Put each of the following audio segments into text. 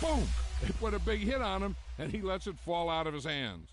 boom! They put a big hit on him, and he lets it fall out of his hands.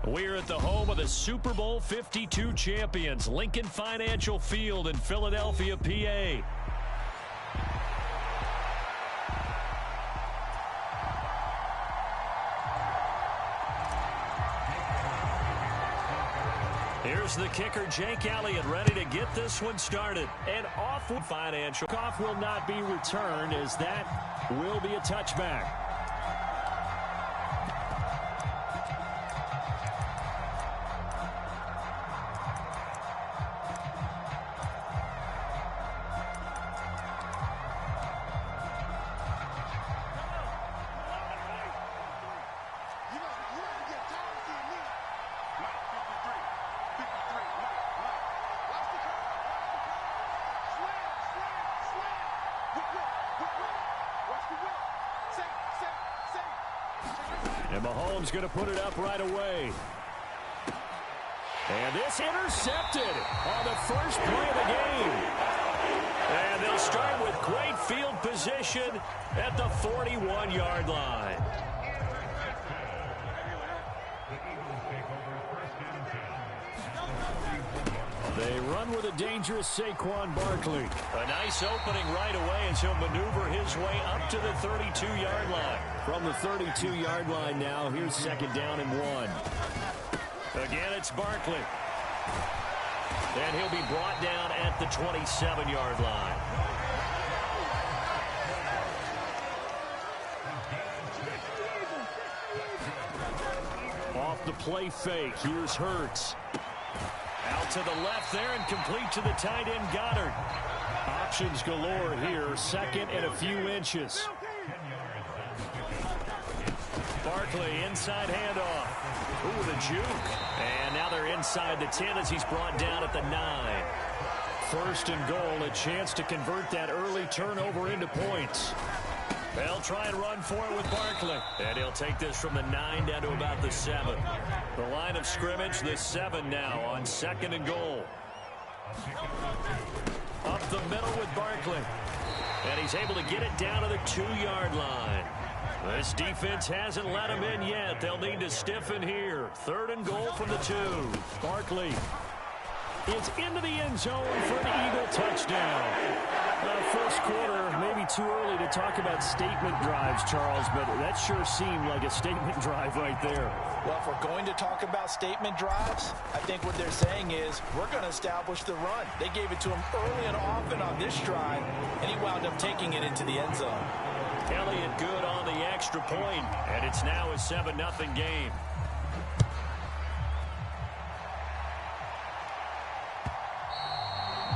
We're at the home of the Super Bowl 52 champions, Lincoln Financial Field in Philadelphia, PA. Here's the kicker, Jake Elliott, ready to get this one started. And off with Financial. Kickoff will not be returned, as that will be a touchback. And Mahomes going to put it up right away. And this intercepted on the first play of the game. And they'll start with great field position at the 41-yard line. They run with a dangerous Saquon Barkley. A nice opening right away as he'll maneuver his way up to the 32-yard line. From the 32-yard line now, here's second down and 1. Again, it's Barkley. And he'll be brought down at the 27-yard line. Off the play fake, here's Hurts. Out to the left there and complete to the tight end Goddard. Options galore here, second and a few inches. Barkley, inside handoff. Ooh, the juke. And now they're inside the 10 as he's brought down at the 9. First and goal, a chance to convert that early turnover into points. They'll try and run for it with Barkley. And he'll take this from the 9 down to about the 7. The line of scrimmage, the 7 now on second and goal. Up the middle with Barkley. And he's able to get it down to the 2-yard line. This defense hasn't let him in yet. They'll need to stiffen here. Third and goal from the 2. Barkley is into the end zone for an Eagle touchdown. First quarter, maybe too early to talk about statement drives, Charles, but that sure seemed like a statement drive right there. Well, if we're going to talk about statement drives, I think what they're saying is we're going to establish the run. They gave it to him early and often on this drive, and he wound up taking it into the end zone. Elliott good on the extra point, and it's now a 7-0 game.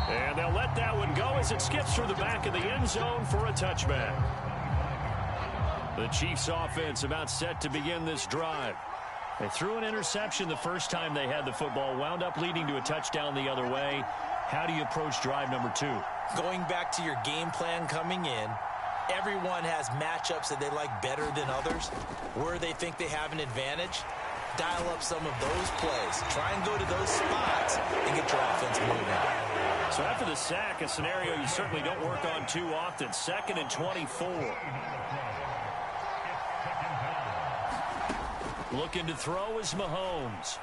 And they'll let that one go as it skips through the back of the end zone for a touchback. The Chiefs offense about set to begin this drive. They threw an interception the first time they had the football, wound up leading to a touchdown the other way. How do you approach drive number 2? Going back to your game plan coming in, everyone has matchups that they like better than others. Where they think they have an advantage, dial up some of those plays. Try and go to those spots and get your offense moving. So after the sack, a scenario you certainly don't work on too often. Second and 24. Looking to throw is Mahomes.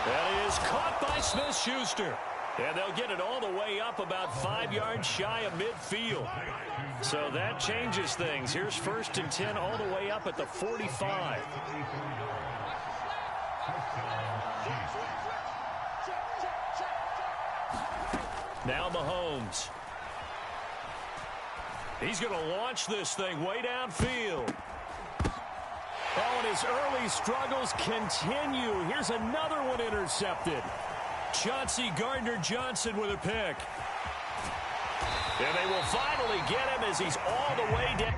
That is caught by Smith-Schuster. And they'll get it all the way up about 5 yards shy of midfield. So that changes things. Here's first and 10 all the way up at the 45. Now Mahomes. He's going to launch this thing way downfield. Oh, and his early struggles continue. Here's another one intercepted. Chauncey Gardner-Johnson with a pick. And they will finally get him as he's all the way down.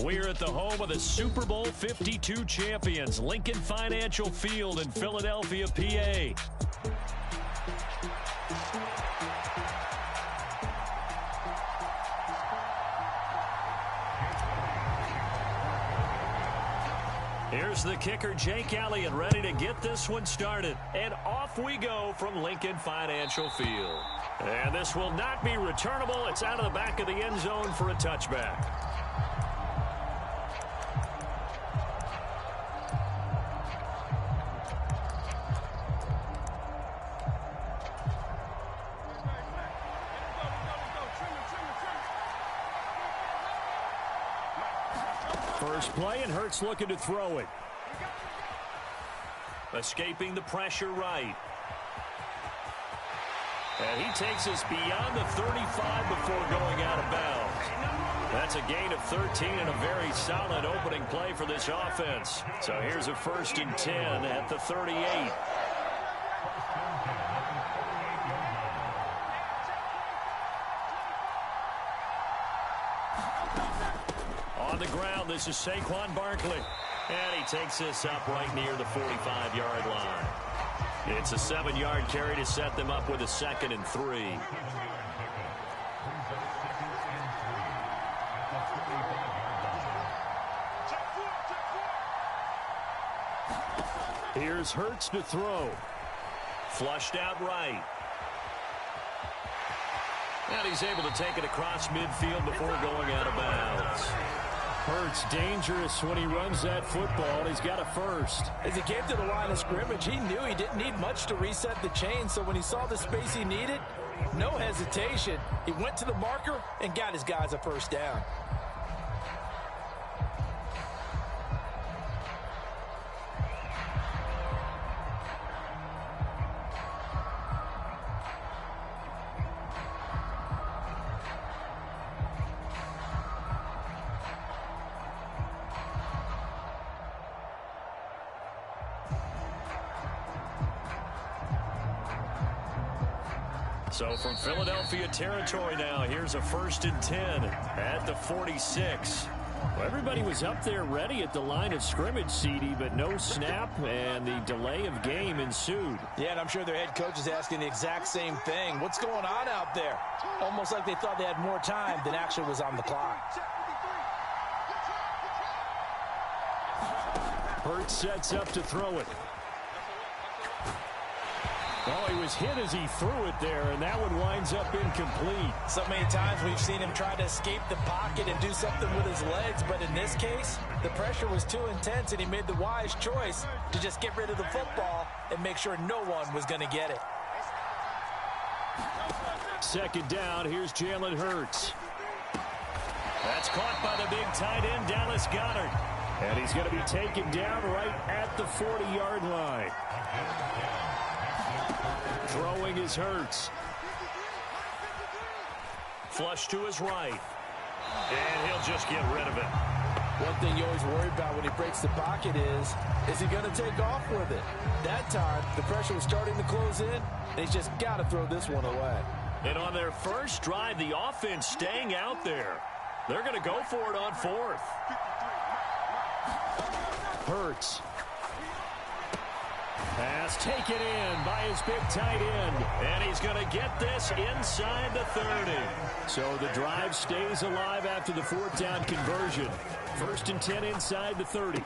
We're at the home of the Super Bowl 52 champions, Lincoln Financial Field in Philadelphia, PA. Here's the kicker, Jake Elliott, ready to get this one started. And off we go from Lincoln Financial Field. And this will not be returnable. It's out of the back of the end zone for a touchback. First play, and Hurts looking to throw it. Escaping the pressure right. And he takes us beyond the 35 before going out of bounds. That's a gain of 13 and a very solid opening play for this offense. So here's a 1st and 10 at the 38. On the ground, this is Saquon Barkley. And he takes this up right near the 45-yard line. It's a 7-yard carry to set them up with a 2nd and 3. Here's Hurts to throw. Flushed out right. And he's able to take it across midfield before going out of bounds. Hurts dangerous when he runs that football. He's got a 1st. As he came to the line of scrimmage, he knew he didn't need much to reset the chain. So when he saw the space he needed, no hesitation. He went to the marker and got his guys a 1st down. So from Philadelphia territory now, here's a 1st and 10 at the 46. Well, everybody was up there ready at the line of scrimmage, CD, but no snap, and the delay of game ensued. Yeah, and I'm sure their head coach is asking the exact same thing. What's going on out there? Almost like they thought they had more time than actually was on the clock. Hurts sets up to throw it. Oh, he was hit as he threw it there, and that one winds up incomplete. So many times we've seen him try to escape the pocket and do something with his legs, but in this case, the pressure was too intense, and he made the wise choice to just get rid of the football and make sure no one was going to get it. 2nd down, here's Jalen Hurts. That's caught by the big tight end, Dallas Goedert. And he's going to be taken down right at the 40-yard line. Throwing is Hurts. Flush to his right. And he'll just get rid of it. One thing you always worry about when he breaks the pocket is he going to take off with it? That time, the pressure was starting to close in, and he's just got to throw this one away. And on their first drive, the offense staying out there. They're going to go for it on 4th. Hurts. Pass taken in by his big tight end. And he's going to get this inside the 30. So the drive stays alive after the 4th down conversion. 1st and 10 inside the 30.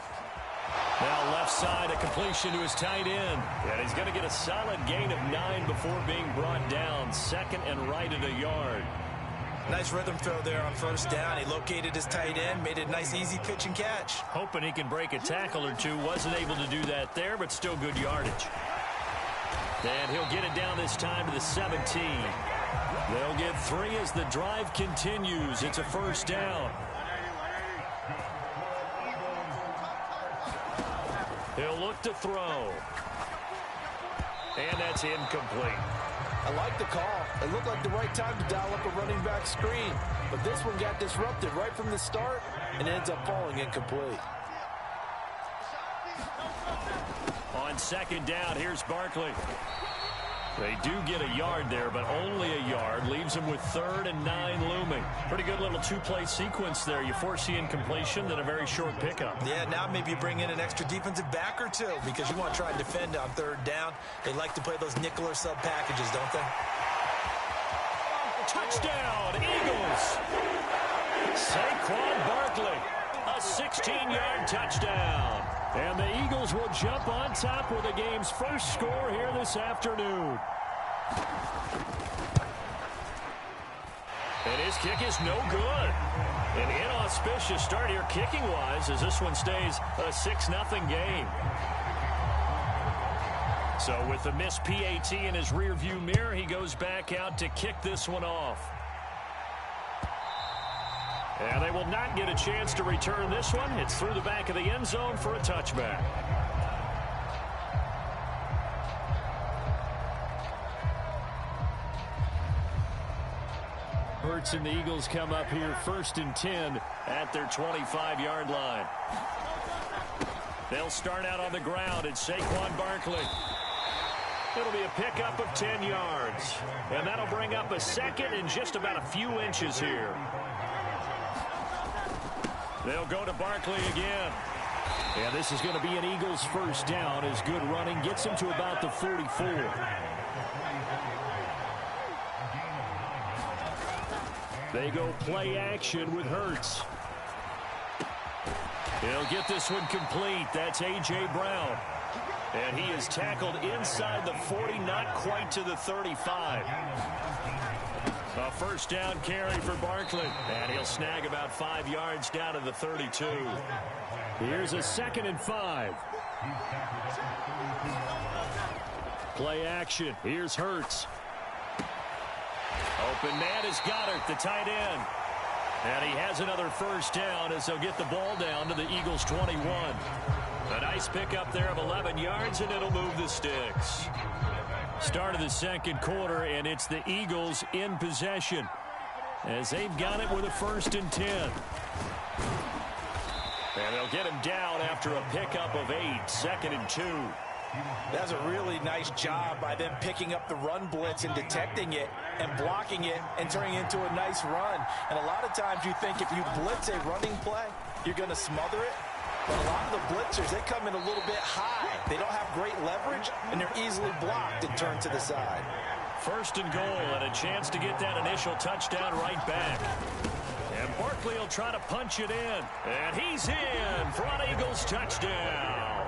Now left side, a completion to his tight end. And he's going to get a solid gain of 9 before being brought down. 2nd and right at a yard. Nice rhythm throw there on 1st down. He located his tight end, made a nice easy pitch and catch. Hoping he can break a tackle or two. Wasn't able to do that there, but still good yardage. And he'll get it down this time to the 17. They'll get 3 as the drive continues. It's a 1st down. He'll look to throw. And that's incomplete. I like the call. It looked like the right time to dial up a running back screen. But this one got disrupted right from the start and ends up falling incomplete. On 2nd down, here's Barkley. They do get a yard there, but only a yard. Leaves them with 3rd and 9 looming. Pretty good little two-play sequence there. You force the incompletion, then a very short pickup. Yeah, now maybe you bring in an extra defensive back or two because you want to try and defend on 3rd down. They like to play those nickel or sub packages, don't they? Touchdown, Eagles! Saquon Barkley, a 16-yard touchdown. And the Eagles will jump on top with the game's first score here this afternoon. And his kick is no good. An inauspicious start here kicking-wise as this one stays a 6-0 game. So with the missed PAT in his rearview mirror, he goes back out to kick this one off. And they will not get a chance to return this one. It's through the back of the end zone for a touchback. Hurts and the Eagles come up here 1st and 10 at their 25-yard line. They'll start out on the ground. It's Saquon Barkley. It'll be a pickup of 10 yards. And that'll bring up a 2nd and just about a few inches here. They'll go to Barkley again. And this is going to be an Eagles 1st down as good running gets him to about the 44. They go play action with Hurts. He'll get this one complete. That's A.J. Brown. And he is tackled inside the 40, not quite to the 35. A 1st down carry for Barkley. And he'll snag about 5 yards down to the 32. Here's a 2nd and 5. Play action. Here's Hurts. Open man is Goddard, the tight end. And he has another 1st down as they'll get the ball down to the Eagles' 21. A nice pickup there of 11 yards, and it'll move the sticks. Start of the 2nd quarter, and it's the Eagles in possession as they've got it with a 1st and 10. And they'll get him down after a pickup of 8, 2nd and 2. That's a really nice job by them picking up the run blitz and detecting it and blocking it and turning it into a nice run. And a lot of times you think if you blitz a running play, you're going to smother it. But a lot of the blitzers, they come in a little bit high. They don't have great leverage, and they're easily blocked and turned to the side. 1st and goal and a chance to get that initial touchdown right back. And Barkley will try to punch it in. And he's in for an Eagles touchdown.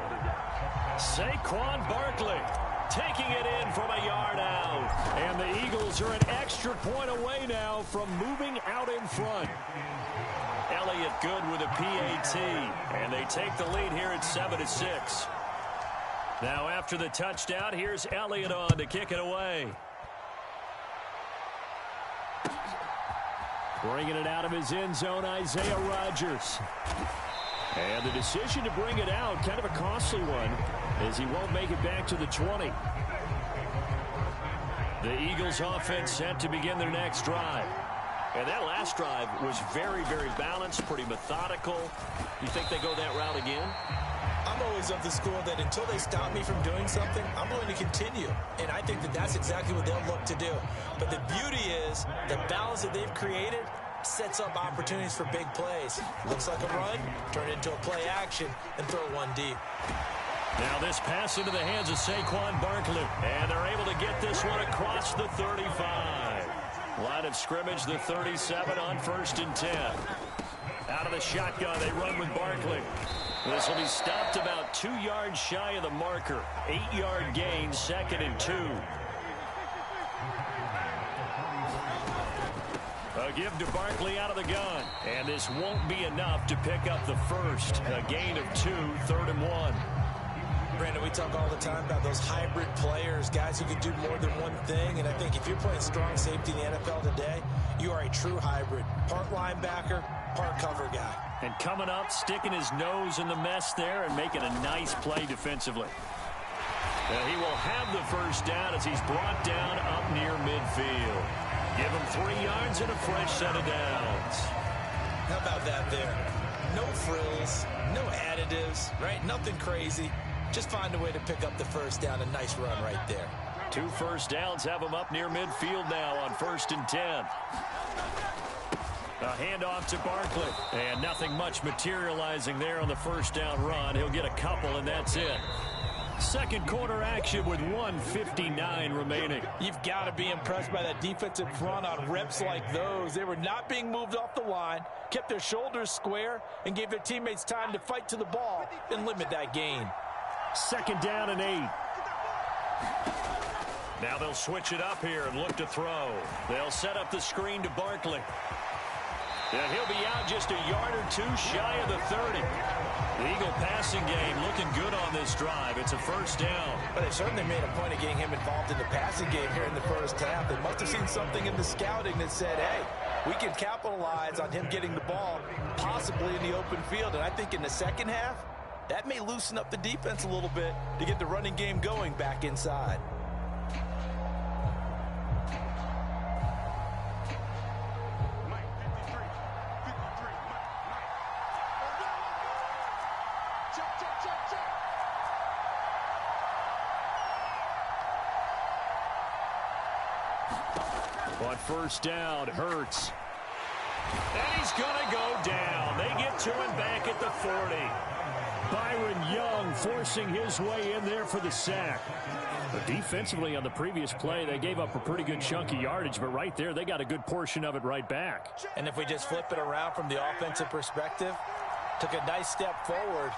Saquon Barkley taking it in from a yard out. And the Eagles are an extra point away now from moving out in front. Elliott good with a PAT. And they take the lead here at 7-6. Now after the touchdown, here's Elliott on to kick it away. Bringing it out of his end zone, Isaiah Rodgers. And the decision to bring it out, kind of a costly one, as he won't make it back to the 20. The Eagles offense set to begin their next drive. And that last drive was very, very balanced, pretty methodical. You think they go that route again? I'm always of the school that until they stop me from doing something, I'm going to continue. And I think that that's exactly what they'll look to do. But the beauty is the balance that they've created sets up opportunities for big plays. Looks like a run, turn it into a play action, and throw one deep. Now this pass into the hands of Saquon Barkley. And they're able to get this one across the 35. Line of scrimmage, the 37 on 1st and 10. Out of the shotgun, they run with Barkley. This will be stopped about 2 yards shy of the marker. 8-yard gain, 2nd and 2. A give to Barkley out of the gun. And this won't be enough to pick up the 1st. A gain of 2, 3rd and 1. Brandon, we talk all the time about those hybrid players, guys who can do more than one thing. And I think if you're playing strong safety in the NFL today, you are a true hybrid. Part linebacker, part cover guy. And coming up, sticking his nose in the mess there and making a nice play defensively. Now he will have the 1st down as he's brought down up near midfield. Give him 3 yards and a fresh set of downs. How about that there? No frills, no additives, right? Nothing crazy. Just find a way to pick up the 1st down. A nice run right there. 2 first downs have him up near midfield now on 1st and 10. A handoff to Barkley. And nothing much materializing there on the first down run. He'll get a couple, and that's it. Second quarter action with 1:59 remaining. You've got to be impressed by that defensive front on reps like those. They were not being moved off the line, kept their shoulders square, and gave their teammates time to fight to the ball and limit that gain. 2nd down and 8. Now they'll switch it up here and look to throw. They'll set up the screen to Barkley. And he'll be out just a yard or 2 shy of the 30. The Eagle passing game looking good on this drive. It's a first down. But they certainly made a point of getting him involved in the passing game here in the first half. They must have seen something in the scouting that said, hey, we can capitalize on him getting the ball, possibly in the open field. And I think in the second half, that may loosen up the defense a little bit to get the running game going back inside. On first down, Hurts. And he's going to go down. They get to him back at the 40. Byron Young forcing his way in there for the sack. But defensively on the previous play, they gave up a pretty good chunk of yardage, but right there, they got a good portion of it right back. And if we just flip it around from the offensive perspective, took a nice step forward,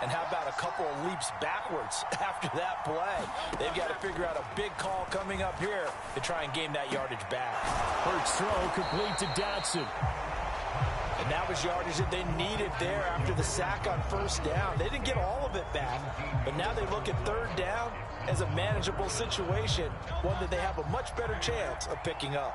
and how about a couple of leaps backwards after that play? They've got to figure out a big call coming up here to try and gain that yardage back. Hurts throw complete to Dotson. And that was yardage that they needed there after the sack on first down. They didn't get all of it back, but now they look at 3rd down as a manageable situation, one that they have a much better chance of picking up.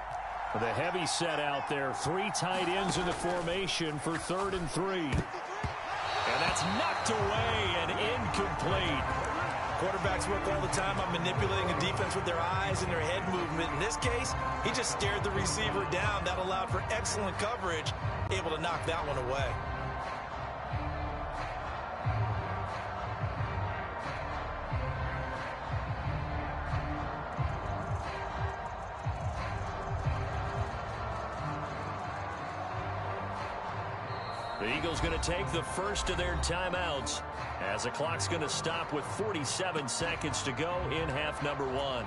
The heavy set out there, 3 tight ends in the formation for 3rd and 3. And that's knocked away and incomplete. Quarterbacks work all the time on manipulating a defense with their eyes and their head movement. In this case, he just stared the receiver down. That allowed for excellent coverage, able to knock that one away. The Eagles going to take the first of their timeouts as the clock's going to stop with 47 seconds to go in half number 1.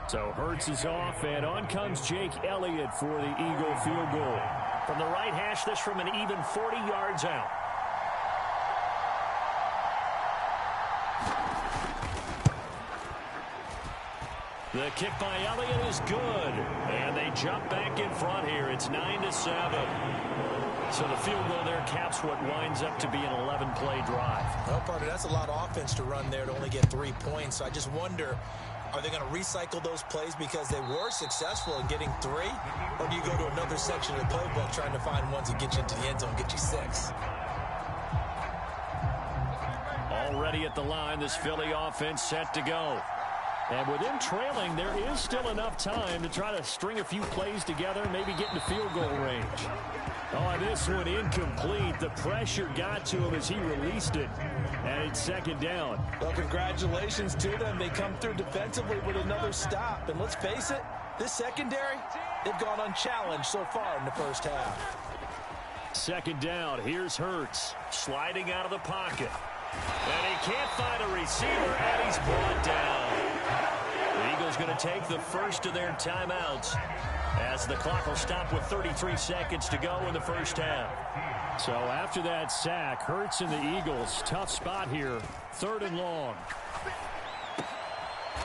So Hurts is off, and on comes Jake Elliott for the Eagle field goal. From the right hash, this from an even 40 yards out. The kick by Elliott is good, and they jump back in front here. It's 9-7. So the field goal there caps what winds up to be an 11-play drive. Well, partner, that's a lot of offense to run there to only get 3 points. So I just wonder, are they going to recycle those plays because they were successful in getting 3? Or do you go to another section of the playbook trying to find ones that get you into the end zone, get you 6? Already at the line, this Philly offense set to go. And with them trailing, there is still enough time to try to string a few plays together, maybe get into field goal range. Oh, this one incomplete. The pressure got to him as he released it, and it's 2nd down. Well, congratulations to them. They come through defensively with another stop. And let's face it, this secondary, they've gone unchallenged so far in the first half. 2nd down. Here's Hurts sliding out of the pocket. And he can't find a receiver, and he's brought down. The Eagles going to take the first of their timeouts as the clock will stop with 33 seconds to go in the first half. So after that sack, Hurts and the Eagles, tough spot here, 3rd and long.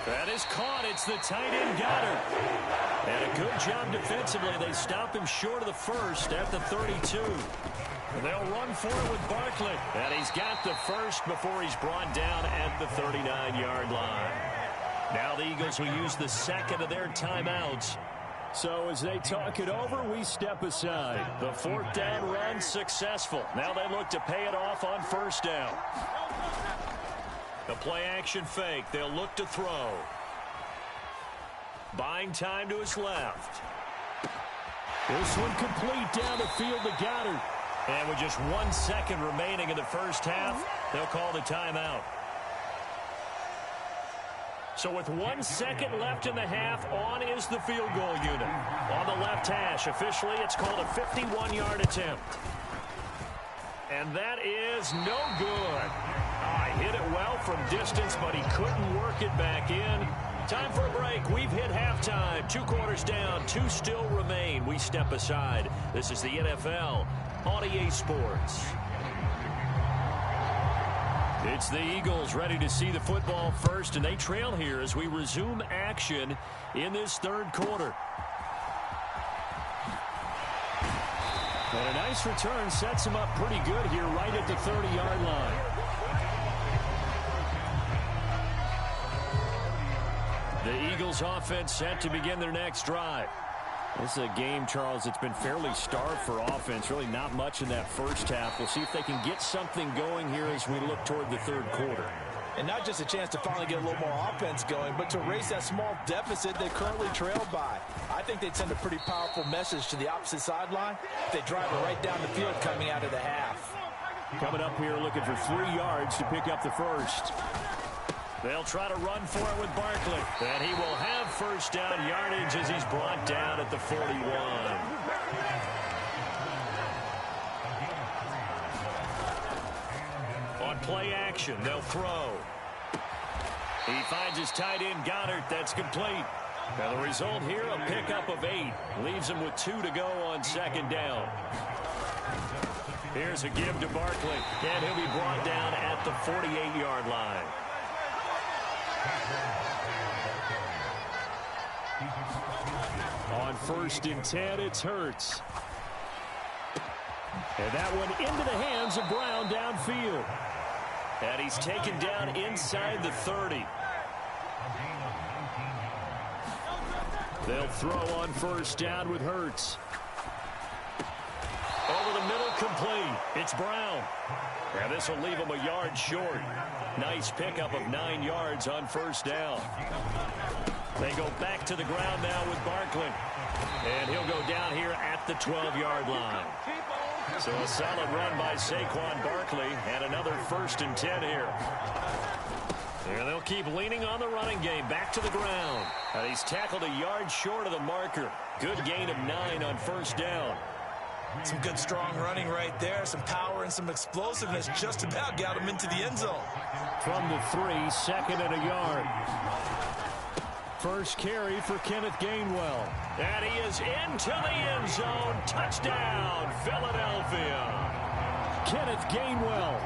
That is caught. It's the tight end Goddard. And a good job defensively. They stop him short of the first at the 32. They'll run for it with Barkley. And he's got the first before he's brought down at the 39-yard line. Now the Eagles will use the second of their timeouts. So as they talk it over, we step aside. The 4th down run successful. Now they look to pay it off on 1st down. The play action fake. They'll look to throw. Buying time to his left. This one complete down the field to Goddard. And with just 1 second remaining in the first half, they'll call the timeout. So with 1 second left in the half, on is the field goal unit. On the left hash, officially it's called a 51-yard attempt. And that is no good. Hit it well from distance, but he couldn't work it back in. Time for a break. We've hit halftime. 2 quarters down, 2 still remain. We step aside. This is the NFL on EA Sports. It's the Eagles ready to see the football first, and they trail here as we resume action in this third quarter. And a nice return sets him up pretty good here right at the 30-yard line. The Eagles offense set to begin their next drive. This is a game, Charles, that's been fairly starved for offense. Really not much in that first half. We'll see if they can get something going here as we look toward the third quarter. And not just a chance to finally get a little more offense going, but to erase that small deficit they currently trailed by. I think they'd send a pretty powerful message to the opposite sideline if they drive it right down the field coming out of the half. Coming up here looking for 3 yards to pick up the first. They'll try to run for it with Barkley. And he will have first down yardage as he's brought down at the 41. On play action, they'll throw. He finds his tight end, Goddard. That's complete. Now the result here, a pickup of 8. Leaves him with 2 to go on second down. Here's a give to Barkley. And he'll be brought down at the 48-yard line. On 1st and 10, it's Hurts. And that one into the hands of Brown downfield. And he's taken down inside the 30. They'll throw on first down with Hurts. Over the middle, complete. It's Brown. And this will leave him a yard short. Nice pickup of 9 yards on first down. They go back to the ground now with Barkley. And he'll go down here at the 12-yard line. So a solid run by Saquon Barkley and another 1st and 10 here. And they'll keep leaning on the running game. Back to the ground. And he's tackled a yard short of the marker. Good gain of 9 on first down. Some good strong running right there. Some power and some explosiveness just about got him into the end zone. From the 3, 2nd and a yard. First carry for Kenneth Gainwell. And he is into the end zone. Touchdown, Philadelphia. Kenneth Gainwell,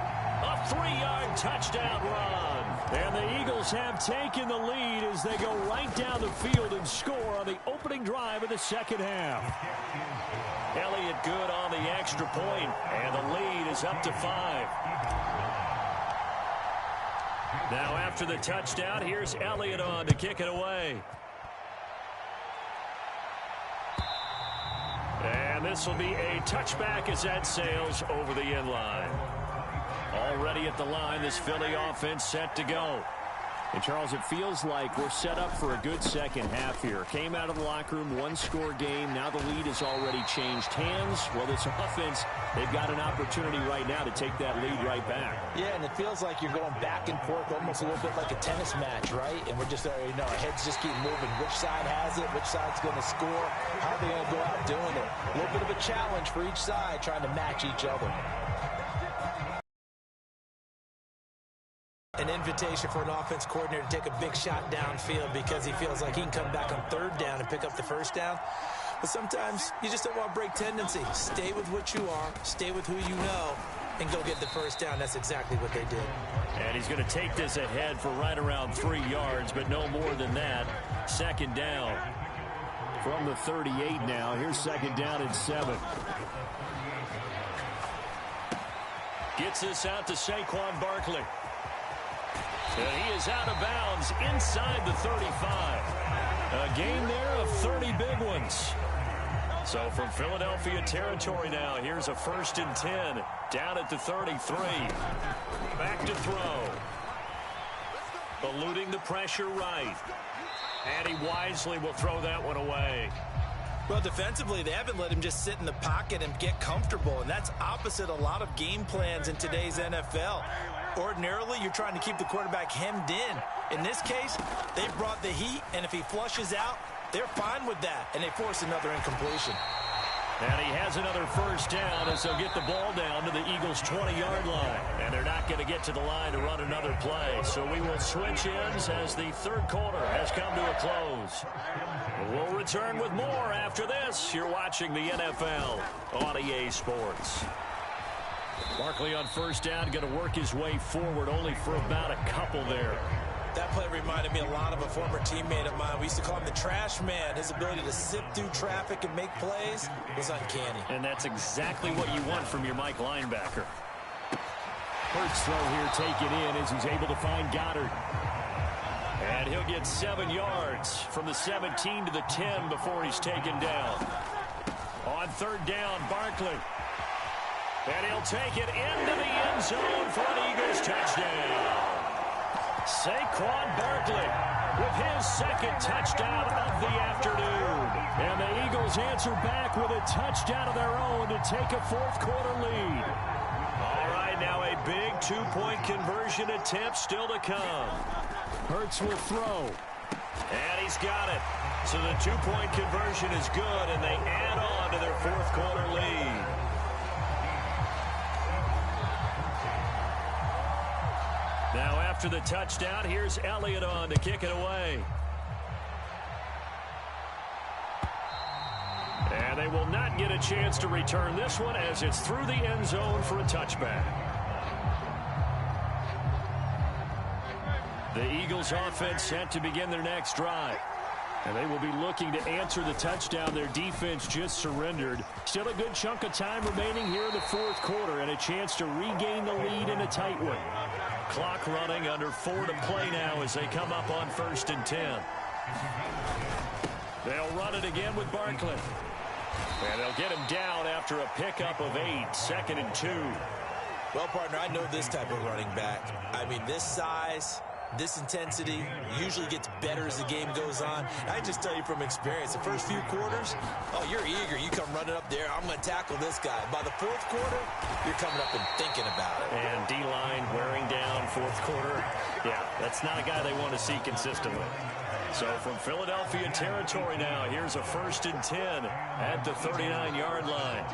a 3-yard touchdown run. And the Eagles have taken the lead as they go right down the field and score on the opening drive of the second half. Elliott good on the extra point, and the lead is up to 5. Now after the touchdown, here's Elliott on to kick it away. And this will be a touchback as that sails over the end line. Already at the line, this Philly offense set to go. And, Charles, it feels like we're set up for a good second half here. Came out of the locker room, 1-score game. Now the lead has already changed hands. Well, this offense, they've got an opportunity right now to take that lead right back. Yeah, and it feels like you're going back and forth almost a little bit like a tennis match, right? And we're just, our heads just keep moving. Which side has it? Which side's going to score? How are they going to go out doing it? A little bit of a challenge for each side trying to match each other. An invitation for an offense coordinator to take a big shot downfield because he feels like he can come back on 3rd down and pick up the first down. But sometimes you just don't want to break tendency. Stay with what you are, stay with who you know, and go get the first down. That's exactly what they did. And he's going to take this ahead for right around 3 yards, but no more than that. 2nd down. From the 38 now, here's 2nd down and 7. Gets this out to Saquon Barkley. And he is out of bounds inside the 35. A gain there of 30 big ones. So from Philadelphia territory now, here's a 1st and 10 down at the 33. Back to throw. Eluding the pressure right. And he wisely will throw that one away. Well, defensively, they haven't let him just sit in the pocket and get comfortable, and that's opposite a lot of game plans in today's NFL. Ordinarily, you're trying to keep the quarterback hemmed in. In this case, they brought the heat, and if he flushes out, they're fine with that, and they force another incompletion. And he has another first down as they'll get the ball down to the Eagles' 20-yard line. And they're not going to get to the line to run another play. So we will switch ends as the third quarter has come to a close. We'll return with more after this. You're watching the NFL on EA Sports. Barkley on first down, going to work his way forward only for about a couple there. That play reminded me a lot of a former teammate of mine. We used to call him the trash man. His ability to sift through traffic and make plays was uncanny. And that's exactly what you want from your Mike linebacker. Hurts throw here taken in as he's able to find Goddard. And he'll get 7 yards from the 17 to the 10 before he's taken down. On third down, Barkley. And he'll take it into the end zone for an Eagles touchdown. Saquon Barkley with his second touchdown of the afternoon. And the Eagles answer back with a touchdown of their own to take a fourth-quarter lead. All right, now a big two-point conversion attempt still to come. Hurts will throw. And he's got it. So the two-point conversion is good, and they add on to their fourth-quarter lead. Now after the touchdown, here's Elliott on to kick it away. And they will not get a chance to return this one as it's through the end zone for a touchback. The Eagles offense set to begin their next drive. And they will be looking to answer the touchdown their defense just surrendered. Still a good chunk of time remaining here in the fourth quarter and a chance to regain the lead in a tight one. Clock running under 4 to play now as they come up on 1st and 10. They'll run it again with Barkley. And they'll get him down after a pickup of 8, 2nd and 2. Well, partner, I know this type of running back. I mean, this size, this intensity usually gets better as the game goes on. I just tell you from experience, the first few quarters, oh, you're eager. You come running up there, I'm going to tackle this guy. By the fourth quarter, you're coming up and thinking about it. And D-line wearing down fourth quarter. Yeah, that's not a guy they want to see consistently. So from Philadelphia territory now, here's a 1st and 10 at the 39-yard line.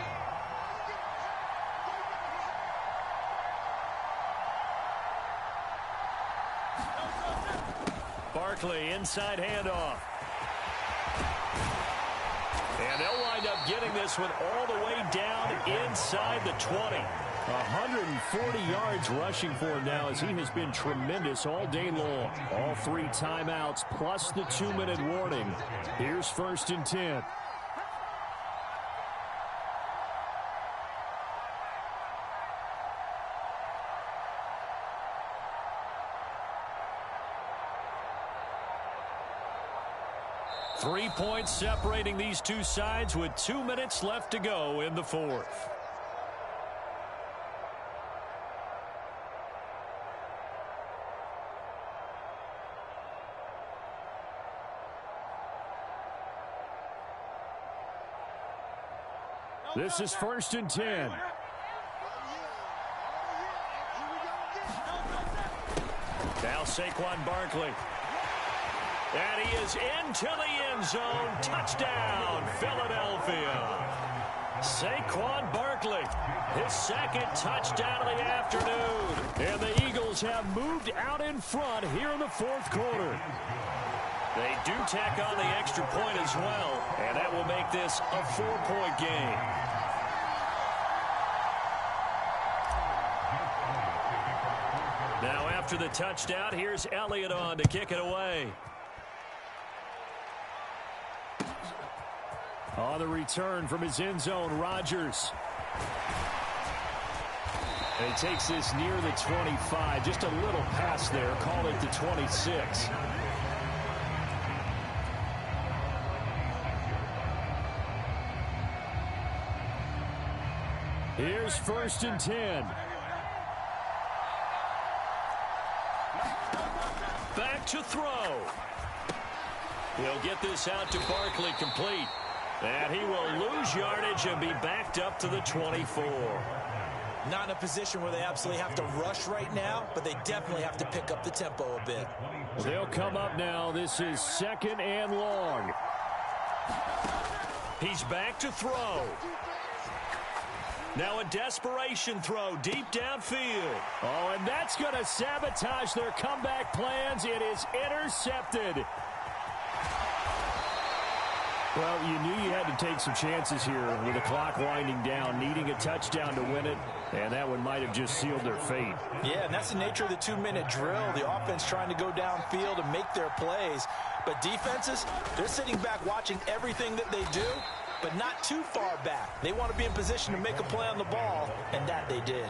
Barkley, inside handoff. And they'll wind up getting this one all the way down inside the 20. 140 yards rushing for him now as he has been tremendous all day long. All 3 timeouts plus the 2-minute warning. Here's 1st and 10. Three points separating these two sides with 2 minutes left to go in the fourth. This is 1st and 10. Now Saquon Barkley. And he is into the end zone. Touchdown, Philadelphia. Saquon Barkley, his second touchdown of the afternoon. And the Eagles have moved out in front here in the fourth quarter. They do tack on the extra point as well, and that will make this a 4-point game. Now after the touchdown, here's Elliott on to kick it away. On the return from his end zone, Rodgers. And he takes this near the 25. Just a little pass there. Call it the 26. Here's 1st and 10. Back to throw. He'll get this out to Barkley complete. And he will lose yardage and be backed up to the 24. Not in a position where they absolutely have to rush right now, but they definitely have to pick up the tempo a bit. They'll come up now. This is 2nd and long. He's back to throw. Now a desperation throw deep downfield. Oh, and that's going to sabotage their comeback plans. It is intercepted. Well, you knew you had to take some chances here with the clock winding down, needing a touchdown to win it, and that one might have just sealed their fate. Yeah, and that's the nature of the 2-minute drill. The offense trying to go downfield and make their plays. But defenses, they're sitting back watching everything that they do, but not too far back. They want to be in position to make a play on the ball, and that they did.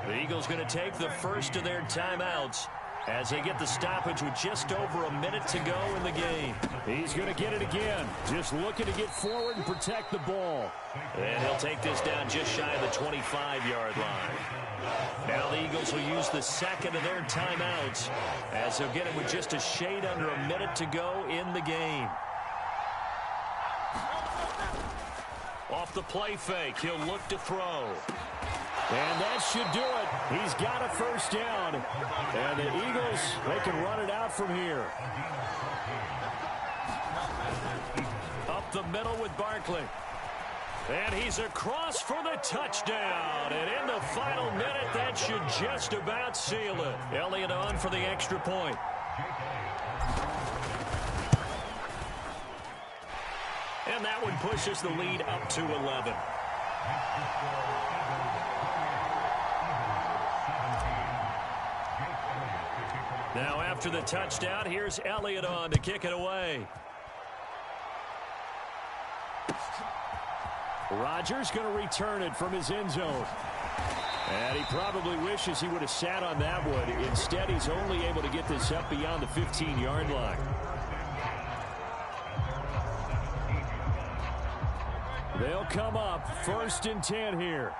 The Eagles going to take the first of their timeouts as they get the stoppage with just over a minute to go in the game. He's going to get it again. Just looking to get forward and protect the ball. And he'll take this down just shy of the 25-yard line. Now the Eagles will use the second of their timeouts as they'll get it with just a shade under a minute to go in the game. Off the play fake, he'll look to throw. And that should do it. He's got a first down. And the Eagles, they can run it out from here. Up the middle with Barkley. And he's across for the touchdown. And in the final minute, that should just about seal it. Elliott on for the extra point. And that one pushes the lead up to 11. Now after the touchdown, here's Elliott on to kick it away. Rodgers going to return it from his end zone. And he probably wishes he would have sat on that one. Instead, he's only able to get this up beyond the 15-yard line. They'll come up 1st and 10 here.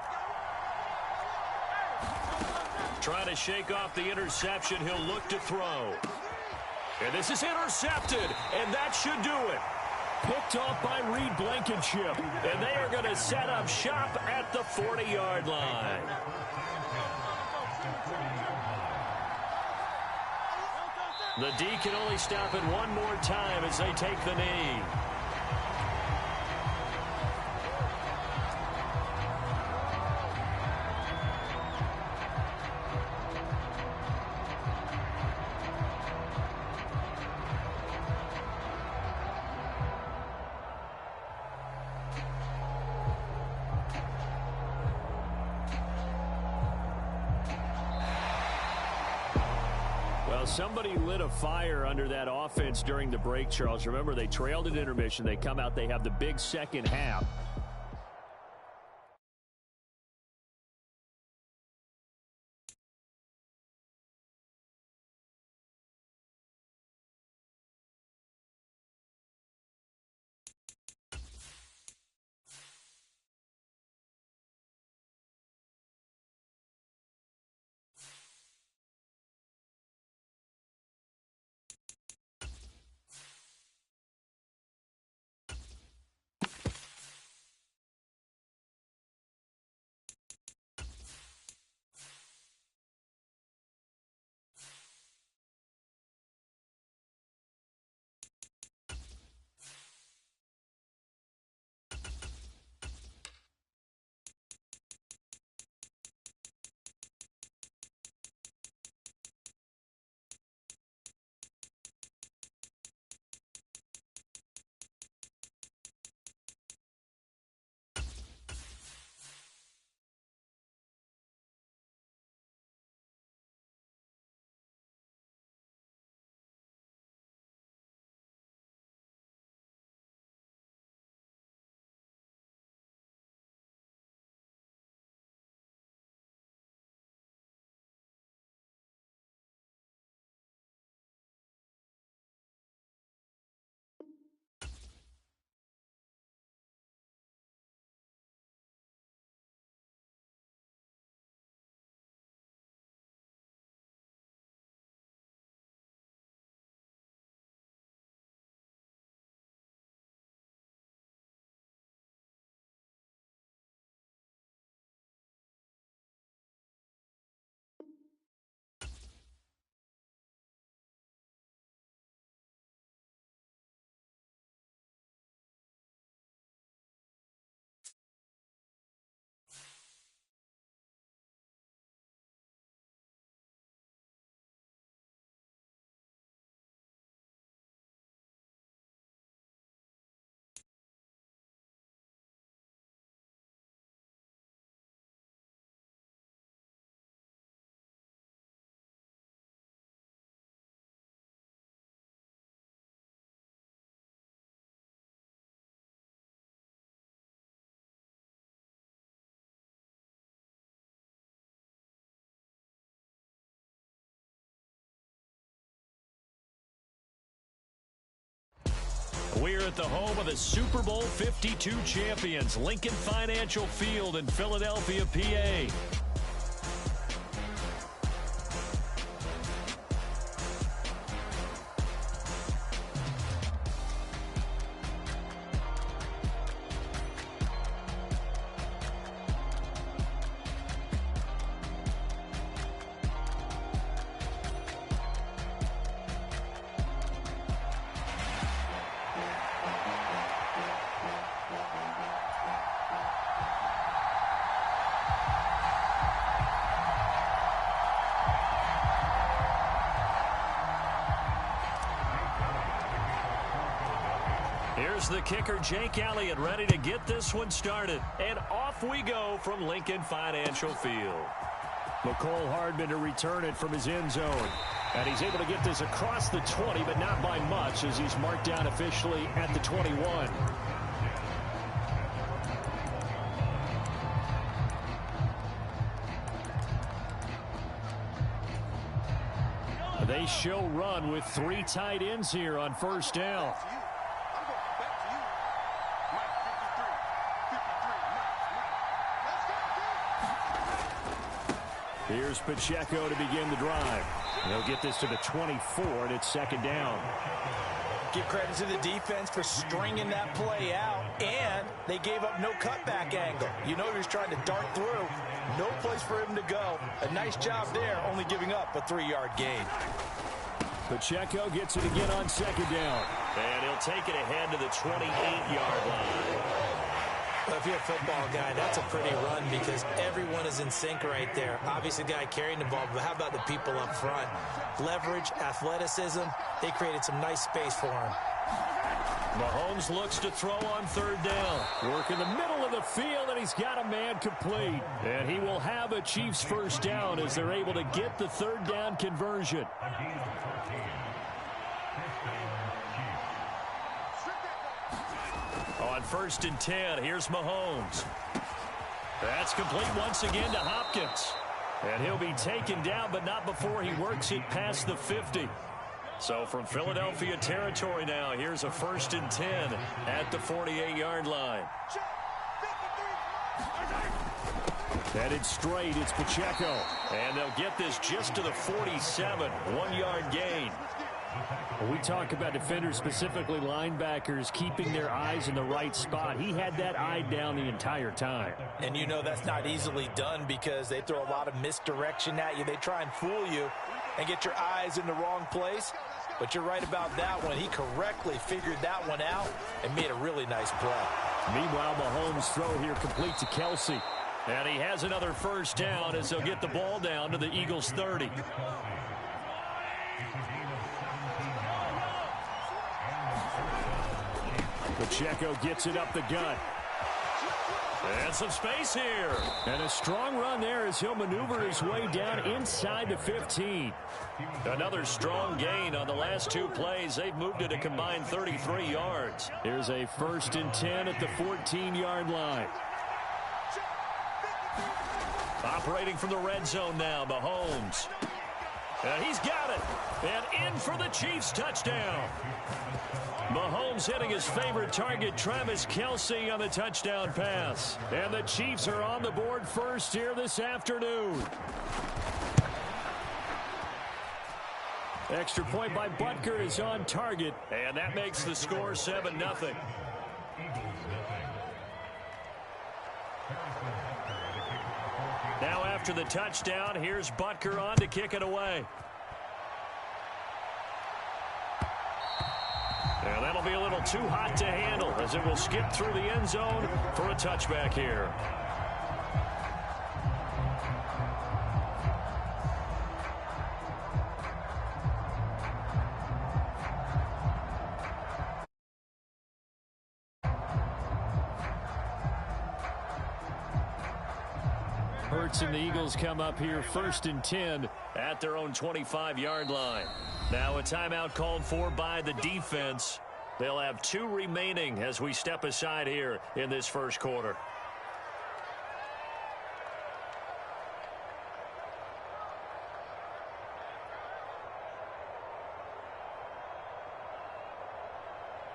Trying to shake off the interception. He'll look to throw. And this is intercepted. And that should do it. Picked off by Reed Blankenship. And they are going to set up shop at the 40-yard line. The D can only stop it one more time as they take the knee. Somebody lit a fire under that offense during the break, Charles. Remember, they trailed at intermission. They come out, they have the big second half. We're at the home of the Super Bowl 52 champions, Lincoln Financial Field in Philadelphia, PA. Here's the kicker, Jake Elliott, ready to get this one started. And off we go from Lincoln Financial Field. McCole Hardman to return it from his end zone. And he's able to get this across the 20, but not by much, as he's marked down officially at the 21. They show run with 3 tight ends here on first down. Here's Pacheco to begin the drive. They'll get this to the 24, and it's second down. Give credit to the defense for stringing that play out, and they gave up no cutback angle. You know he was trying to dart through. No place for him to go. A nice job there, only giving up a 3-yard gain. Pacheco gets it again on second down. And he'll take it ahead to the 28-yard line. Well, if you're a football guy, that's a pretty run because everyone is in sync right there. Obviously, the guy carrying the ball, but how about the people up front? Leverage, athleticism, they created some nice space for him. Mahomes looks to throw on third down. Work in the middle of the field, and he's got a man complete. And he will have a Chiefs first down as they're able to get the third down conversion. On first and 10, here's Mahomes. That's complete once again to Hopkins. And he'll be taken down, but not before he works it past the 50. So from Philadelphia territory now, here's a first and 10 at the 48-yard line. Headed straight, it's Pacheco. And they'll get this just to the 47, 1-yard gain. When we talk about defenders, specifically linebackers, keeping their eyes in the right spot, he had that eye down the entire time. And you know that's not easily done because they throw a lot of misdirection at you. They try and fool you and get your eyes in the wrong place. But you're right about that one. He correctly figured that one out and made a really nice play. Meanwhile, Mahomes' throw here complete to Kelsey. And he has another first down as they'll get the ball down to the Eagles' 30. Pacheco gets it up the gut. And some space here. And a strong run there as he'll maneuver his way down inside the 15. Another strong gain on the last 2 plays. They've moved it a combined 33 yards. Here's a first and 10 at the 14-yard line. Operating from the red zone now, Mahomes. And he's got it. And in for the Chiefs touchdown. Mahomes hitting his favorite target, Travis Kelsey, on the touchdown pass. And the Chiefs are on the board first here this afternoon. Extra point by Butker is on target. And that makes the score 7-0. Now after the touchdown, here's Butker on to kick it away. And that'll be a little too hot to handle as it will skip through the end zone for a touchback here. Hurts and the Eagles come up here first and 10 at their own 25-yard line. Now a timeout called for by the defense. They'll have 2 remaining as we step aside here in this first quarter.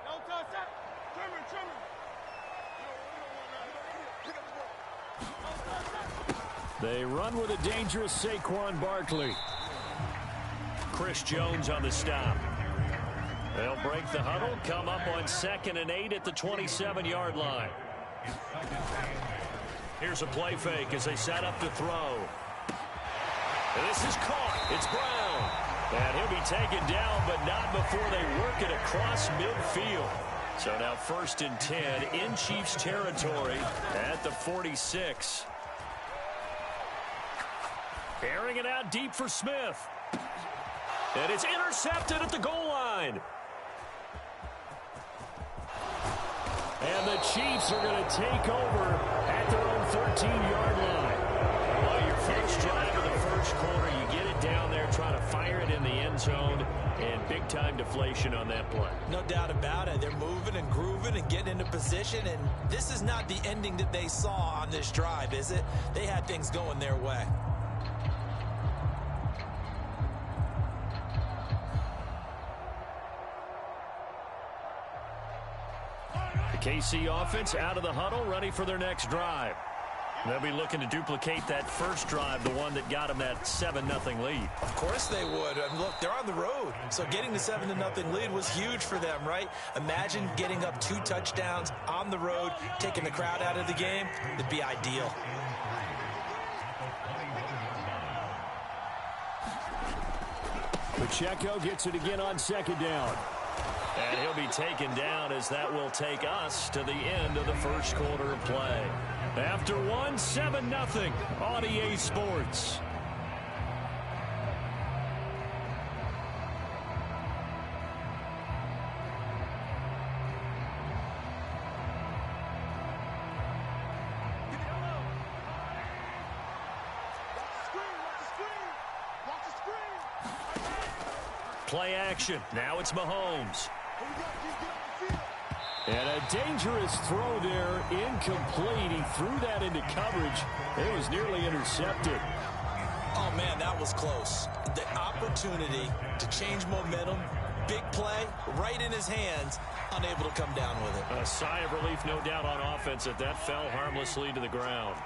No touchdown. They run with a dangerous Saquon Barkley. Chris Jones on the stop. They'll break the huddle, come up on 2nd and 8 at the 27-yard line. Here's a play fake as they set up to throw. And this is caught. It's Brown. And he'll be taken down, but not before they work it across midfield. So now 1st and 10 in Chiefs territory at the 46. Airing it out deep for Smith. And it's intercepted at the goal line. And the Chiefs are going to take over at their own 13-yard line. Well, your first drive of the first quarter, you get it down there, try to fire it in the end zone, and big-time deflation on that play. No doubt about it. They're moving and grooving and getting into position, and this is not the ending that they saw on this drive, is it? They had things going their way. KC offense out of the huddle, ready for their next drive. They'll be looking to duplicate that first drive, the one that got them that 7-0 lead. Of course they would. And look, they're on the road. So getting the 7-0 lead was huge for them, right? Imagine getting up 2 touchdowns on the road, taking the crowd out of the game. It'd be ideal. Pacheco gets it again on 2nd down. And he'll be taken down as that will take us to the end of the first quarter of play. After 7-0 on EA Sports. Play action. Now it's Mahomes. And a dangerous throw there, incomplete. He threw that into coverage. It was nearly intercepted. Oh, man, that was close. The opportunity to change momentum, big play, right in his hands, unable to come down with it. A sigh of relief, no doubt, on offense that fell harmlessly to the ground.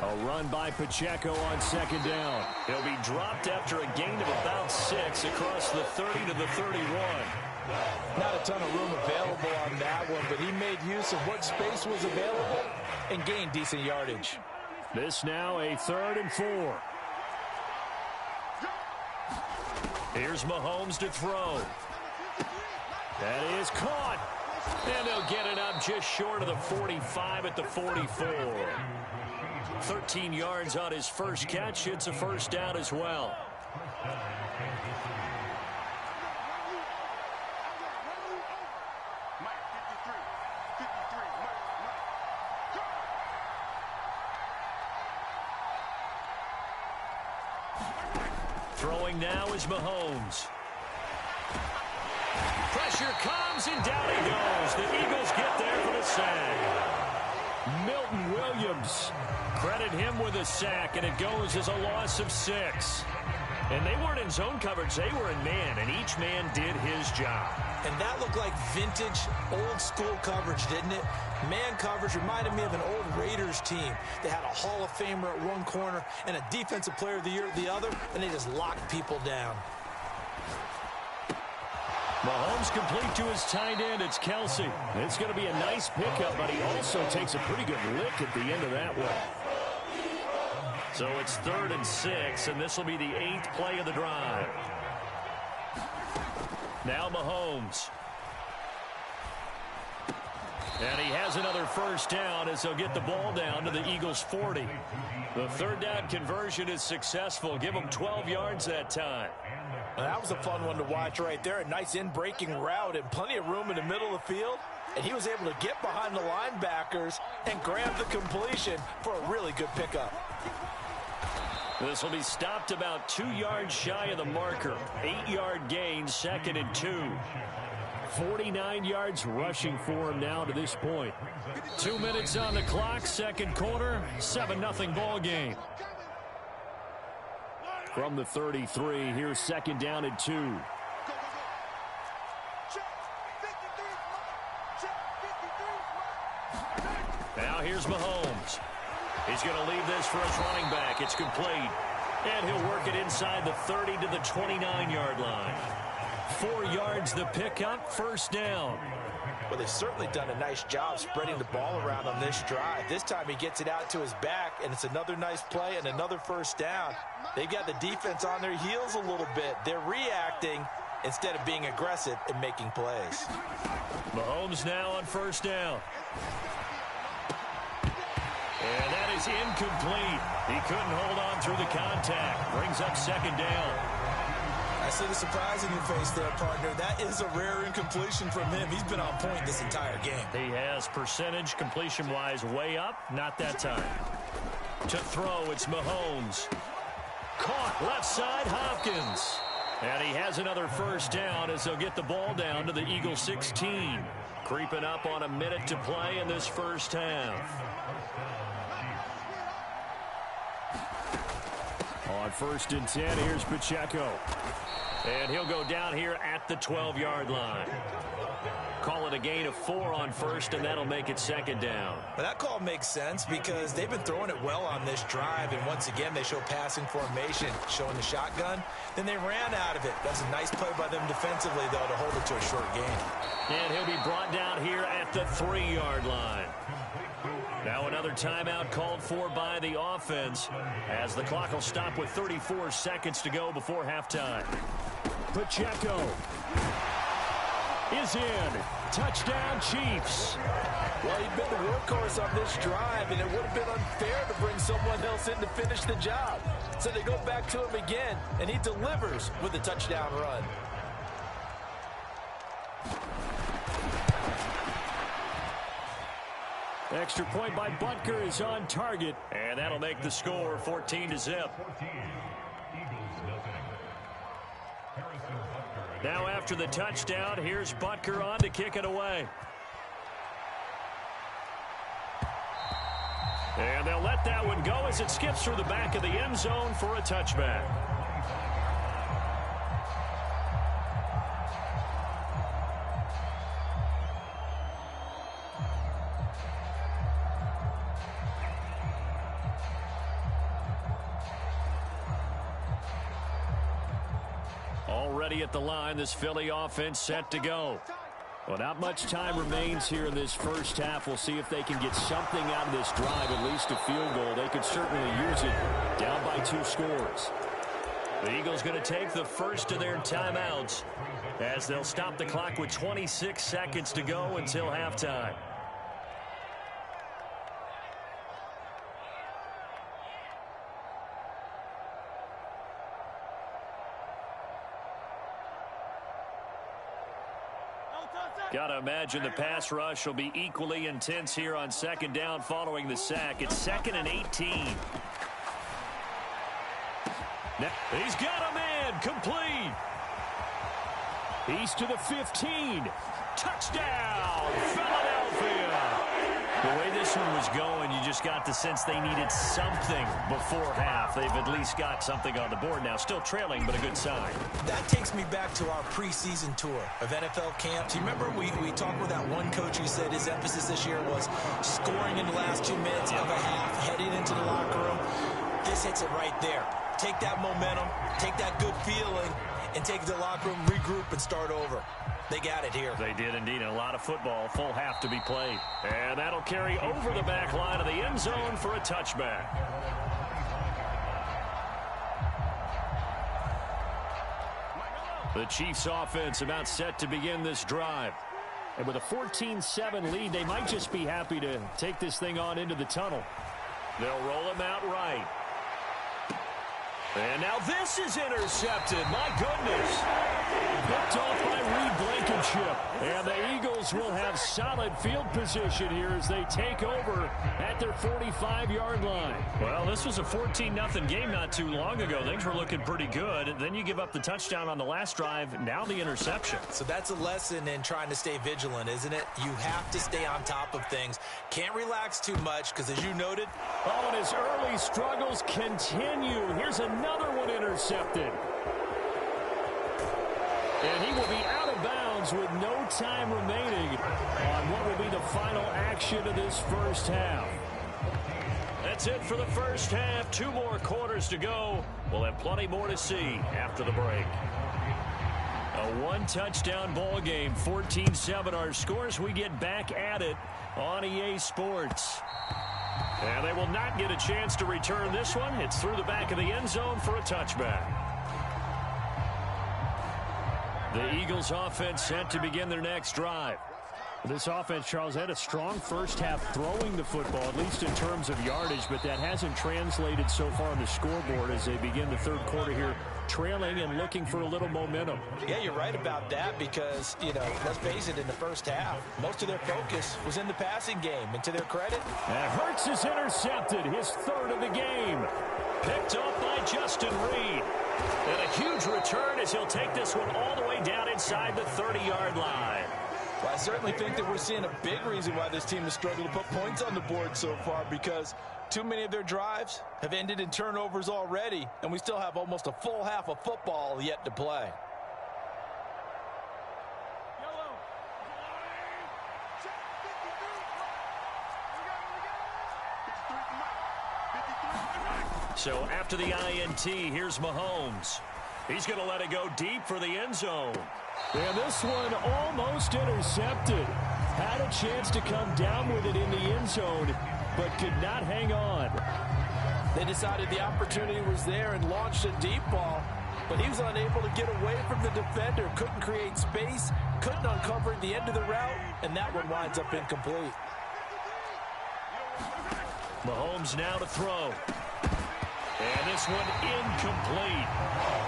A run by Pacheco on 2nd down. He'll be dropped after a gain of about 6 across the 30 to the 31. Not a ton of room available on that one, but he made use of what space was available and gained decent yardage. This now a 3rd and 4. Here's Mahomes to throw. That is caught. And they'll get it up just short of the 45 at the 44. 13 yards on his first catch. It's a first down as well. Throwing now is Mahomes. Pressure comes and down he goes. The Eagles get there for the sack. Milton Williams. Credit him with a sack, and it goes as a loss of 6. And they weren't in zone coverage. They were in man, and each man did his job. And that looked like vintage, old-school coverage, didn't it? Man coverage reminded me of an old Raiders team. They had a Hall of Famer at one corner and a Defensive Player of the Year at the other, and they just locked people down. Mahomes complete to his tight end. It's Kelsey. It's going to be a nice pickup, but he also takes a pretty good lick at the end of that one. So it's 3rd and 6, and this will be the 8th play of the drive. Now Mahomes. And he has another first down as they'll get the ball down to the Eagles' 40. The 3rd down conversion is successful. Give them 12 yards that time. Well, that was a fun one to watch right there. A nice in-breaking route and plenty of room in the middle of the field. And he was able to get behind the linebackers and grab the completion for a really good pickup. This will be stopped about 2 yards shy of the marker. 8-yard gain, 2nd and 2. 49 yards rushing for him now to this point. 2 minutes on the clock, second quarter, 7-0 ball game. From the 33, here's 2nd down and 2. Now here's Mahomes. He's going to leave this for his running back. It's complete. And he'll work it inside the 30 to the 29-yard line. 4 yards the pickup, first down. Well, they've certainly done a nice job spreading the ball around on this drive. This time he gets it out to his back, and it's another nice play and another first down. They've got the defense on their heels a little bit. They're reacting instead of being aggressive and making plays. Mahomes now on first down. And that is incomplete. He couldn't hold on through the contact. Brings up second down. I see the surprise in your face there, partner. That is a rare incompletion from him. He's been on point this entire game. He has percentage completion-wise way up. Not that time. To throw, it's Mahomes. Caught left side, Hopkins. And he has another first down as they'll get the ball down to the Eagles 16. Creeping up on a minute to play in this first half. On 1st and 10, here's Pacheco. And he'll go down here at the 12-yard line. Call it a gain of 4 on first, and that'll make it second down. Well, that call makes sense because they've been throwing it well on this drive, and once again, they show passing formation, showing the shotgun. Then they ran out of it. That's a nice play by them defensively, though, to hold it to a short gain. And he'll be brought down here at the 3-yard line. Now another timeout called for by the offense as the clock will stop with 34 seconds to go before halftime. Pacheco is in. Touchdown, Chiefs. Well, he'd been the workhorse on this drive, and it would have been unfair to bring someone else in to finish the job. So they go back to him again, and he delivers with a touchdown run. Extra point by Butker is on target, and that'll make the score 14-0. Now after the touchdown, here's Butker on to kick it away. And they'll let that one go as it skips through the back of the end zone for a touchback. Already at the line, this Philly offense set to go. Well, not much time remains here in this first half. We'll see if they can get something out of this drive, at least a field goal. They could certainly use it down by 2 scores. The Eagles going to take the first of their timeouts as they'll stop the clock with 26 seconds to go until halftime. Gotta imagine the pass rush will be equally intense here on second down following the sack. It's 2nd and 18. Now, he's got a man complete. He's to the 15. Touchdown, Philadelphia. The way this one was going, you just got the sense they needed something before half. They've at least got something on the board now. Still trailing, but a good sign. That takes me back to our preseason tour of NFL camps. You remember we talked with that one coach who said his emphasis this year was scoring in the last 2 minutes of a half, heading into the locker room. This hits it right there. Take that momentum, take that good feeling, and take it to the locker room, regroup, and start over. They got it here. They did indeed. A lot of football, full half to be played. And that'll carry over the back line of the end zone for a touchback. The Chiefs offense about set to begin this drive. And with a 14-7 lead, they might just be happy to take this thing on into the tunnel. They'll roll him out right. And now this is intercepted. My goodness. Picked off by Reed Blankenship. And the Eagles will have solid field position here as they take over at their 45-yard line. Well, this was a 14-0 game not too long ago. Things were looking pretty good. Then you give up the touchdown on the last drive. Now the interception. So that's a lesson in trying to stay vigilant, isn't it? You have to stay on top of things. Can't relax too much because, as you noted, and his early struggles continue. Here's another one intercepted. And he will be out of bounds Eagles with no time remaining on what will be the final action of this first half. That's it for the first half. 2 more quarters to go. We'll have plenty more to see after the break. A 1-touchdown ball game, 14-7 our scores. We get back at it on EA Sports. And they will not get a chance to return this one. It's through the back of the end zone for a touchback. The Eagles offense set to begin their next drive. This offense, Charles, had a strong first half throwing the football, at least in terms of yardage, but that hasn't translated so far on the scoreboard as they begin the third quarter here, trailing and looking for a little momentum. Yeah, you're right about that because, let's face it, in the first half, most of their focus was in the passing game. And to their credit, Hurts is intercepted, his third of the game. Picked up by Justin Reed. And a huge return as he'll take this one all the way down inside the 30-yard line. Well, I certainly think that we're seeing a big reason why this team has struggled to put points on the board so far, because too many of their drives have ended in turnovers already, and we still have almost a full half of football yet to play. So after the INT, here's Mahomes. He's going to let it go deep for the end zone. And this one almost intercepted. Had a chance to come down with it in the end zone, but could not hang on. They decided the opportunity was there and launched a deep ball, but he was unable to get away from the defender, couldn't create space, couldn't uncover the end of the route, and that one winds up incomplete. Mahomes now to throw. And this one incomplete.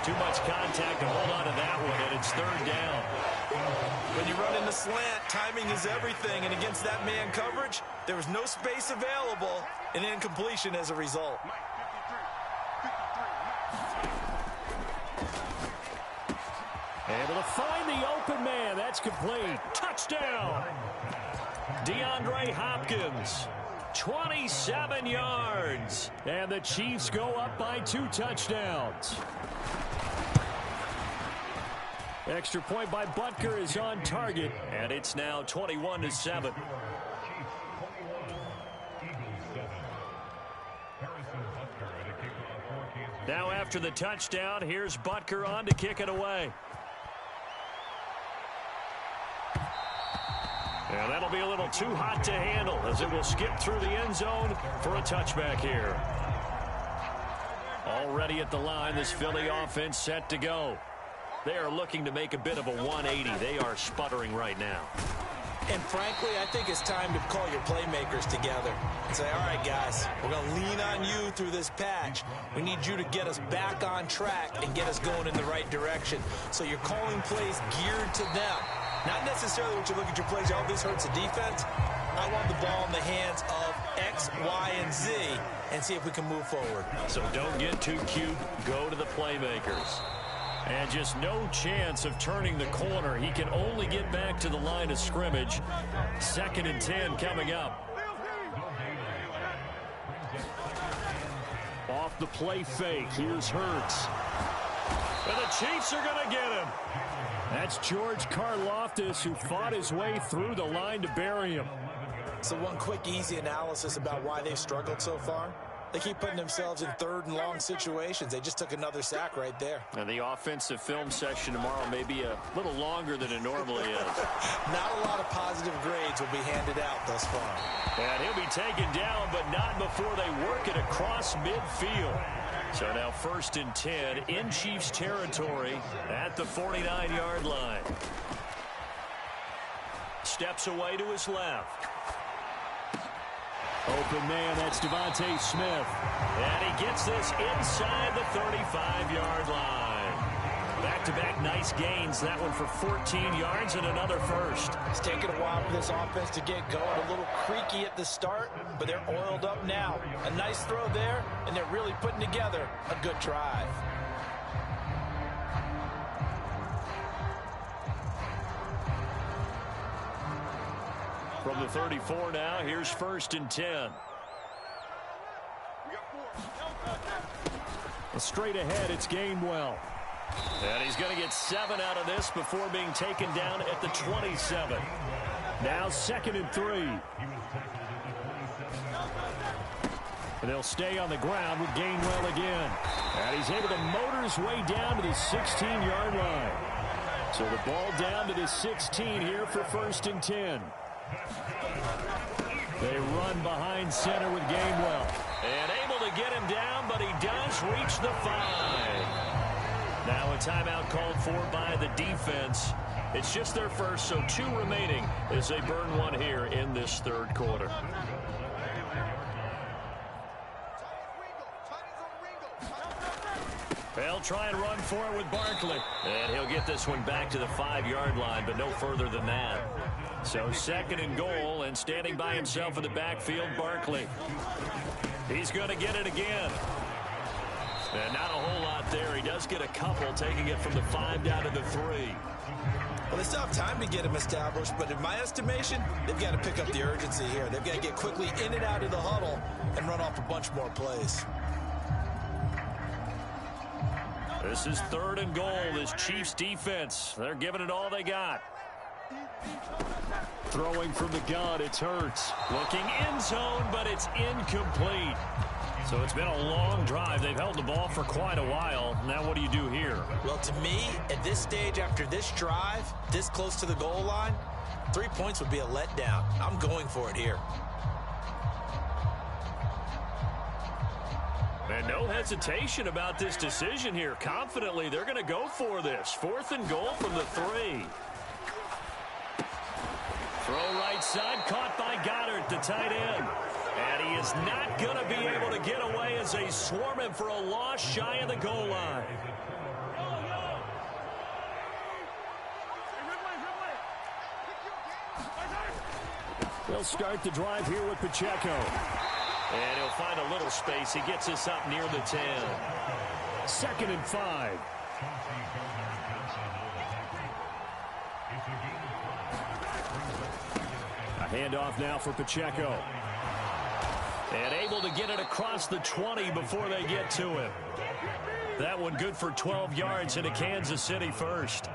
Too much contact to hold on to that one, and it's third down. When you run in the slant, timing is everything, and against that man coverage, there was no space available, and incompletion as a result. Able to find the open man. That's complete. Touchdown. DeAndre Hopkins. 27 yards. And the Chiefs go up by 2 touchdowns. Extra point by Butker is on target. And it's now 21-7. Now after the touchdown, here's Butker on to kick it away. And that'll be a little too hot to handle as it will skip through the end zone for a touchback here. Already at the line, this Philly offense set to go. They are looking to make a bit of a 180. They are sputtering right now. And frankly, I think it's time to call your playmakers together and say, all right, guys, we're going to lean on you through this patch. We need you to get us back on track and get us going in the right direction. So you're calling plays geared to them. Not necessarily what you look at your plays, oh, this hurts the defense. I want the ball in the hands of X, Y, and Z and see if we can move forward. So don't get too cute. Go to the playmakers. And just no chance of turning the corner. He can only get back to the line of scrimmage. 2nd and 10 coming up. Off the play fake. Here's Hurts. And the Chiefs are going to get him. That's George Karlaftis, who fought his way through the line to bury him. So one quick, easy analysis about why they've struggled so far. They keep putting themselves in 3rd and long situations. They just took another sack right there. And the offensive film session tomorrow may be a little longer than it normally is. Not a lot of positive grades will be handed out thus far. And he'll be taken down, but not before they work it across midfield. So now 1st and 10 in Chiefs territory at the 49-yard line. Steps away to his left. Open man, that's Devontae Smith. And he gets this inside the 35-yard line. Back-to-back nice gains. That one for 14 yards and another first. It's taken a while for this offense to get going. A little creaky at the start, but they're oiled up now. A nice throw there, and they're really putting together a good drive. From the 34 now, here's 1st and 10. Straight ahead, it's Gainwell. And he's going to get 7 out of this before being taken down at the 27. Now 2nd and 3. And they'll stay on the ground with Gainwell again. And he's able to motor his way down to the 16-yard line. So the ball down to the 16 here for 1st and 10. They run behind center with Gainwell. And able to get him down, but he does reach the 5. Now a timeout called for by the defense. It's just their first, so 2 remaining as they burn 1 here in this 3rd quarter. They'll try and run for it with Barkley. And he'll get this one back to the 5-yard line, but no further than that. So 2nd and goal, and standing by himself in the backfield, Barkley. He's going to get it again. And not a whole lot there. He does get a couple, taking it from the 5 down to the 3. Well, they still have time to get him established, but in my estimation, they've got to pick up the urgency here. They've got to get quickly in and out of the huddle and run off a bunch more plays. This is 3rd and goal. This Chiefs defense, they're giving it all they got. Throwing from the gun, it's Hurts. Looking end zone, but it's incomplete. So it's been a long drive. They've held the ball for quite a while. Now what do you do here? Well, to me, at this stage, after this drive, this close to the goal line, 3 points would be a letdown. I'm going for it here. And no hesitation about this decision here. Confidently, they're going to go for this. 4th and goal from the 3. Throw right side, caught by Goddard, the tight end. And he is not going to be able to get away as they swarm him for a loss shy of the goal line. They'll start the drive here with Pacheco. And he'll find a little space. He gets us up near the 10. 2nd and 5. A handoff now for Pacheco. And able to get it across the 20 before they get to him. That one good for 12 yards into Kansas City first.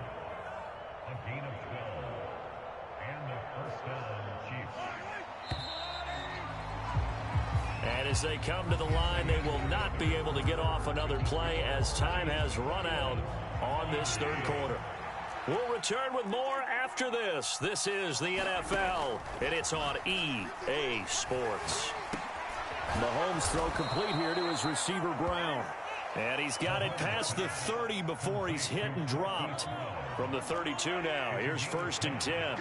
And as they come to the line, they will not be able to get off another play as time has run out on this 3rd quarter. We'll return with more after this. This is the NFL, and it's on EA Sports. Mahomes throw complete here to his receiver, Brown. And he's got it past the 30 before he's hit and dropped. From the 32 now, here's 1st and 10.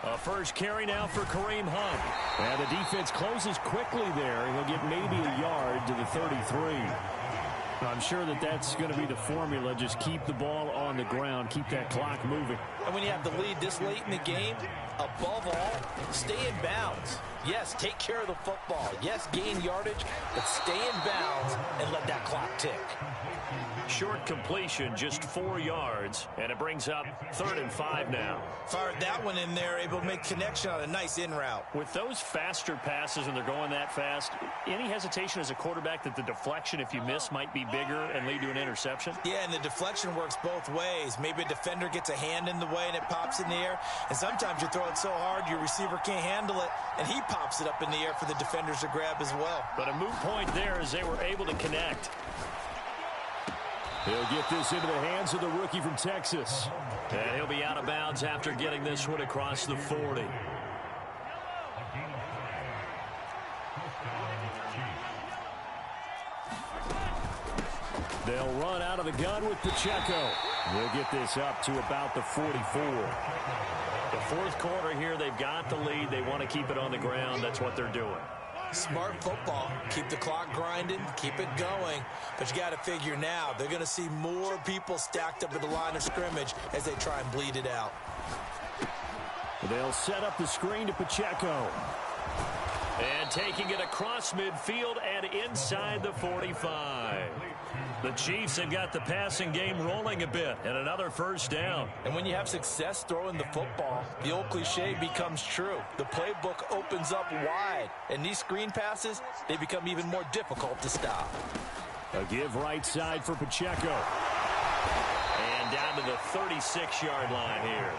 A first carry now for Kareem Hunt. And the defense closes quickly there. He'll get maybe a yard to the 33. I'm sure that that's going to be the formula. Just keep the ball on the ground. Keep that clock moving. And when you have the lead this late in the game, above all, stay in bounds. Yes, take care of the football. Yes, gain yardage, but stay in bounds and let that clock tick. Short completion, just 4 yards, and it brings up 3rd and 5 now. Fired that one in there, able to make connection on a nice in route. With those faster passes and they're going that fast, any hesitation as a quarterback that the deflection, if you miss, might be bigger and lead to an interception? Yeah, and the deflection works both ways. Maybe a defender gets a hand in the way and it pops in the air, and sometimes you throw it so hard your receiver can't handle it, and he pops it up in the air for the defenders to grab as well. But a moot point there as they were able to connect. He'll get this into the hands of the rookie from Texas. And he'll be out of bounds after getting this one across the 40. They'll run out of the gun with Pacheco. We'll get this up to about the 44. The 4th quarter here, they've got the lead. They want to keep it on the ground. That's what they're doing. Smart football. Keep the clock grinding, keep it going. But you got to figure now, they're going to see more people stacked up at the line of scrimmage as they try and bleed it out. They'll set up the screen to Pacheco. And taking it across midfield and inside the 45. The Chiefs have got the passing game rolling a bit, and another first down. And when you have success throwing the football, the old cliche becomes true. The playbook opens up wide, and these screen passes, they become even more difficult to stop. A give right side for Pacheco. And down to the 36-yard line here.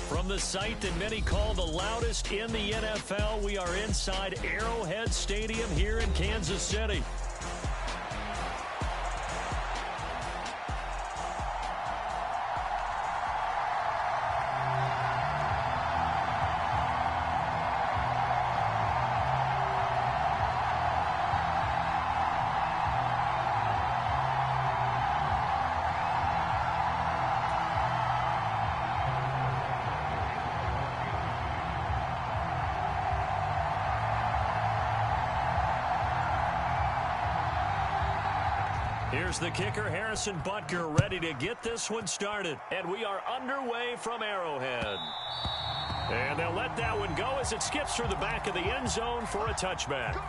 From the site that many call the loudest in the NFL, we are inside Arrowhead Stadium here in Kansas City. Here's the kicker, Harrison Butker, ready to get this one started. And we are underway from Arrowhead. And they'll let that one go as it skips through the back of the end zone for a touchback.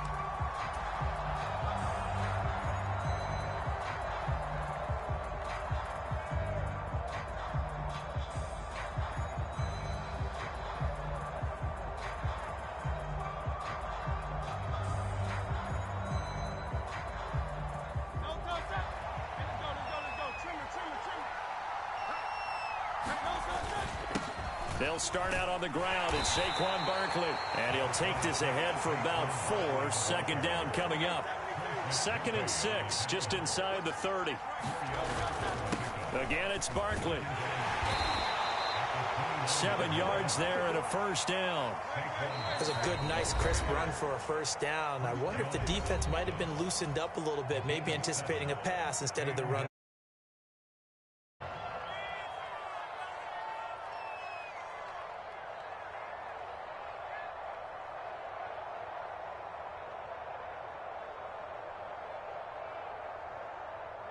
They'll start out on the ground. It's Saquon Barkley. And he'll take this ahead for about 4. Second down coming up. 2nd and 6, just inside the 30. Again, it's Barkley. 7 yards there and a first down. It was a good, nice, crisp run for a first down. I wonder if the defense might have been loosened up a little bit, maybe anticipating a pass instead of the run.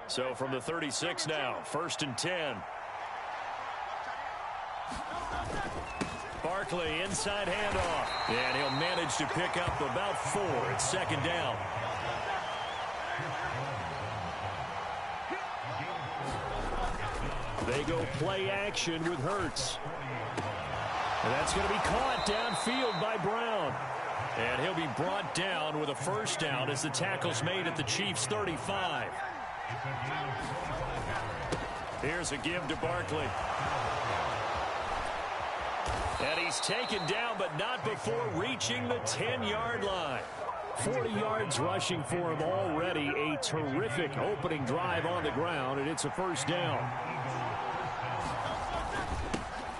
So from the 36 now, 1st and 10. Barkley inside handoff. And he'll manage to pick up about 4. It's 2nd down. They go play action with Hurts. And that's going to be caught downfield by Brown. And he'll be brought down with a first down as the tackle's made at the Chiefs' 35. Here's a give to Barkley. And he's taken down, but not before reaching the 10-yard line. 40 yards rushing for him already. A terrific opening drive on the ground, and it's a first down.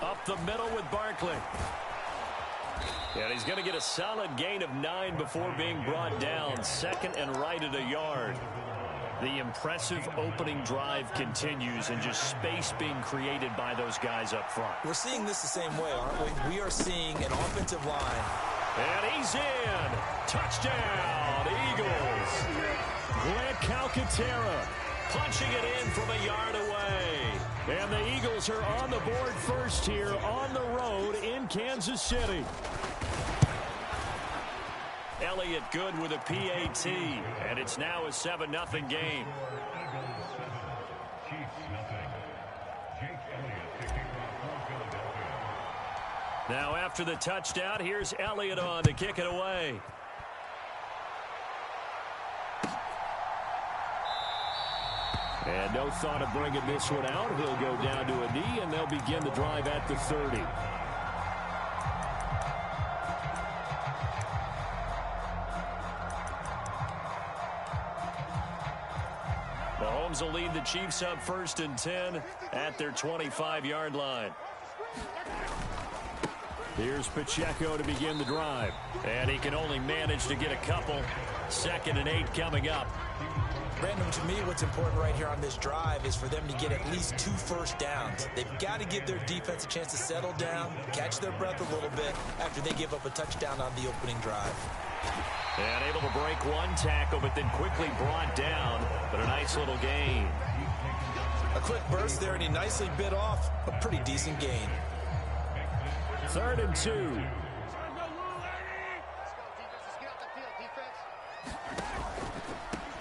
Up the middle with Barkley. And he's going to get a solid gain of 9 before being brought down. 2nd and right at a yard. The impressive opening drive continues, and just space being created by those guys up front. We're seeing this the same way, aren't we? We are seeing an offensive line And he's in. Touchdown, Eagles. Grant Calcaterra punching it in from a yard away. And the Eagles are on the board first here on the road in Kansas City. Elliott good with a PAT, and it's now a 7-0 game. Now after the touchdown, here's Elliott on to kick it away. And no thought of bringing this one out. He'll go down to a knee, and they'll begin the drive at the 30. Mahomes will lead the Chiefs up 1st and 10 at their 25-yard line. Here's Pacheco to begin the drive. And he can only manage to get a couple. 2nd and 8 coming up. Brandon, to me, what's important right here on this drive is for them to get at least 2 first downs. They've got to give their defense a chance to settle down, catch their breath a little bit after they give up a touchdown on the opening drive. And able to break one tackle, but then quickly brought down. But a nice little gain. A quick burst there, and he nicely bit off a pretty decent gain. 3rd and 2.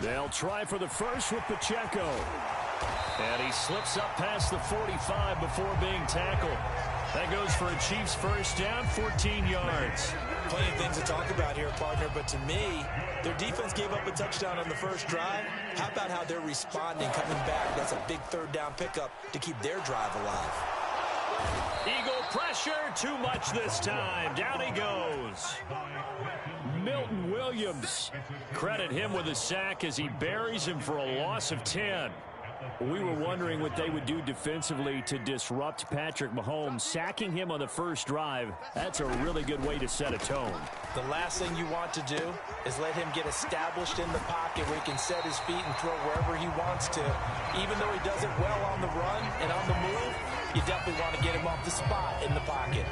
They'll try for the first with Pacheco. And he slips up past the 45 before being tackled. That goes for a Chiefs first down, 14 yards. Plenty of things to talk about here, partner, but to me, their defense gave up a touchdown on the first drive. How about how they're responding, coming back? That's a big 3rd down pickup to keep their drive alive. Eagle pressure, too much this time. Down he goes. Milton Williams. Credit him with a sack as he buries him for a loss of 10. We were wondering what they would do defensively to disrupt Patrick Mahomes. Sacking him on the first drive, that's a really good way to set a tone. The last thing you want to do is let him get established in the pocket where he can set his feet and throw wherever he wants to. Even though he does it well on the run and on the move, you definitely want to get him off the spot in the pocket.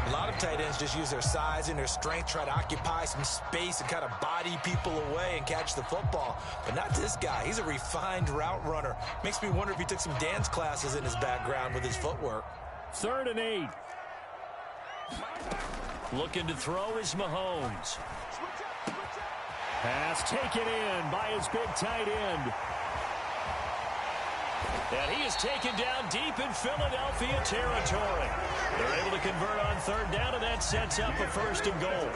A lot of tight ends just use their size and their strength, try to occupy some space and kind of body people away and catch the football. But not this guy. He's a refined route runner. Makes me wonder if he took some dance classes in his background with his footwork. 3rd and 8. Looking to throw is Mahomes. Pass taken in by his big tight end. And he is taken down deep in Philadelphia territory. They're able to convert on 3rd down, and that sets up a 1st and goal.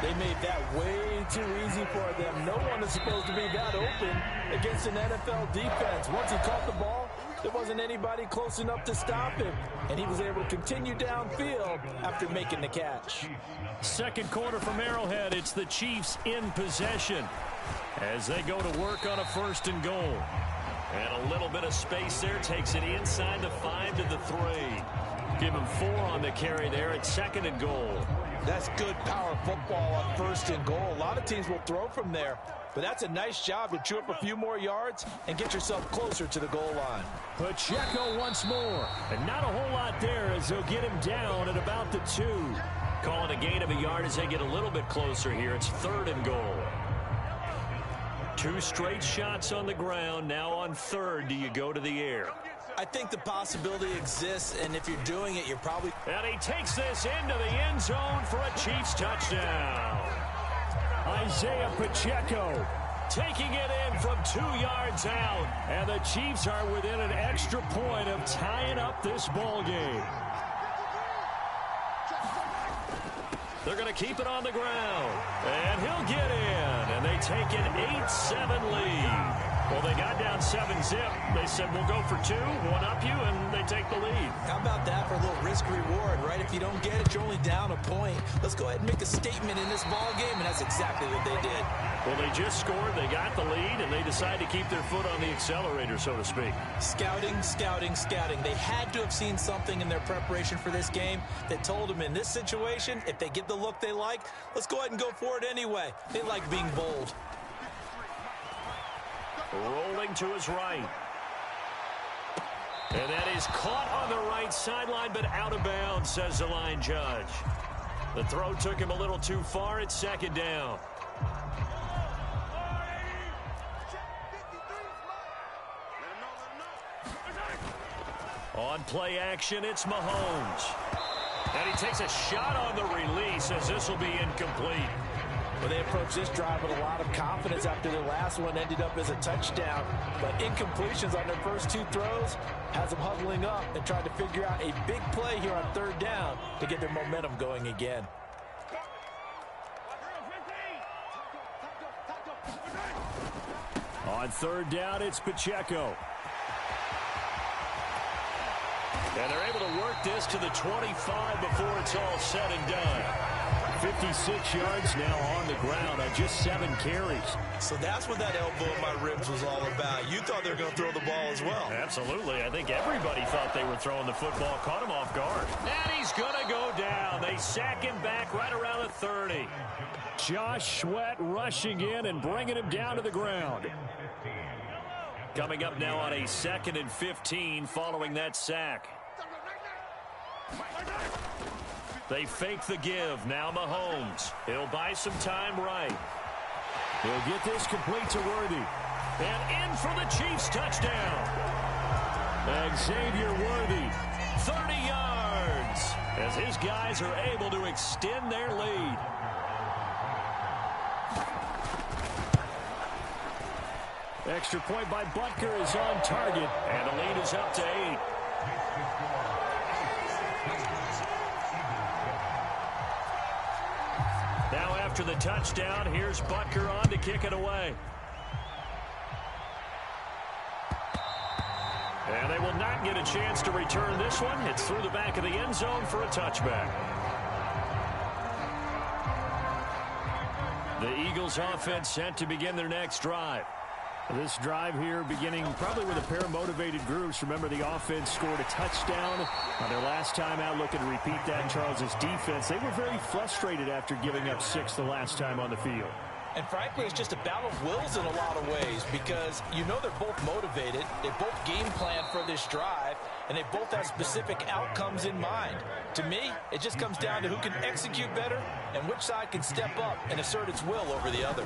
They made that way too easy for them. No one is supposed to be that open against an NFL defense. Once he caught the ball, there wasn't anybody close enough to stop him, and he was able to continue downfield after making the catch. 2nd quarter from Arrowhead. It's the Chiefs in possession as they go to work on a 1st and goal. And a little bit of space there. Takes it inside the 5 to the 3. Give him 4 on the carry there at 2nd and goal. That's good power football on 1st and goal. A lot of teams will throw from there. But that's a nice job to chew up a few more yards and get yourself closer to the goal line. Pacheco once more. And not a whole lot there as they'll get him down at about the 2. Calling a gain of a yard as they get a little bit closer here. It's 3rd and goal. 2 straight shots on the ground. Now on 3rd, do you go to the air? I think the possibility exists, and if you're doing it, you're probably... And he takes this into the end zone for a Chiefs touchdown. Isaiah Pacheco taking it in from 2 yards out. And the Chiefs are within an extra point of tying up this ball game. They're going to keep it on the ground. And he'll get in. And they take an 8-7 lead. Well, they got down 7-zip. They said, we'll go for 2, one up you, and they take the lead. How about that for a little risk-reward, right? If you don't get it, you're only down a point. Let's go ahead and make a statement in this ball game, and that's exactly what they did. Well, they just scored, they got the lead, and they decided to keep their foot on the accelerator, so to speak. Scouting, scouting, scouting. They had to have seen something in their preparation for this game that told them in this situation, if they get the look they like, let's go ahead and go for it anyway. They like being bold. Rolling to his right. And that is caught on the right sideline, but out of bounds, says the line judge. The throw took him a little too far. It's second down. On play action, it's Mahomes. And he takes a shot on the release as this will be incomplete. Well, they approached this drive with a lot of confidence after their last one ended up as a touchdown. But incompletions on their first two throws has them huddling up and trying to figure out a big play here on third down to get their momentum going again. On third down, it's Pacheco. And they're able to work this to the 25 before it's all said and done. 56 yards now on the ground on just 7 carries. So that's what that elbow in my ribs was all about. You thought they were going to throw the ball as well. Absolutely. I think everybody thought they were throwing the football. Caught him off guard. And he's going to go down. They sack him back right around the 30. Josh Sweat rushing in and bringing him down to the ground. Coming up now on a 2nd and 15 following that sack. They fake the give. Now Mahomes. He'll buy some time right. He'll get this complete to Worthy. And in for the Chiefs touchdown. Xavier Worthy, 30 yards. As his guys are able to extend their lead. Extra point by Butker is on target. And the lead is up to 8. Now after the touchdown, here's Butker on to kick it away. And they will not get a chance to return this one. It's through the back of the end zone for a touchback. The Eagles offense set to begin their next drive. This drive here beginning probably with a pair of motivated groups. Remember, the offense scored a touchdown on their last time out. Looking to repeat that in Charles's defense. They were very frustrated after giving up 6 the last time on the field. And frankly, it's just a battle of wills in a lot of ways because you know they're both motivated. They both game plan for this drive, and they both have specific outcomes in mind. To me, it just comes down to who can execute better and which side can step up and assert its will over the other.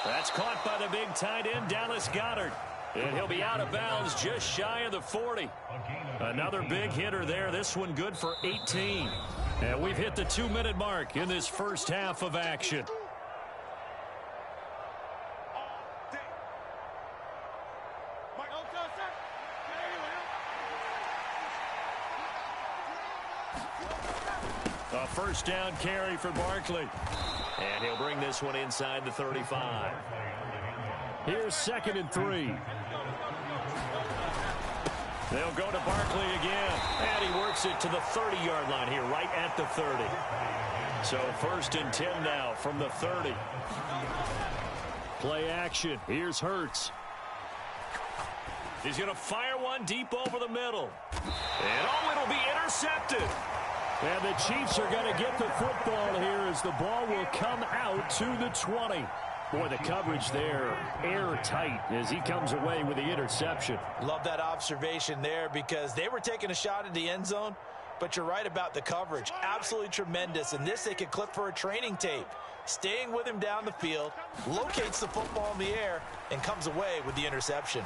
That's caught by the big tight end, Dallas Goedert. And he'll be out of bounds just shy of the 40. Another big hitter there. This one good for 18. And we've hit the 2-minute mark in this first half of action. A first down carry for Barkley. And he'll bring this one inside the 35. Here's 2nd and 3. They'll go to Barkley again. And he works it to the 30-yard line here, right at the 30. So 1st and 10 now from the 30. Play action. Here's Hurts. He's going to fire one deep over the middle. And oh, it'll be intercepted. And the Chiefs are going to get the football here as the ball will come out to the 20. Boy, the coverage there airtight as he comes away with the interception. Love that observation there because they were taking a shot at the end zone, but you're right about the coverage. Absolutely tremendous. And this they could clip for a training tape. Staying with him down the field, locates the football in the air, and comes away with the interception.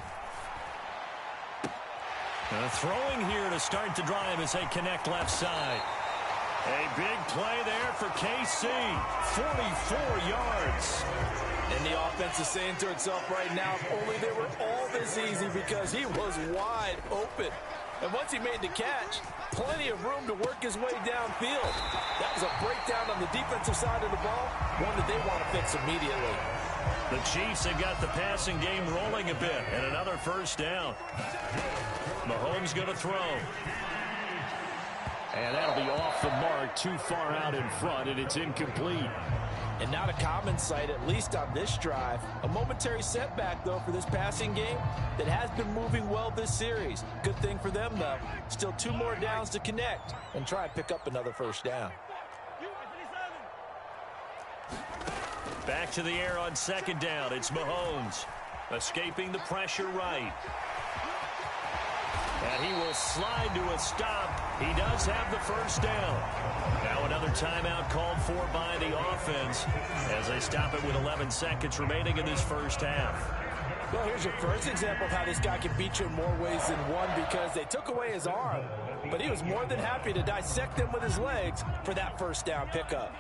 Throwing here to start the drive as they connect left side. A big play there for KC. 44 yards. And the offense is saying to itself right now, if only they were all this easy because he was wide open. And once he made the catch, plenty of room to work his way downfield. That was a breakdown on the defensive side of the ball, one that they want to fix immediately. The Chiefs have got the passing game rolling a bit, and another first down. Mahomes going to throw. And that'll be off the mark, too far out in front, and it's incomplete. And not a common sight, at least on this drive. A momentary setback, though, for this passing game that has been moving well this series. Good thing for them, though. Still 2 more downs to connect and try and pick up another first down. Back to the air on 2nd down. It's Mahomes escaping the pressure right. And he will slide to a stop. He does have the first down. Now another timeout called for by the offense as they stop it with 11 seconds remaining in this first half. Well, here's your first example of how this guy can beat you in more ways than one, because they took away his arm, but he was more than happy to dissect them with his legs for that first down pickup.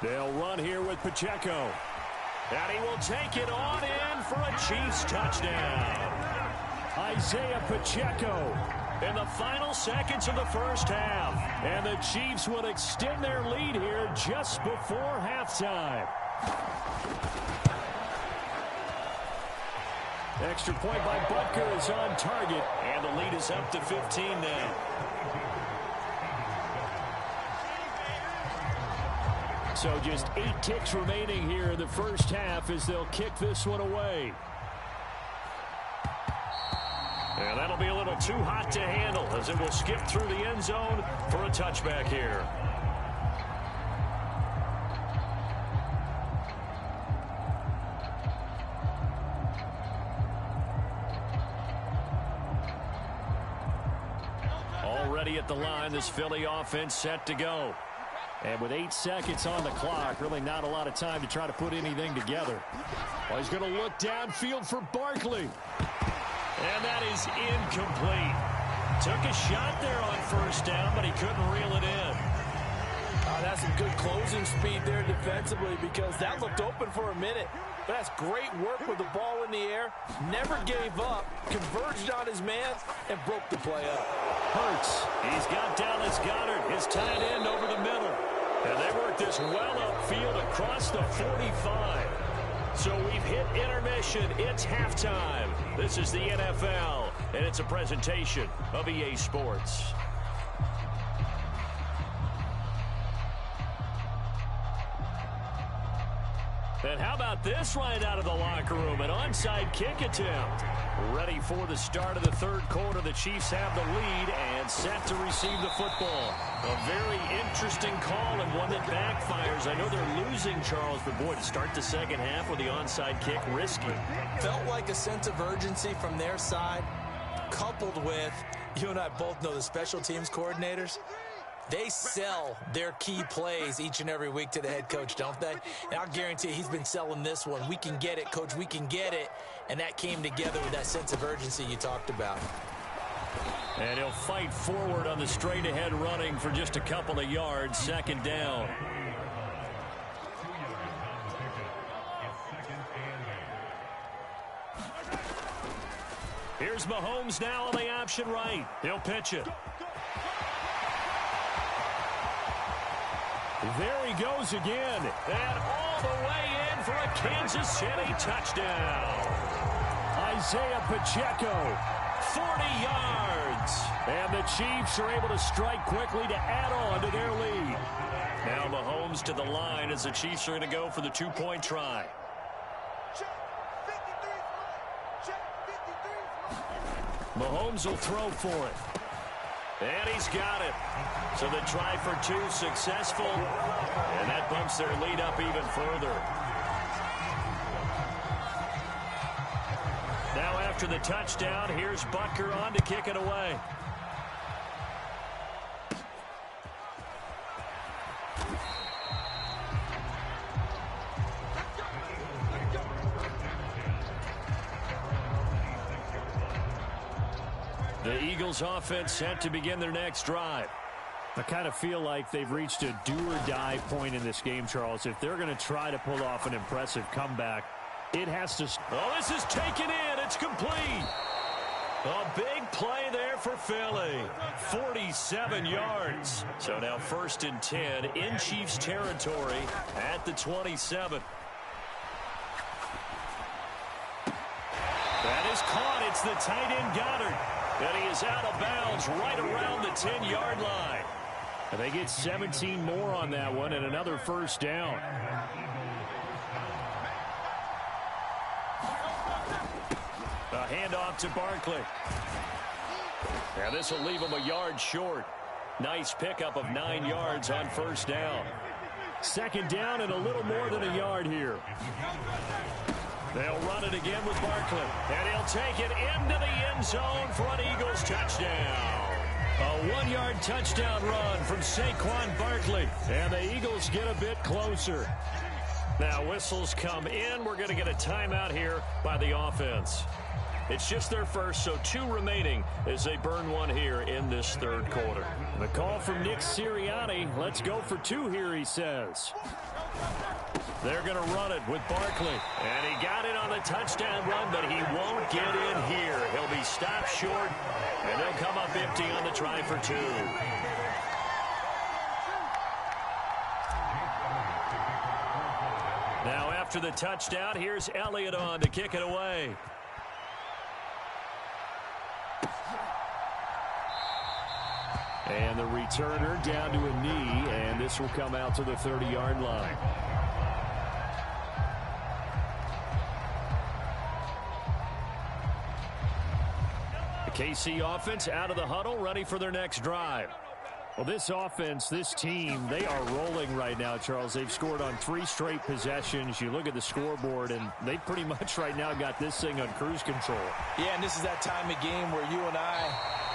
They'll run here with Pacheco. And he will take it on in for a Chiefs touchdown. Isaiah Pacheco in the final seconds of the first half. And the Chiefs will extend their lead here just before halftime. Extra point by Butker is on target. And the lead is up to 15 now. So just 8 ticks remaining here in the first half as they'll kick this one away. And that'll be a little too hot to handle as it will skip through the end zone for a touchback here. Already at the line, this Philly offense set to go. And with 8 seconds on the clock, really not a lot of time to try to put anything together. Well, he's going to look downfield for Barkley. And that is incomplete. Took a shot there on first down, but he couldn't reel it in. That's some good closing speed there defensively, because that looked open for a minute. But that's great work with the ball in the air. Never gave up, converged on his man, and broke the play up. Hurts. He's got Dallas Goedert, his tight end, over the middle. And they work this well upfield across the 45. So we've hit intermission. It's halftime. This is the NFL, and it's a presentation of EA Sports. And how about this right out of the locker room? An onside kick attempt. Ready for the start of the third quarter. The Chiefs have the lead and set to receive the football. A very interesting call and one that backfires. I know they're losing, Charles, but boy, to start the second half with the onside kick, risky. Felt like a sense of urgency from their side, coupled with, you and I both know the special teams coordinators. They sell their key plays each and every week to the head coach, don't they? And I'll guarantee you he's been selling this one. We can get it, coach, we can get it. And that came together with that sense of urgency you talked about. And he'll fight forward on the straight-ahead running for just a couple of yards. Second down. Here's Mahomes now on the option right. He'll pitch it. There he goes again. And all the way in for a Kansas City touchdown. Isaiah Pacheco, 40 yards. And the Chiefs are able to strike quickly to add on to their lead. Now Mahomes to the line as the Chiefs are going to go for the two-point try. Mahomes will throw for it. And he's got it. So the try for two successful. And that bumps their lead up even further. Now after the touchdown, here's Butker on to kick it away. The Eagles offense set to begin their next drive. I kind of feel like they've reached a do-or-die point in this game, Charles. If they're going to try to pull off an impressive comeback, it has to... Oh, this is taken in. It's complete. A big play there for Philly. 47 yards. So now 1st and 10 in Chiefs territory at the 27. That is caught. It's the tight end Goddard. And he is out of bounds right around the 10-yard line. And they get 17 more on that one and another first down. A handoff to Barkley. And this will leave him a yard short. Nice pickup of 9 yards on first down. Second down and a little more than a yard here. They'll run it again with Barkley. And he'll take it into the end zone for an Eagles touchdown. A 1-yard touchdown run from Saquon Barkley. And the Eagles get a bit closer. Now whistles come in. We're going to get a timeout here by the offense. It's just their first, so 2 remaining as they burn one here in this third quarter. The call from Nick Sirianni. Let's go for 2 here, he says. They're going to run it with Barkley. And he got it on the touchdown run, but he won't get in here. He'll be stopped short, and they'll come up empty on the try for 2. Now after the touchdown, here's Elliott on to kick it away. And the returner down to a knee, and this will come out to the 30-yard line. The KC offense out of the huddle, ready for their next drive. Well, this offense, this team, they are rolling right now, Charles. They've scored on 3 straight possessions. You look at the scoreboard, and they pretty much right now got this thing on cruise control. Yeah, and this is that time of game where you and I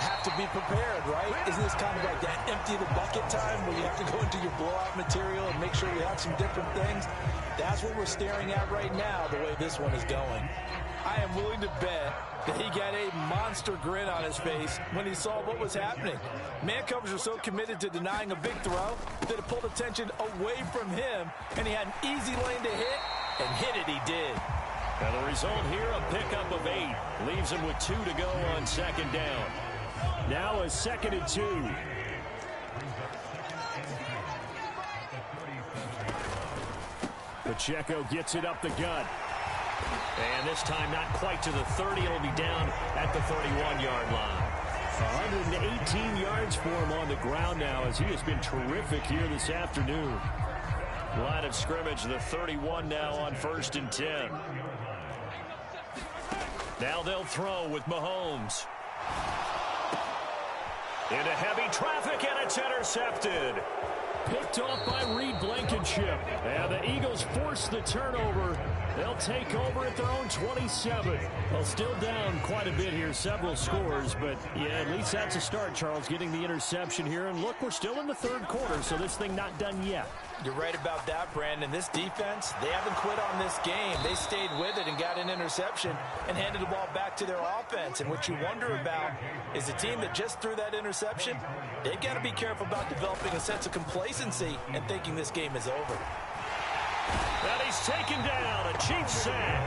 have to be prepared, right? Isn't this kind of like that empty the bucket time where you have to go into your blowout material and make sure you have some different things? That's what we're staring at right now, the way this one is going. I am willing to bet that he got a monster grin on his face when he saw what was happening. Man covers are so committed to denying a big throw that it pulled attention away from him, and he had an easy lane to hit, and hit it he did. And the result here, a pickup of 8. Leaves him with 2 to go on second down. Now a 2nd and 2. Pacheco gets it up the gut. And this time not quite to the 30. It'll be down at the 31-yard line. 118 yards for him on the ground now as he has been terrific here this afternoon. Line of scrimmage, the 31 now on 1st and 10. Now they'll throw with Mahomes. Into heavy traffic, and it's intercepted. Picked off by Reed Blankenship. And the Eagles force the turnover. They'll take over at their own 27. Well, still down quite a bit here, several scores. But, yeah, at least that's a start, Charles, getting the interception here. And, look, we're still in the third quarter, so this thing not done yet. You're right about that, Brandon. This defense, they haven't quit on this game. They stayed with it and got an interception and handed the ball back to their offense. And what you wonder about is the team that just threw that interception, they've got to be careful about developing a sense of complacency and thinking this game is over. And he's taken down, a Chiefs sack.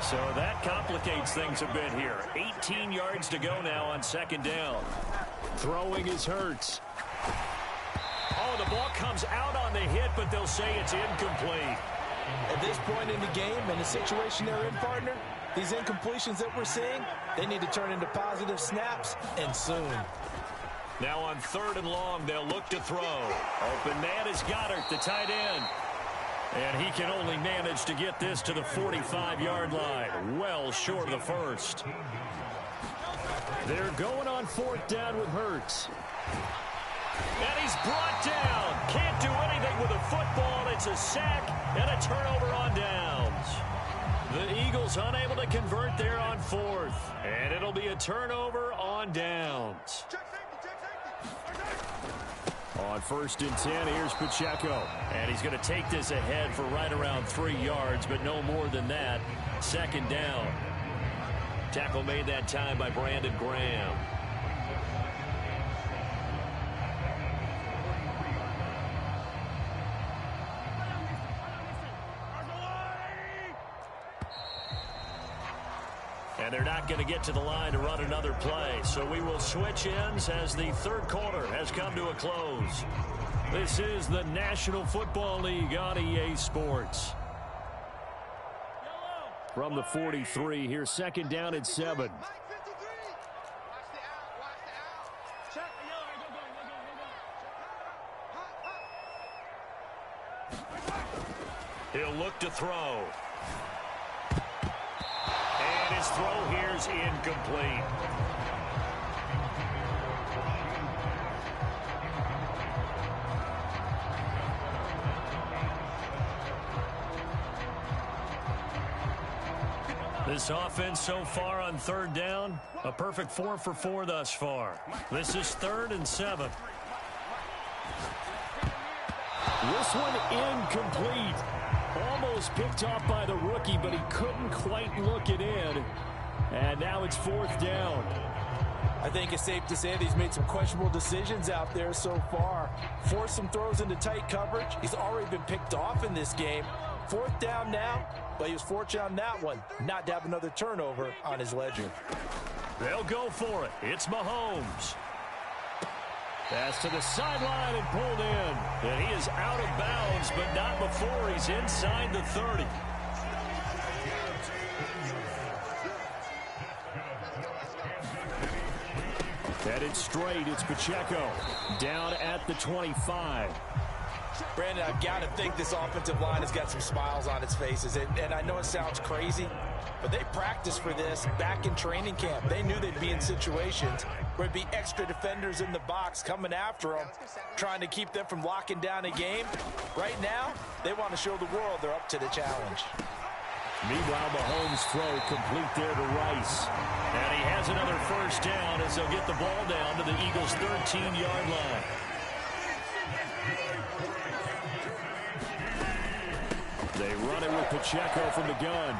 So that complicates things a bit here. 18 yards to go now on second down. Throwing is Hurts. Oh, the ball comes out on the hit, but they'll say it's incomplete. At this point in the game, and the situation they're in, partner, these incompletions that we're seeing, they need to turn into positive snaps, and soon. Now on 3rd and long, they'll look to throw. Open man is Goddard, the tight end. And he can only manage to get this to the 45-yard line. Well short of the first. They're going on 4th down with Hurts. And he's brought down. Can't do anything with a football. It's a sack and a turnover on downs. The Eagles unable to convert there on 4th. And it'll be a turnover on downs. On 1st and 10, here's Pacheco. And he's going to take this ahead for right around 3 yards, but no more than that. 2nd down. Tackle made that time by Brandon Graham. And they're not going to get to the line to run another play. So we will switch ends as the third quarter has come to a close. This is the National Football League on EA Sports. From the 43, here's 2nd down at 7. He'll look to throw. His throw here is incomplete. This offense so far on third down, a perfect 4 for 4 thus far. This is 3rd and 7. This one incomplete. Almost picked off by the rookie, but he couldn't quite look it in. And now it's 4th down. I think it's safe to say that he's made some questionable decisions out there so far. Forced some throws into tight coverage. He's already been picked off in this game. 4th down now, but he was fortunate on that one not to have another turnover on his ledger. They'll go for it. It's Mahomes. Pass to the sideline and pulled in. And he is out of bounds, but not before he's inside the 30. Headed straight, it's Pacheco. Down at the 25. Brandon, I've got to think this offensive line has got some smiles on its faces. And I know it sounds crazy, but they practiced for this back in training camp. They knew they'd be in situations where there'd be extra defenders in the box coming after them, trying to keep them from locking down a game. Right now, they want to show the world they're up to the challenge. Meanwhile, Mahomes' throw complete there to Rice. And he has another first down as they'll get the ball down to the Eagles' 13-yard line. They run it with Pacheco from the gun.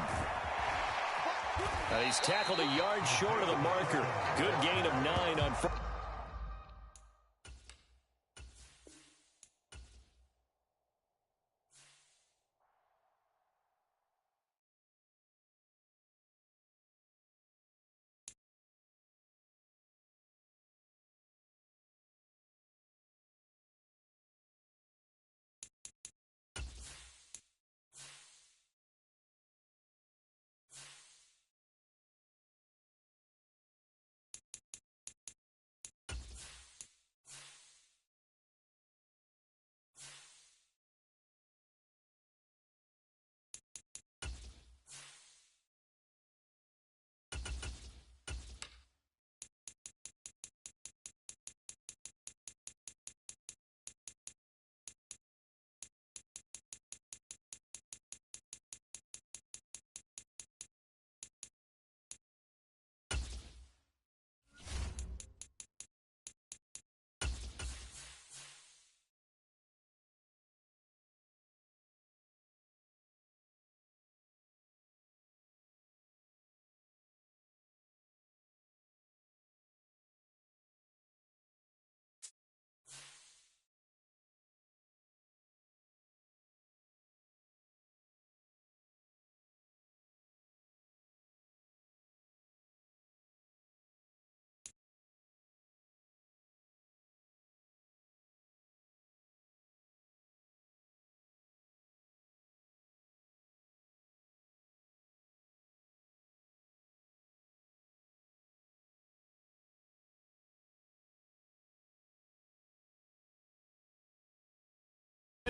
And he's tackled a yard short of the marker. Good gain of 9 on first.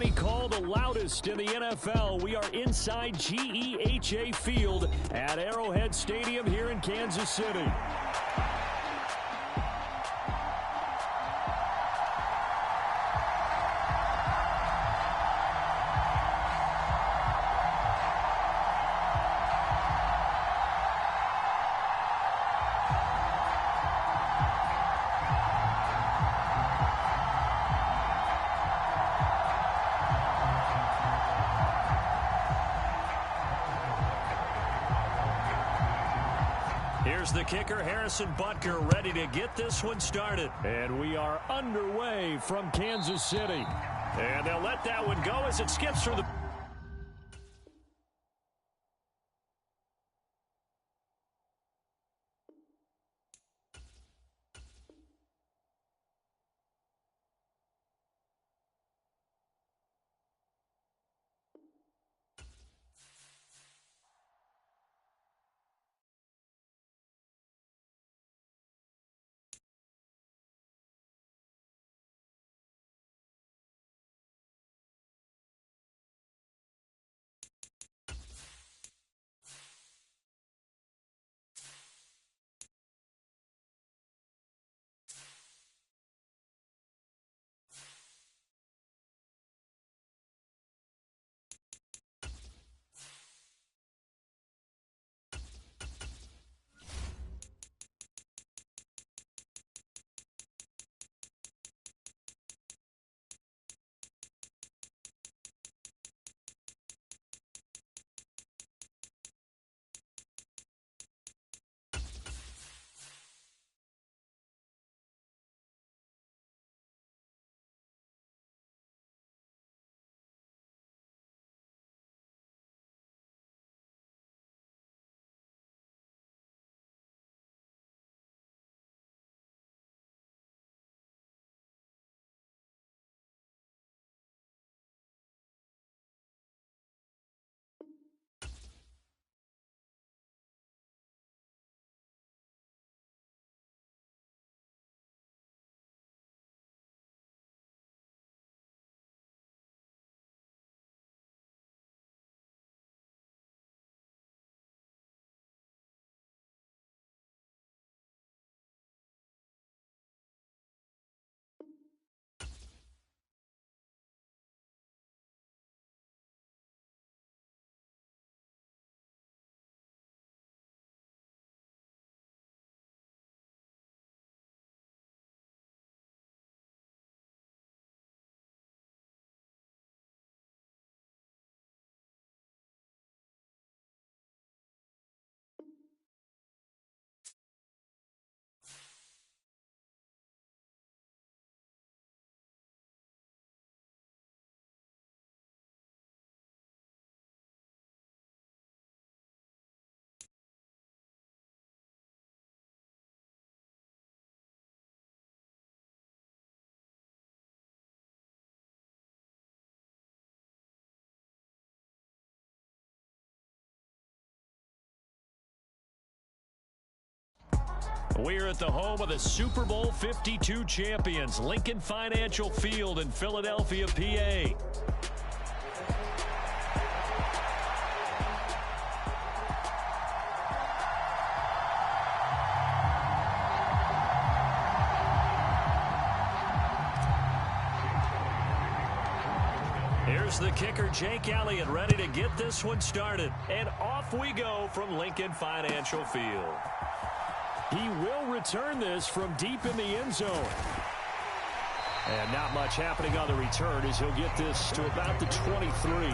He called the loudest in the NFL. We are inside GEHA Field at Arrowhead Stadium here in Kansas City. Here's the kicker, Harrison Butker, ready to get this one started. And we are underway from Kansas City. And they'll let that one go as it skips through the... We're at the home of the Super Bowl 52 champions, Lincoln Financial Field in Philadelphia, PA. Here's the kicker, Jake Elliott, ready to get this one started. And off we go from Lincoln Financial Field. He will return this from deep in the end zone. And not much happening on the return as he'll get this to about the 23.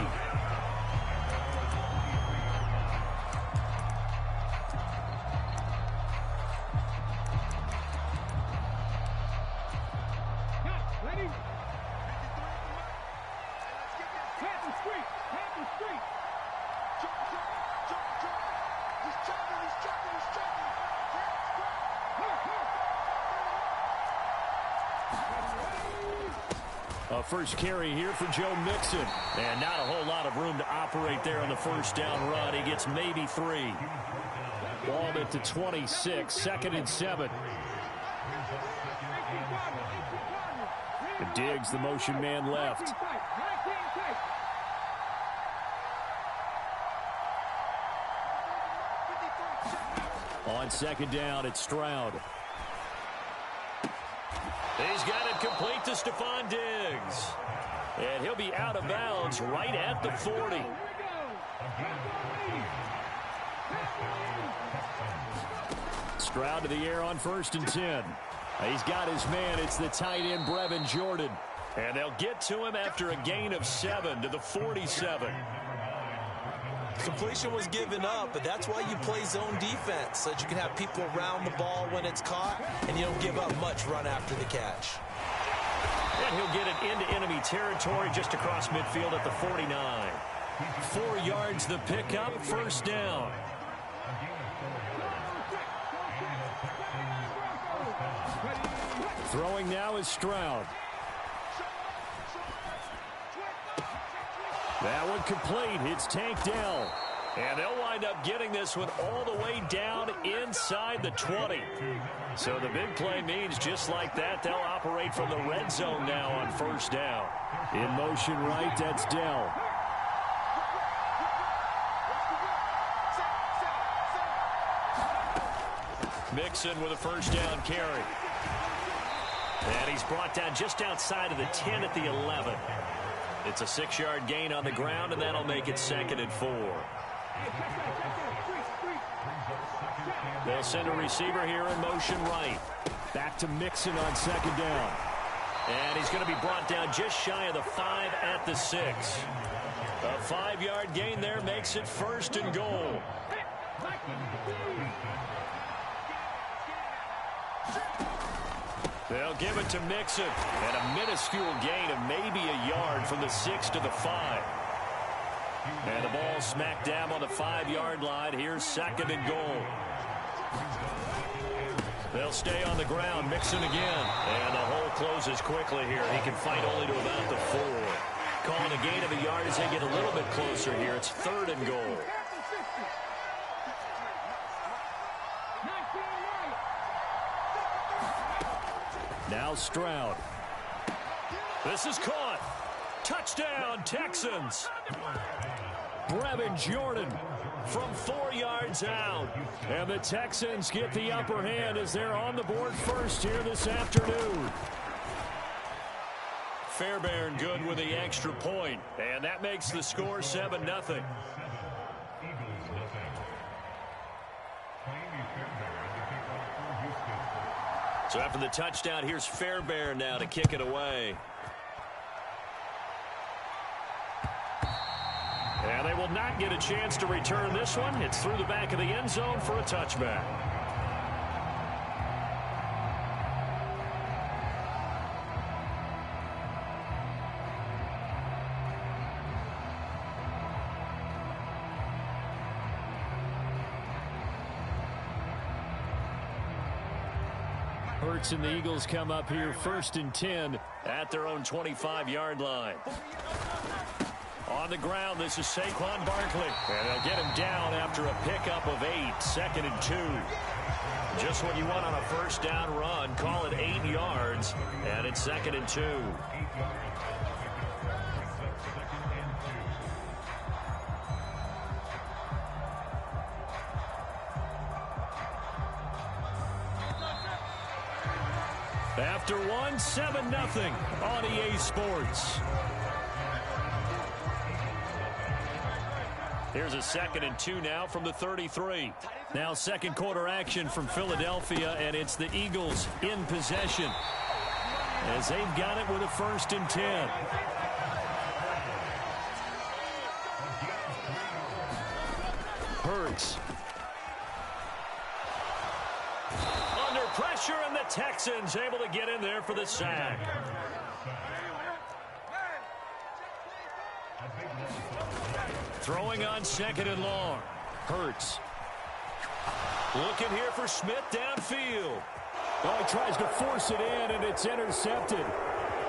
First carry here for Joe Mixon. And not a whole lot of room to operate there on the first down run. He gets maybe 3. Ball at the 26, 2nd and 7. Diggs, the motion man left. On 2nd down, it's Stroud. He's got it complete to Stephon Diggs. And he'll be out of bounds right at the 40. Stroud to the air on 1st and 10. He's got his man. It's the tight end, Brevin Jordan. And they'll get to him after a gain of 7 to the 47. Completion was given up, but that's why you play zone defense, so that you can have people around the ball when it's caught, and you don't give up much run after the catch. And he'll get it into enemy territory just across midfield at the 49. 4 yards the pickup, 1st down. Throwing now is Stroud. That one complete. It's tanked down. And they'll wind up getting this one all the way down inside the 20. So the big play means just like that, they'll operate from the red zone now on 1st down. In motion right, that's Dell. Mixon with a 1st down carry. And he's brought down just outside of the 10 at the 11. It's a 6-yard gain on the ground, and that'll make it 2nd and 4. They'll send a receiver here in motion right. Back to Mixon on 2nd down. And he's going to be brought down just shy of the 5 at the 6. A 5-yard gain there makes it 1st and goal. They'll give it to Mixon. And a minuscule gain of maybe a yard from the 6 to the 5. And the ball smacked down on the 5-yard line. Here's 2nd and goal. They'll stay on the ground. Mixon again. And the hole closes quickly here. He can fight only to about the 4. Calling a gain of a yard as they get a little bit closer here. It's 3rd and goal. Now Stroud. This is caught. Touchdown, Texans. Brevin Jordan from 4 yards out. And the Texans get the upper hand as they're on the board first here this afternoon. Fairbairn good with the extra point. And that makes the score 7-0. So after the touchdown, here's Fairbairn now to kick it away. And they will not get a chance to return this one. It's through the back of the end zone for a touchback. Hurts and the Eagles come up here 1st and 10 at their own 25-yard line. On the ground, this is Saquon Barkley. And they'll get him down after a pickup of 8, 2nd and 2. Just what you want on a first down run. Call it 8 yards, and it's 2nd and 2. After 1, 7-0 on EA Sports. Here's a 2nd and 2 now from the 33. Now second quarter action from Philadelphia, and it's the Eagles in possession as they've got it with a 1st and 10. Hurts. Under pressure, and the Texans able to get in there for the sack. Throwing on 2nd and long. Hurts. Looking here for Smith downfield. Oh, he tries to force it in, and it's intercepted.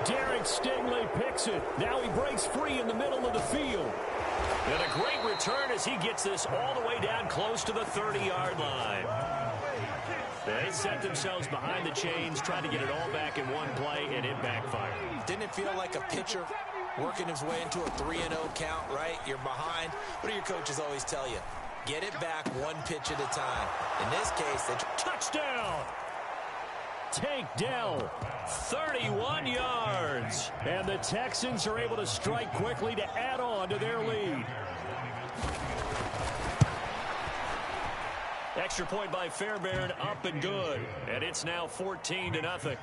Derek Stingley picks it. Now he breaks free in the middle of the field. And a great return as he gets this all the way down close to the 30-yard line. They set themselves behind the chains, trying to get it all back in one play, and it backfired. Didn't it feel like a pitcher working his way into a 3-0 count, right? You're behind. What do your coaches always tell you? Get it back one pitch at a time. In this case, they touchdown! Tank Dell, 31 yards. And the Texans are able to strike quickly to add on to their lead. Extra point by Fairbairn, up and good. And it's now 14-0.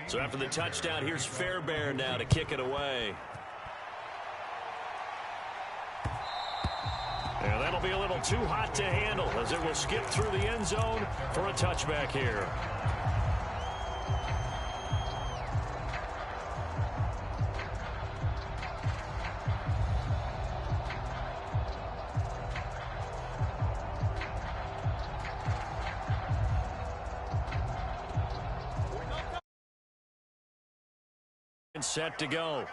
So after the touchdown, here's Fairbairn now to kick it away. And that'll be a little too hot to handle as it will skip through the end zone for a touchback here. Set to go.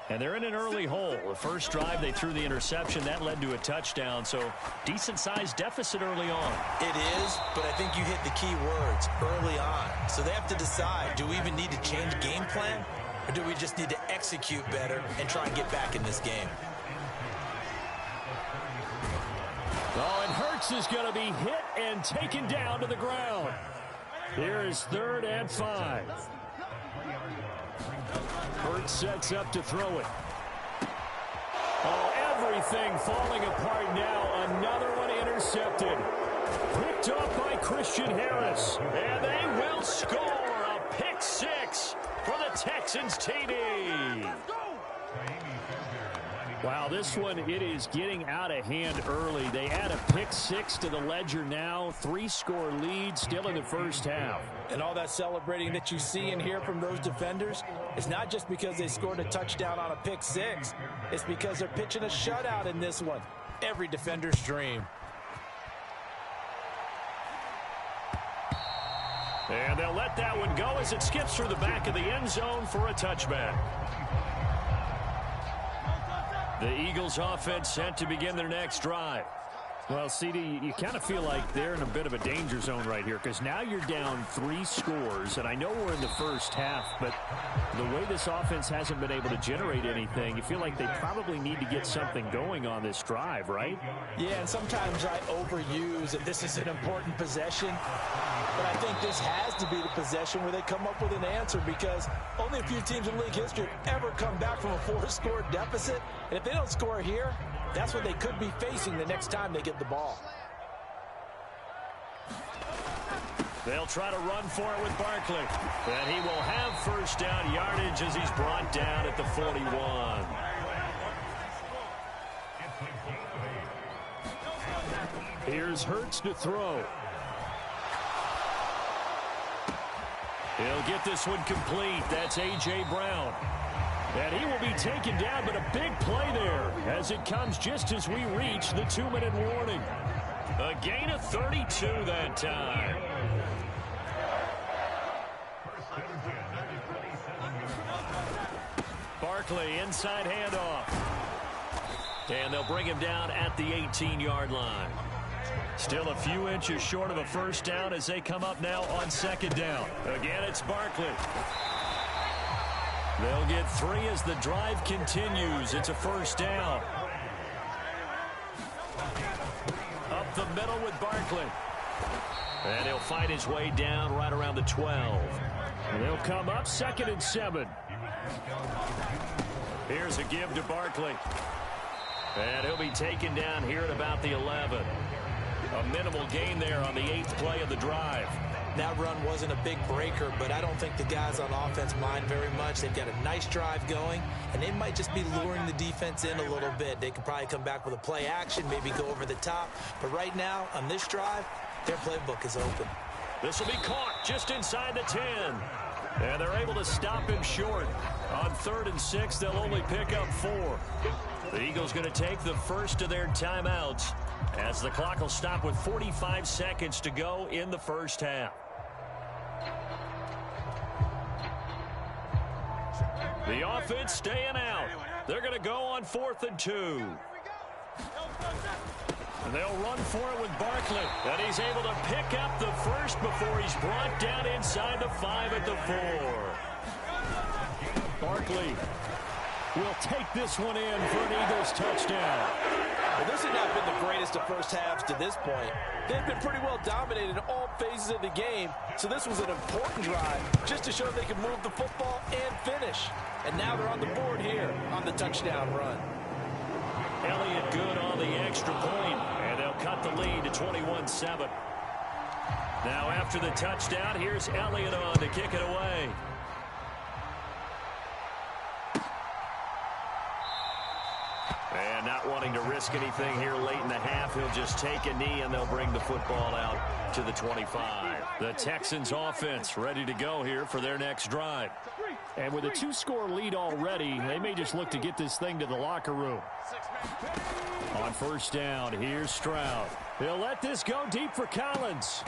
And they're in an early hole. The first drive, they threw the interception. That led to a touchdown. So decent-sized deficit early on. It is, but I think you hit the key words early on. So they have to decide, do we even need to change game plan? Or do we just need to execute better and try and get back in this game? Oh, and Hurts is going to be hit and taken down to the ground. Here is 3rd and 5. Hurts sets up to throw it. Oh, everything falling apart now. Another one intercepted. Picked up by Christian Harris. And they will score a pick 6 for the Texans TD. Wow, this one, it is getting out of hand early. They add a pick 6 to the ledger now. 3-score lead still in the first half. And all that celebrating that you see and hear from those defenders is not just because they scored a touchdown on a pick 6. It's because they're pitching a shutout in this one. Every defender's dream. And they'll let that one go as it skips through the back of the end zone for a touchback. The Eagles offense set to begin their next drive. Well, CD, you kind of feel like they're in a bit of a danger zone right here because now you're down 3 scores, and I know we're in the first half, but the way this offense hasn't been able to generate anything, you feel like they probably need to get something going on this drive, right? Yeah, and sometimes I overuse that this is an important possession, but I think this has to be the possession where they come up with an answer because only a few teams in league history have ever come back from a 4-score deficit, and if they don't score here, that's what they could be facing the next time they get the ball. They'll try to run for it with Barkley. And he will have first down yardage as he's brought down at the 41. Here's Hurts to throw. He'll get this one complete. That's A.J. Brown. And he will be taken down, but a big play there as it comes just as we reach the 2-minute warning. A gain of 32 that time. Barkley inside handoff. And they'll bring him down at the 18-yard line. Still a few inches short of a first down as they come up now on second down. Again, it's Barkley. They'll get 3 as the drive continues. It's a first down. Up the middle with Barkley. And he'll fight his way down right around the 12. And they'll come up 2nd and 7. Here's a give to Barkley. And he'll be taken down here at about the 11. A minimal gain there on the 8th play of the drive. That run wasn't a big breaker, but I don't think the guys on offense mind very much. They've got a nice drive going, and they might just be luring the defense in a little bit. They could probably come back with a play action, maybe go over the top. But right now, on this drive, their playbook is open. This will be caught just inside the 10. And they're able to stop him short. On 3rd and 6, they'll only pick up 4. The Eagles going to take the first of their timeouts as the clock will stop with 45 seconds to go in the first half. The offense staying out. They're going to go on 4th and 2. And they'll run for it with Barkley. And he's able to pick up the first before he's brought down inside the 5 at the 4. Barkley will take this one in for an Eagles touchdown. Well, this has not been the greatest of first halves to this point. They've been pretty well dominated in all phases of the game, so this was an important drive just to show they could move the football and finish. And now they're on the board here on the touchdown run. Elliott good on the extra point, and they'll cut the lead to 21-7. Now after the touchdown, here's Elliott on to kick it away. And not wanting to risk anything here late in the half, he'll just take a knee and they'll bring the football out to the 25. The Texans offense ready to go here for their next drive. And with a 2-score lead already, they may just look to get this thing to the locker room. On first down, here's Stroud. He'll let this go deep for Collins.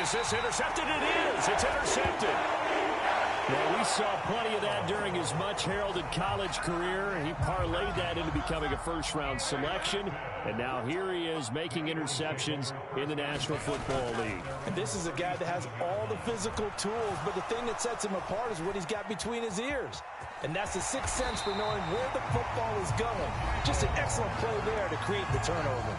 Is this intercepted? It is. It's intercepted. Well, we saw plenty of that during his much-heralded college career. He parlayed that into becoming a first-round selection, and now here he is making interceptions in the National Football League. And this is a guy that has all the physical tools, but the thing that sets him apart is what he's got between his ears. And that's the sixth sense for knowing where the football is going. Just an excellent play there to create the turnover.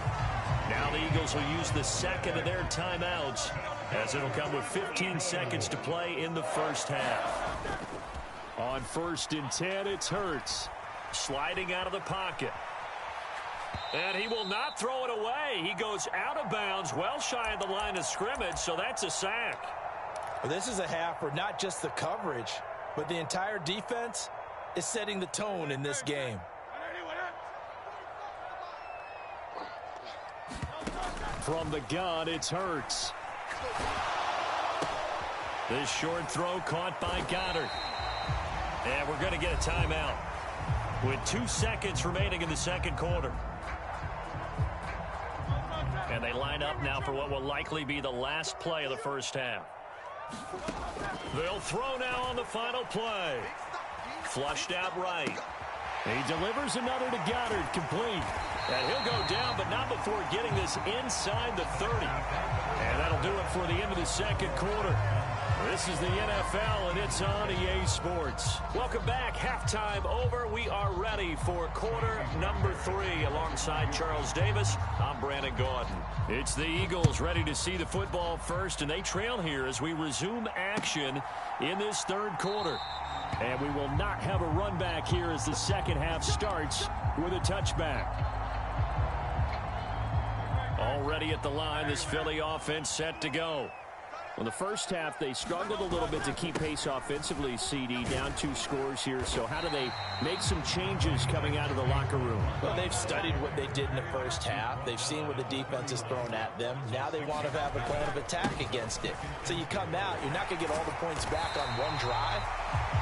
Now the Eagles will use the second of their timeouts, as it'll come with 15 seconds to play in the first half. On 1st and 10, it's Hurts. Sliding out of the pocket. And he will not throw it away. He goes out of bounds, well shy of the line of scrimmage, so that's a sack. Well, this is a half where not just the coverage, but the entire defense is setting the tone in this game. From the gun, it's Hurts. This short throw caught by Goddard. And we're going to get a timeout with 2 seconds remaining in the second quarter. And they line up now for what will likely be the last play of the first half. They'll throw now on the final play. Flushed out right. He delivers another to Goddard, complete. And he'll go down, but not before getting this inside the 30. And that'll do it for the end of the second quarter. This is the NFL, and it's on EA Sports. Welcome back. Halftime over. We are ready for quarter number 3. Alongside Charles Davis, I'm Brandon Gordon. It's the Eagles ready to see the football first, and they trail here as we resume action in this third quarter. And we will not have a run back here as the second half starts with a touchback. Already at the line, this Philly offense set to go. Well, the first half, they struggled a little bit to keep pace offensively, CD, down 2 scores here. So how do they make some changes coming out of the locker room? Well, they've studied what they did in the first half. They've seen what the defense has thrown at them. Now they want to have a plan of attack against it. So you come out, you're not going to get all the points back on one drive,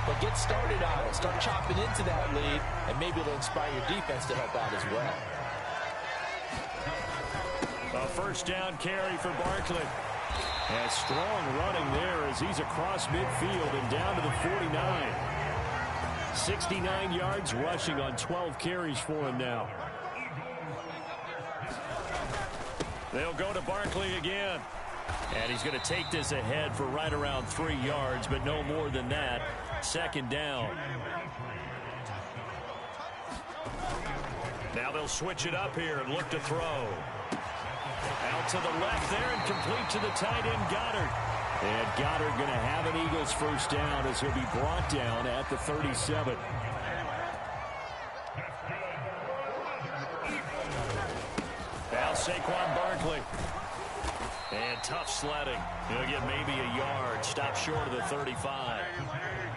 but get started on it. Start chopping into that lead, and maybe it'll inspire your defense to help out as well. A first down carry for Barkley. And strong running there as he's across midfield and down to the 49. 69 yards rushing on 12 carries for him now. They'll go to Barkley again. And he's going to take this ahead for right around 3 yards, but no more than that. Second down. Now they'll switch it up here and look to throw. Out to the left there and complete to the tight end, Goddard. And Goddard going to have an Eagles first down as he'll be brought down at the 37. Now Saquon Barkley. And tough sledding. He'll get maybe a yard. Stop short of the 35.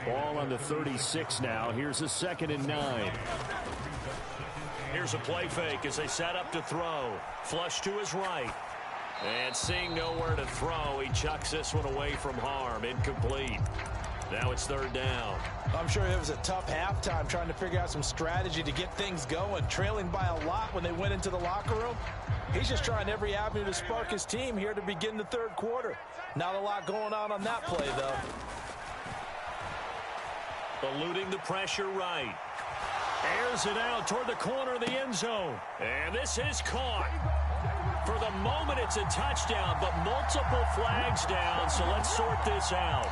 Ball on the 36 now. Here's a 2nd and 9. Here's a play fake as they set up to throw. Flush to his right. And seeing nowhere to throw, he chucks this one away from harm. Incomplete. Now it's 3rd down. I'm sure it was a tough halftime trying to figure out some strategy to get things going. Trailing by a lot when they went into the locker room. He's just trying every avenue to spark his team here to begin the 3rd quarter. Not a lot going on that play, though. Eluding the pressure right. Airs it out toward the corner of the end zone. And this is caught. For the moment, it's a touchdown, but multiple flags down, so let's sort this out.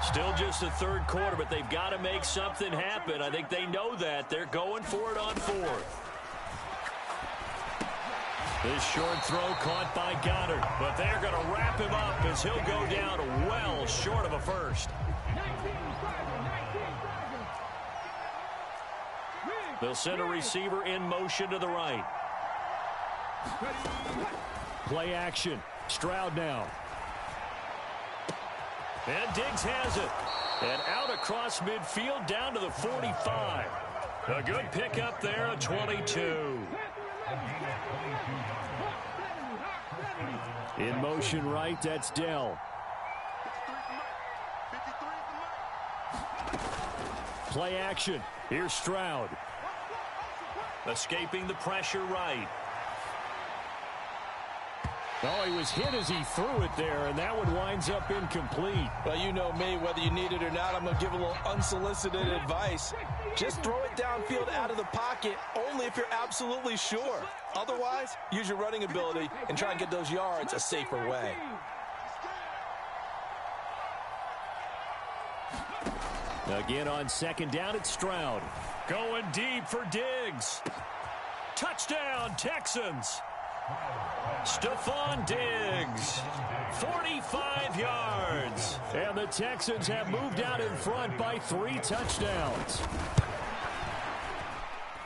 Still just the 3rd quarter, but they've got to make something happen. I think they know that. They're going for it on 4th. This short throw caught by Goddard, but they're going to wrap him up as he'll go down well short of a first. They'll send a receiver in motion to the right. Play action. Stroud now. And Diggs has it. And out across midfield down to the 45. A good pickup there, a 22. In motion right, that's Dell. Play action. Here's Stroud. Escaping the pressure right. Oh, he was hit as he threw it there, and that one winds up incomplete. Well, you know me, whether you need it or not, I'm going to give a little unsolicited advice. Just throw it downfield out of the pocket, only if you're absolutely sure. Otherwise, use your running ability and try and get those yards a safer way. Again on 2nd down, it's Stroud. Going deep for Diggs. Touchdown, Texans. Stephon Diggs, 45 yards. And the Texans have moved out in front by 3 touchdowns.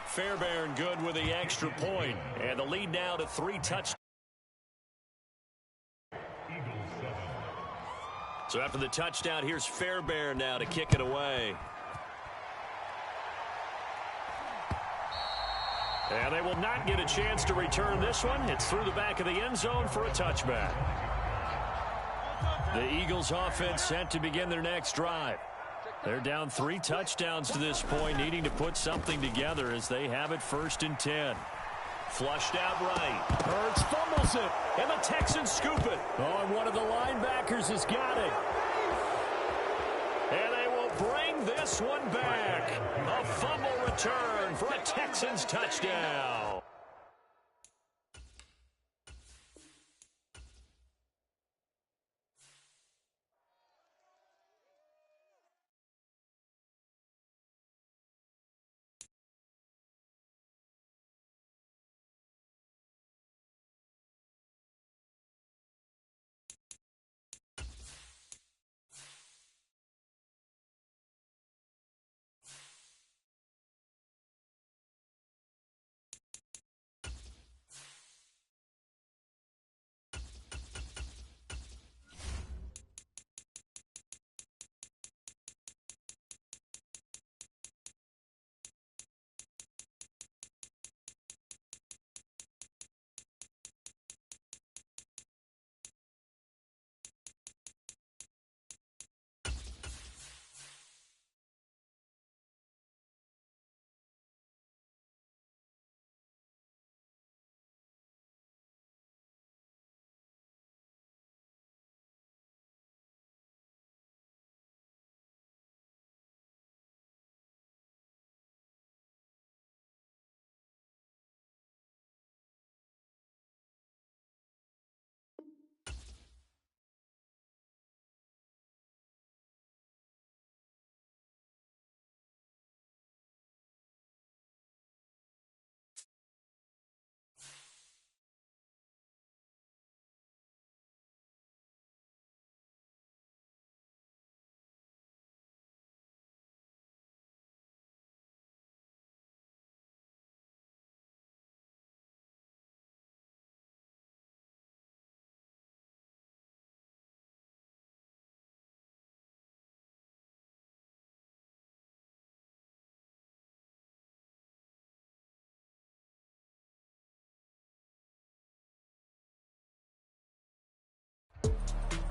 Fairbairn good with the extra point. And the lead now to 3 touchdowns. So after the touchdown, here's Fairbairn now to kick it away. And they will not get a chance to return this one. It's through the back of the end zone for a touchback. The Eagles offense set to begin their next drive. They're down 3 touchdowns to this point, needing to put something together as they have it 1st and 10. Flushed out right. Hurts fumbles it, and the Texans scoop it. Oh, and one of the linebackers has got it. And they will bring this one back. A fumble return for a Texans touchdown.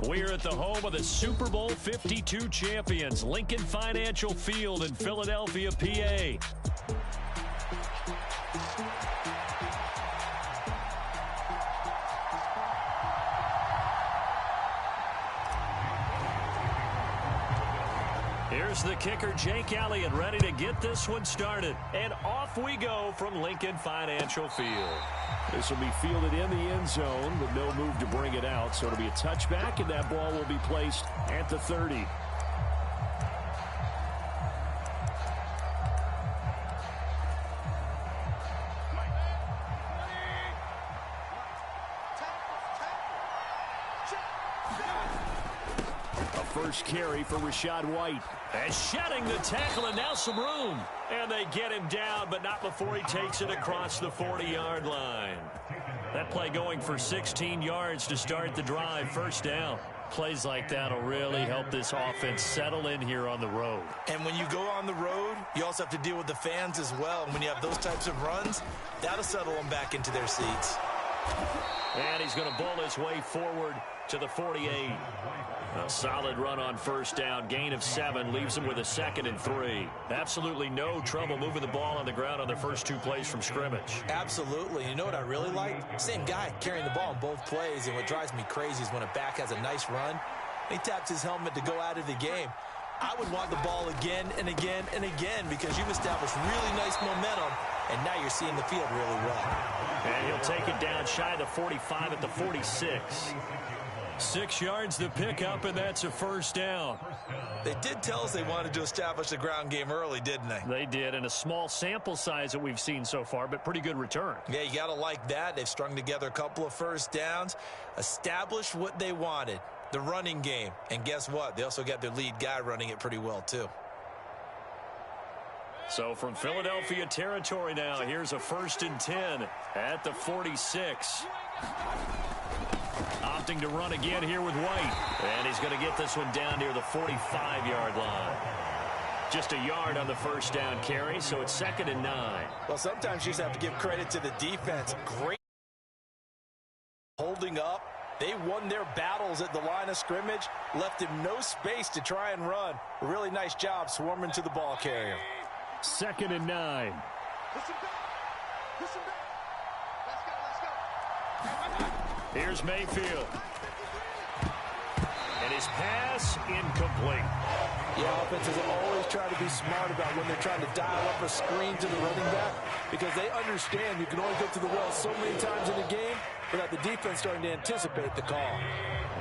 We're at the home of the Super Bowl 52 champions, Lincoln Financial Field in Philadelphia, PA. Here's the kicker, Jake Elliott, ready to get this one started. And off we go from Lincoln Financial Field. This will be fielded in the end zone with no move to bring it out. So it'll be a touchback, and that ball will be placed at the 30. First carry for Rachaad White. And shedding the tackle, and now some room. And they get him down, but not before he takes it across the 40-yard line. That play going for 16 yards to start the drive. First down. Plays like that will really help this offense settle in here on the road. And when you go on the road, you also have to deal with the fans as well. And when you have those types of runs, that'll settle them back into their seats. And he's going to bowl his way forward to the 48. A solid run on first down. Gain of 7 leaves him with a 2nd and 3. Absolutely no trouble moving the ball on the ground on their first 2 plays from scrimmage. Absolutely. You know what I really like? Same guy carrying the ball in both plays. And what drives me crazy is when a back has a nice run, he taps his helmet to go out of the game. I would want the ball again and again and again because you've established really nice momentum, and now you're seeing the field really well. And he'll take it down shy of the 45 at the 46. 6 yards to pick up, and that's a first down. They did tell us they wanted to establish the ground game early, didn't they? They did, and a small sample size that we've seen so far, but pretty good return. Yeah, you got to like that. They've strung together a couple of first downs, established what they wanted, the running game. And guess what? They also got their lead guy running it pretty well, too. So from Philadelphia territory now, here's a 1st and 10 at the 46. Opting to run again here with White. And he's going to get this one down near the 45-yard line. Just a yard on the first down carry, so it's 2nd and 9. Well, sometimes you just have to give credit to the defense. Great holding up. They won their battles at the line of scrimmage, left him no space to try and run. A really nice job swarming to the ball carrier. 2nd and 9. Here's Mayfield. And his pass incomplete. Yeah, offenses always try to be smart about when they're trying to dial up a screen to the running back because they understand you can only go to the well so many times in a game without the defense starting to anticipate the call.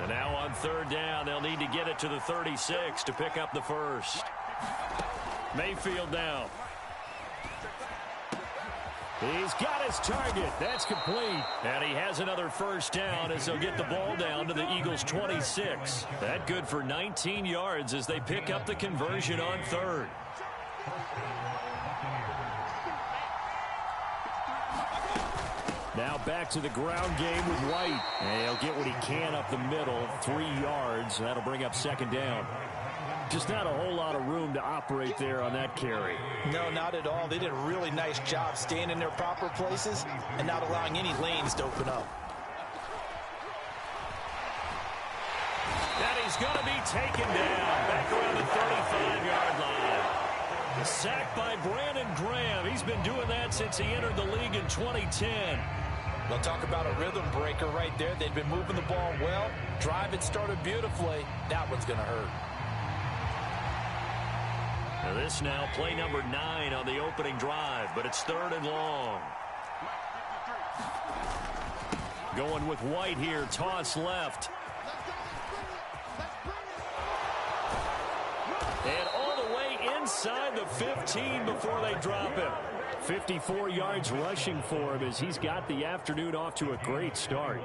And now on 3rd down, they'll need to get it to the 36 to pick up the first. Mayfield now. He's got his target. That's complete. And he has another first down as they'll get the ball down to the Eagles' 26. That good for 19 yards as they pick up the conversion on 3rd. Now back to the ground game with White. And he'll get what he can up the middle. 3 yards. That'll bring up 2nd down. Just not a whole lot of room to operate there on that carry. No, not at all. They did a really nice job staying in their proper places and not allowing any lanes to open up. And he's going to be taken down back around the 35-yard line. Sacked by Brandon Graham. He's been doing that since he entered the league in 2010. They'll talk about a rhythm breaker right there. They've been moving the ball well. Drive it started beautifully. That one's going to hurt. Now this now play number 9 on the opening drive, but it's 3rd and long. Going with White here, toss left. And all the way inside the 15 before they drop him. 54 yards rushing for him as he's got the afternoon off to a great start.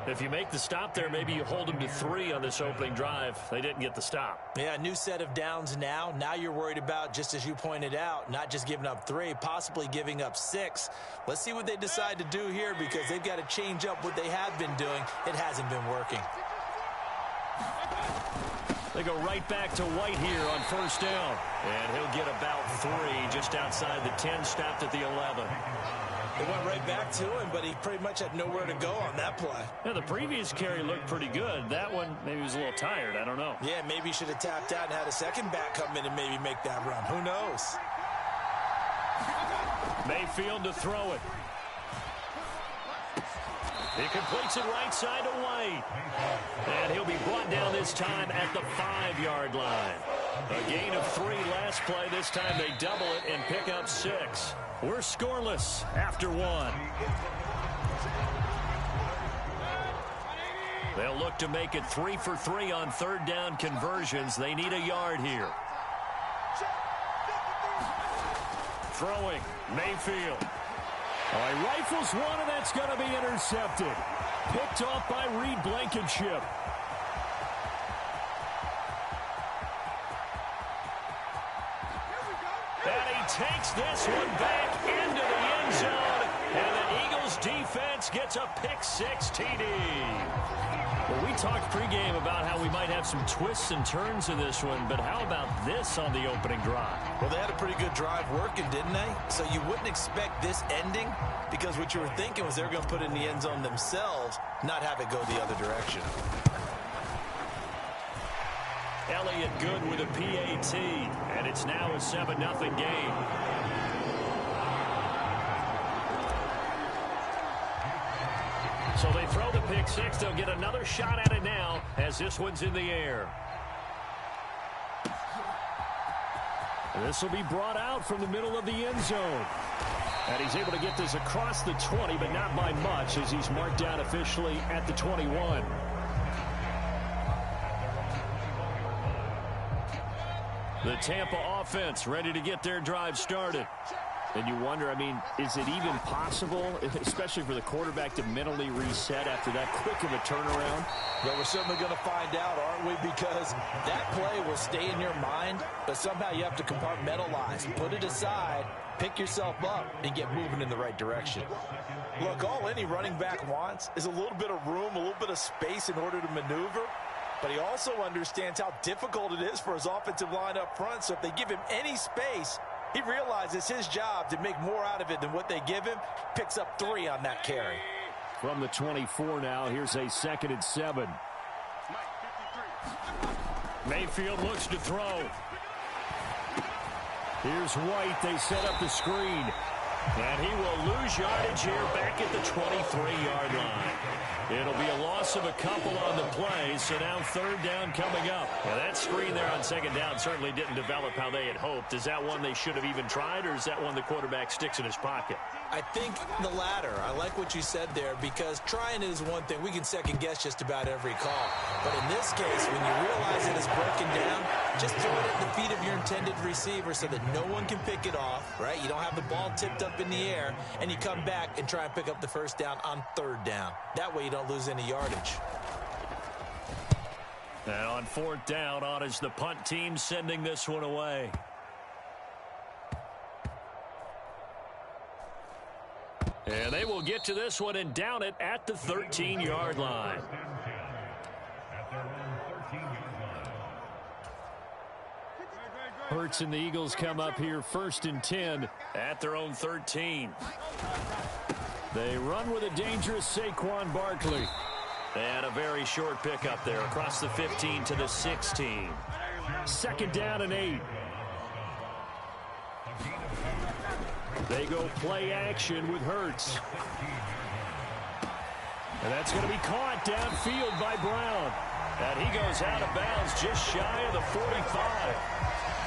If you make the stop there, maybe you hold them to 3 on this opening drive. They didn't get the stop. Yeah, new set of downs now. Now you're worried about, just as you pointed out, not just giving up 3, possibly giving up 6. Let's see what they decide to do here because they've got to change up what they have been doing. It hasn't been working. They go right back to White here on first down. And he'll get about 3 just outside the 10, stopped at the 11. They went right back to him, but he pretty much had nowhere to go on that play. Yeah, the previous carry looked pretty good. That one, maybe he was a little tired. I don't know. Yeah, maybe he should have tapped out and had a second back come in and maybe make that run. Who knows? Mayfield to throw it. He completes it right side to White. And he'll be brought down this time at the 5-yard line. A gain of 3 last play. This time they double it and pick up 6. We're scoreless after 1. They'll look to make it 3 for 3 on third down conversions. They need a yard here. Throwing, Mayfield. He rifles one, and that's going to be intercepted. Picked off by Reed Blankenship. And he takes this one back into the end zone. And the Eagles defense gets a pick-6 TD. Well, we talked pregame about how we might have some twists and turns in this one, but how about this on the opening drive? Well, they had a pretty good drive working, didn't they? So you wouldn't expect this ending, because what you were thinking was they were going to put it in the end zone themselves, not have it go the other direction. Elliott good with a PAT, and it's now a 7-0 game. So they throw the pick-6. They'll get another shot at it now as this one's in the air. This will be brought out from the middle of the end zone. And he's able to get this across the 20, but not by much, as he's marked down officially at the 21. The Tampa offense ready to get their drive started. And you wonder, I mean, is it even possible, especially for the quarterback, to mentally reset after that quick of a turnaround? Well, we're certainly going to find out, aren't we? Because that play will stay in your mind, but somehow you have to compartmentalize, put it aside, pick yourself up, and get moving in the right direction. Look, all any running back wants is a little bit of room, a little bit of space in order to maneuver. But he also understands how difficult it is for his offensive line up front. So if they give him any space, he realizes his job to make more out of it than what they give him. Picks up 3 on that carry. From the 24 now, here's a 2nd and 7. Mayfield looks to throw. Here's White. They set up the screen. And he will lose yardage here back at the 23-yard line. It'll be a loss of a couple on the play, so now third down coming up. Now that screen there on second down certainly didn't develop how they had hoped. Is that one they should have even tried, or is that one the quarterback sticks in his pocket? I think the latter. I like what you said there, because trying it is one thing. We can second guess just about every call. But in this case, when you realize it is broken down, just throw it at the feet of your intended receiver so that no one can pick it off, right? You don't have the ball tipped up in the air, and you come back and try and pick up the first down on third down. That way you don't lose any yardage. And on fourth down, on is the punt team sending this one away. And they will get to this one and down it at the 13-yard line. Hurts and the Eagles come up here 1st and 10 at their own 13. They run with a dangerous Saquon Barkley. And a very short pickup there across the 15 to the 16. 2nd down and 8. They go play action with Hurts. And that's going to be caught downfield by Brown. And he goes out of bounds just shy of the 45.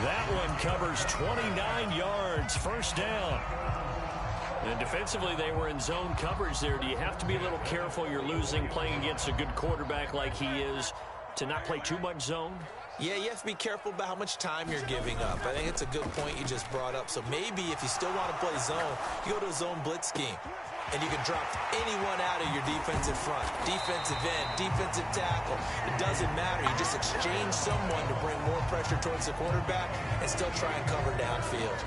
That one covers 29 yards, first down. And defensively, they were in zone coverage there. Do you have to be a little careful? You're losing, playing against a good quarterback like he is, to not play too much zone? Yeah, you have to be careful about how much time you're giving up. I think it's a good point you just brought up. So maybe if you still want to play zone, you go to a zone blitz scheme. And you can drop anyone out of your defensive front. Defensive end, defensive tackle. It doesn't matter. You just exchange someone to bring more pressure towards the quarterback and still try and cover downfield.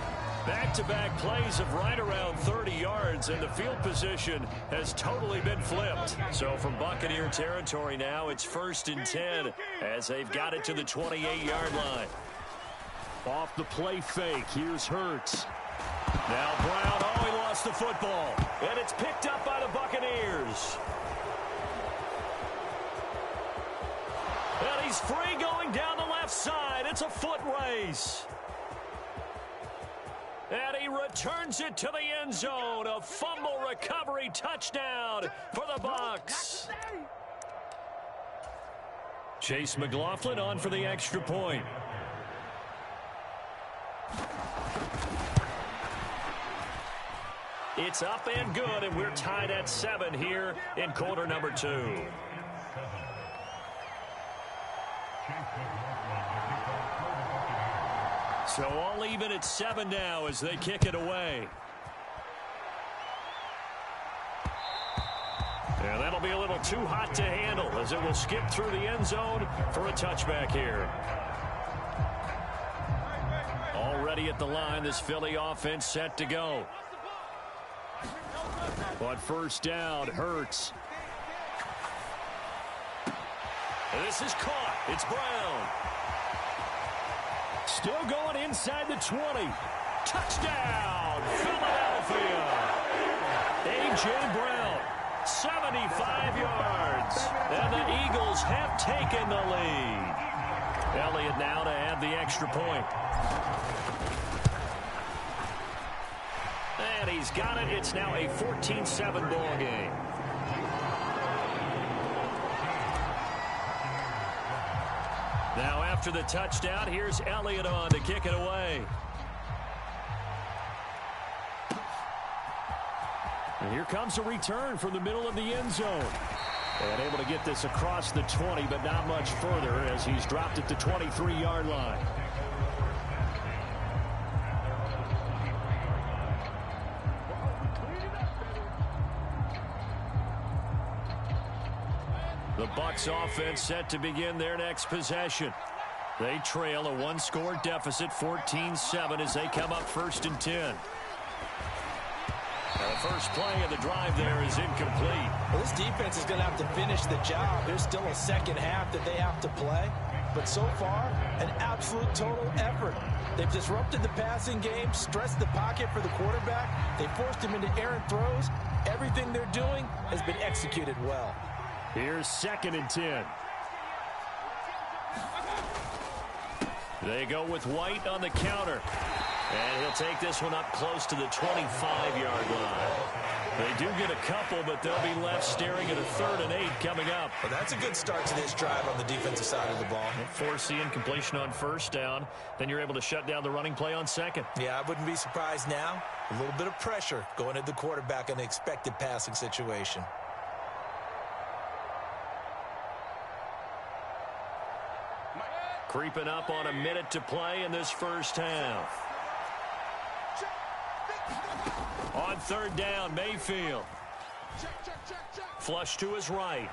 Back-to-back plays of right around 30 yards, and the field position has totally been flipped. So from Buccaneer territory now, it's 1st and 10 as they've got it to the 28-yard line. Off the play fake, here's Hurts. Now Brown, he lost the football. And it's picked up by the Buccaneers. And he's free going down the left side. It's a foot race. And he returns it to the end zone. A fumble recovery touchdown for the Bucs. Chase McLaughlin on for the extra point. It's up and good, and we're tied at 7 here in quarter number 2. So all even at 7 now as they kick it away. And that'll be a little too hot to handle as it will skip through the end zone for a touchback here. Already at the line, this Philly offense set to go. On first down, Hurts. This is caught. It's Brown. Still going inside the 20. Touchdown, Philadelphia. A.J. Brown, 75 yards. And the Eagles have taken the lead. Elliott now to add the extra point. And he's got it. It's now a 14-7 ball game. Now after the touchdown, here's Elliott on to kick it away. And here comes a return from the middle of the end zone. And able to get this across the 20, but not much further as he's dropped it to 23-yard line. The Bucs offense set to begin their next possession. They trail a one-score deficit, 14-7, as they come up 1st and 10. Now the first play of the drive there is incomplete. Well, this defense is going to have to finish the job. There's still a second half that they have to play. But so far, an absolute total effort. They've disrupted the passing game, stressed the pocket for the quarterback. They forced him into errant throws. Everything they're doing has been executed well. Here's 2nd and 10. They go with White on the counter. And he'll take this one up close to the 25-yard line. They do get a couple, but they'll be left staring at a 3rd and 8 coming up. Well, that's a good start to this drive on the defensive side of the ball. Force the incompletion on first down. Then you're able to shut down the running play on 2nd. Yeah, I wouldn't be surprised now. A little bit of pressure going at the quarterback in an expected passing situation. Creeping up on a minute to play in this first half. On 3rd down, Mayfield. Flush to his right.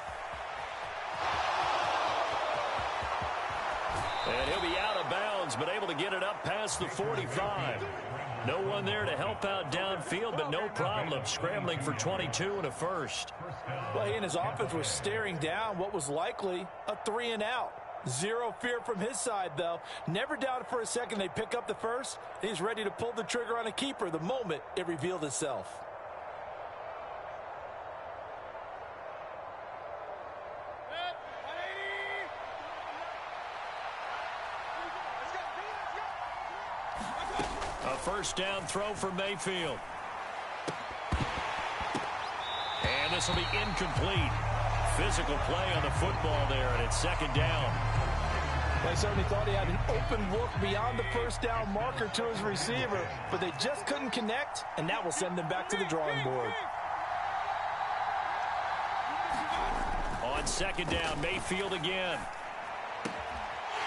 And he'll be out of bounds, but able to get it up past the 45. No one there to help out downfield, but no problem scrambling for 22 and a first. Well, he and his offense were staring down what was likely a 3-and-out. Zero fear from his side, though. Never doubted for a second they pick up the first. He's ready to pull the trigger on a keeper the moment it revealed itself. A first down throw for Mayfield. And this will be incomplete. Physical play on the football there, and it's 2nd down. They certainly thought he had an open look beyond the first down marker to his receiver, but they just couldn't connect, and that will send them back to the drawing board. On 2nd down, Mayfield again.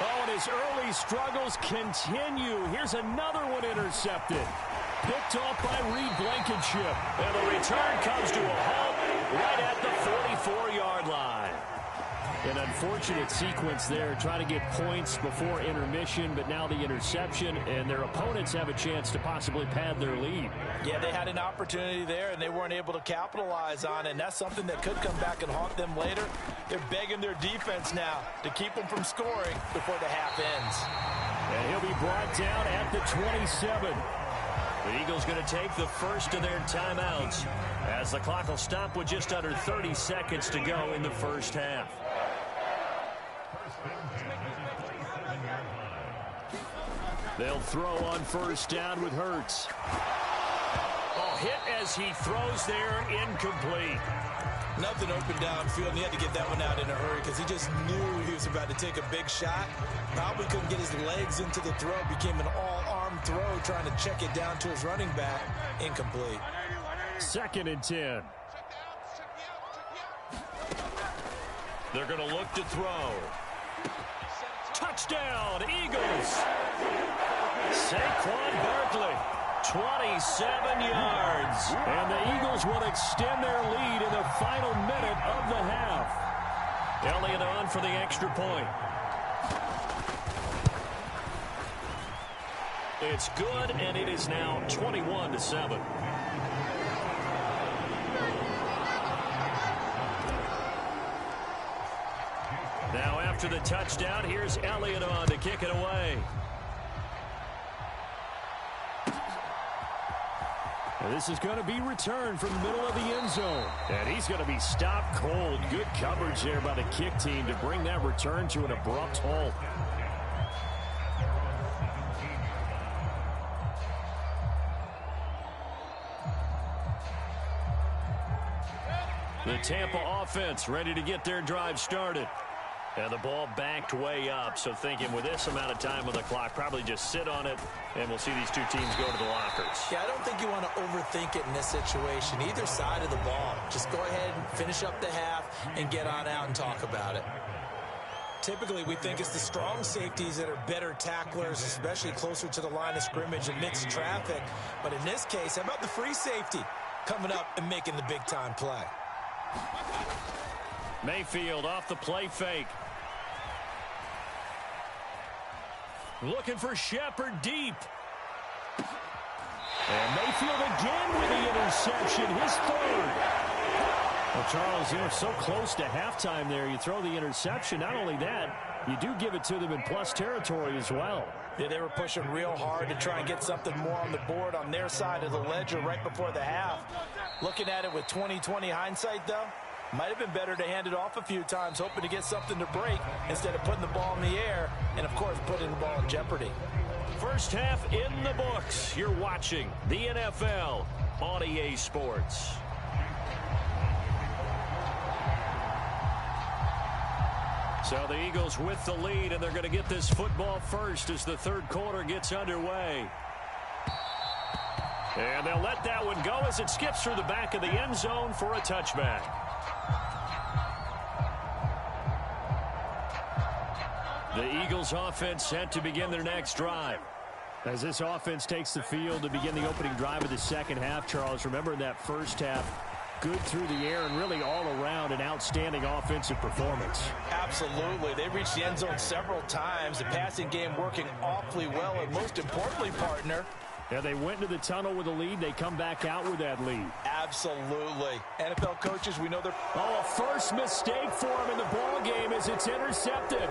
Oh, and his early struggles continue. Here's another one intercepted. Picked off by Reed Blankenship. And the return comes to a halt right at the 44-yard line. An unfortunate sequence there, trying to get points before intermission, but now the interception, and their opponents have a chance to possibly pad their lead. Yeah, they had an opportunity there, and they weren't able to capitalize on it, and that's something that could come back and haunt them later. They're begging their defense now to keep them from scoring before the half ends. And he'll be brought down at the 27. The Eagles going to take the first of their timeouts as the clock will stop with just under 30 seconds to go in the first half. They'll throw on first down with Hurts. Oh, hit as he throws there, incomplete. Nothing open downfield, and he had to get that one out in a hurry because he just knew he was about to take a big shot. Probably couldn't get his legs into the throw. Became an all-arm throw, trying to check it down to his running back. Incomplete. 2nd and 10. They're going to look to throw. Touchdown, Eagles! Saquon Barkley, 27 yards. And the Eagles will extend their lead in the final minute of the half. Elliott on for the extra point. It's good, and it is now 21-7. Now after the touchdown, here's Elliott on to kick it away. And this is going to be returned from the middle of the end zone. And he's going to be stopped cold. Good coverage there by the kick team to bring that return to an abrupt halt. The Tampa offense ready to get their drive started. And the ball backed way up, so thinking with this amount of time on the clock, probably just sit on it, and we'll see these two teams go to the lockers. Yeah, I don't think you want to overthink it in this situation, either side of the ball. Just go ahead and finish up the half and get on out and talk about it. Typically, we think it's the strong safeties that are better tacklers, especially closer to the line of scrimmage amidst traffic. But in this case, how about the free safety coming up and making the big-time play? Mayfield off the play fake. Looking for Shepard deep. And Mayfield again with the interception, his 3rd. Well, Charles, you're so close to halftime there. You throw the interception. Not only that, you do give it to them in plus territory as well. Yeah, they were pushing real hard to try and get something more on the board on their side of the ledger right before the half. Looking at it with 20/20 hindsight, though, might have been better to hand it off a few times, hoping to get something to break instead of putting the ball in the air and, of course, putting the ball in jeopardy. First half in the books. You're watching the NFL on EA Sports. So the Eagles with the lead, and they're going to get this football first as the third quarter gets underway. And they'll let that one go as it skips through the back of the end zone for a touchback. The Eagles offense set to begin their next drive. As this offense takes the field to begin the opening drive of the second half, Charles, remember in that first half, good through the air and really all around an outstanding offensive performance. Absolutely. They reached the end zone several times. The passing game working awfully well, and most importantly, partner, yeah, they went into the tunnel with a lead. They come back out with that lead. Absolutely. NFL coaches, we know they're... Oh, a first mistake for him in the ball game as it's intercepted.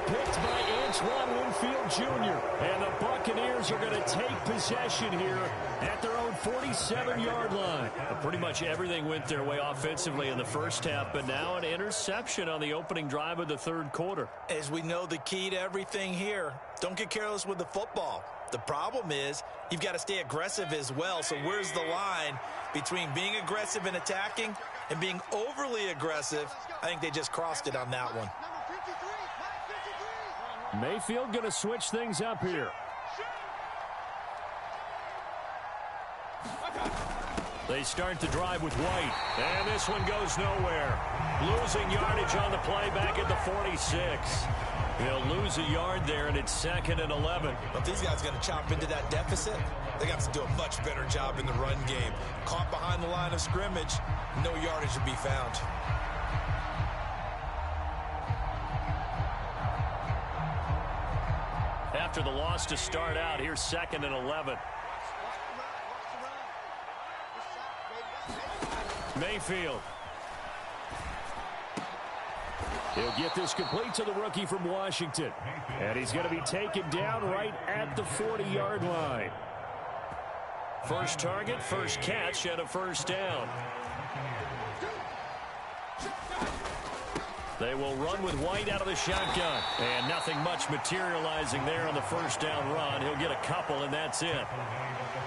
Picked by Antoine Winfield Jr. And the Buccaneers are going to take possession here at their own 47-yard line. Pretty much everything went their way offensively in the first half, but now an interception on the opening drive of the third quarter. As we know, the key to everything here, don't get careless with the football. The problem is you've got to stay aggressive as well. So where's the line between being aggressive and attacking and being overly aggressive? I think they just crossed it on that one. Mayfield going to switch things up here. They start the drive with White, and this one goes nowhere. Losing yardage on the play back at the 46. They'll lose a yard there, and it's 2nd and 11. If these guys are going to chop into that deficit, they got to do a much better job in the run game. Caught behind the line of scrimmage, no yardage to be found. after the loss to start out. Here's 2nd and 11. Mayfield. He'll get this complete to the rookie from Washington. And he's going to be taken down right at the 40-yard line. First target, first catch, and a first down. They will run with White out of the shotgun. And nothing much materializing there on the first down run. He'll get a couple, and that's it.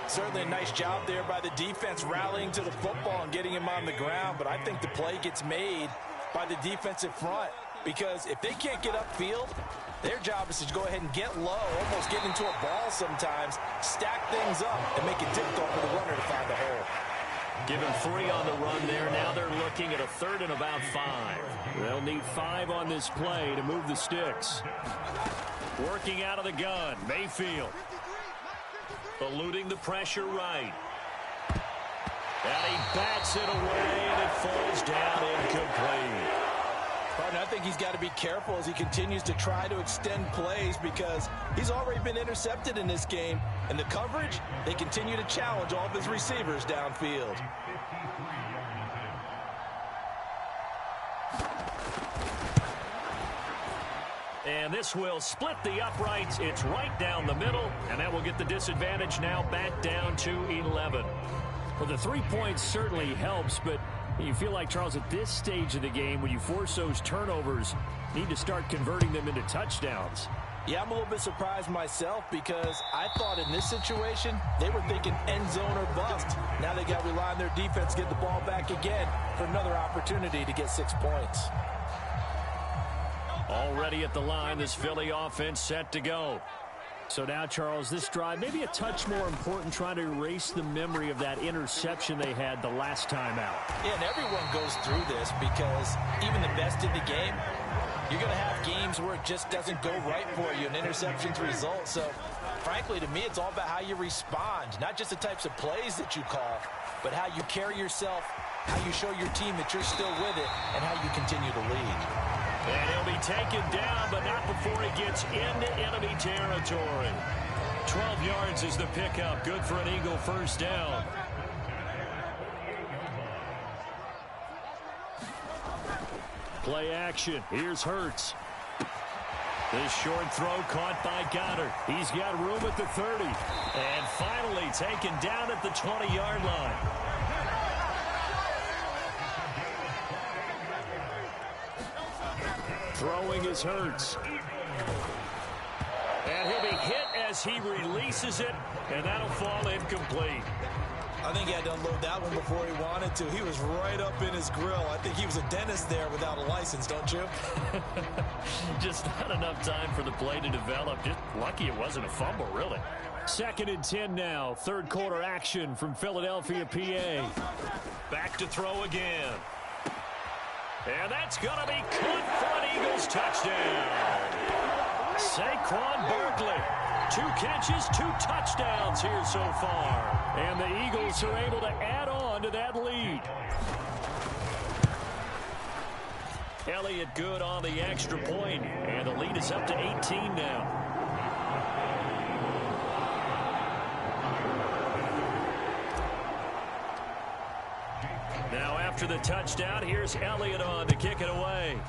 Certainly a nice job there by the defense rallying to the football and getting him on the ground. But I think the play gets made by the defensive front, because if they can't get upfield, their job is to go ahead and get low, almost get into a ball sometimes, stack things up, and make it difficult for the runner to find the hole. Give him 3 on the run there. Now they're looking at a 3rd and about 5. They'll need 5 on this play to move the sticks. Working out of the gun, Mayfield. Eluding the pressure right. And he bats it away, and it falls down incomplete. Partner, I think he's got to be careful as he continues to try to extend plays, because he's already been intercepted in this game. And the coverage, they continue to challenge all of his receivers downfield. And this will split the uprights. It's right down the middle, and that will get the disadvantage now back down to 11. Well, the 3 points certainly helps, but you feel like, Charles, at this stage of the game, when you force those turnovers, you need to start converting them into touchdowns. Yeah, I'm a little bit surprised myself, because I thought in this situation they were thinking end zone or bust. Now they got to rely on their defense to get the ball back again for another opportunity to get 6 points. Already at the line, this Philly offense set to go. So now, Charles, this drive maybe a touch more important, trying to erase the memory of that interception they had the last time out. Yeah, and everyone goes through this, because even the best in the game, you're going to have games where it just doesn't go right for you, and interceptions result. So, frankly, to me, it's all about how you respond, not just the types of plays that you call, but how you carry yourself, how you show your team that you're still with it, and how you continue to lead. And he'll be taken down, but not before he gets into enemy territory. 12 yards is the pickup. Good for an Eagle first down. Play action. Here's Hurts. This short throw caught by Goddard. He's got room at the 30. And finally taken down at the 20-yard line. Throwing is Hurts. And he'll be hit as he releases it, and that'll fall incomplete. I think he had to unload that one before he wanted to. He was right up in his grill. I think he was a dentist there without a license, don't you? Just not enough time for the play to develop. Just lucky it wasn't a fumble, really. 2nd and 10 now. 3rd quarter action from Philadelphia, PA. Back to throw again. And that's going to be caught for an Eagles touchdown. Saquon Barkley. 2 catches, 2 touchdowns here so far. And the Eagles are able to add on to that lead. Elliott good on the extra point, and the lead is up to 18 now. Now after the touchdown, here's Elliott on to kick it away.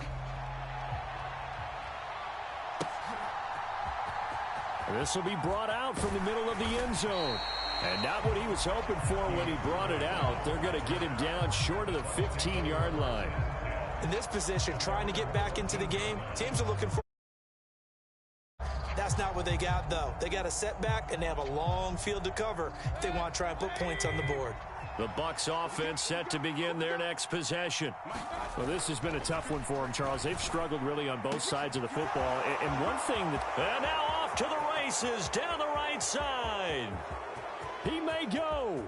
This will be brought out from the middle of the end zone. And not what he was hoping for when he brought it out. They're going to get him down short of the 15-yard line. In this position, trying to get back into the game, teams are looking for... That's not what they got, though. They got a setback, and they have a long field to cover if they want to try and put points on the board. The Bucs offense set to begin their next possession. Well, this has been a tough one for them, Charles. They've struggled really on both sides of the football. And one thing that... And now off to the races down the right side. He may go.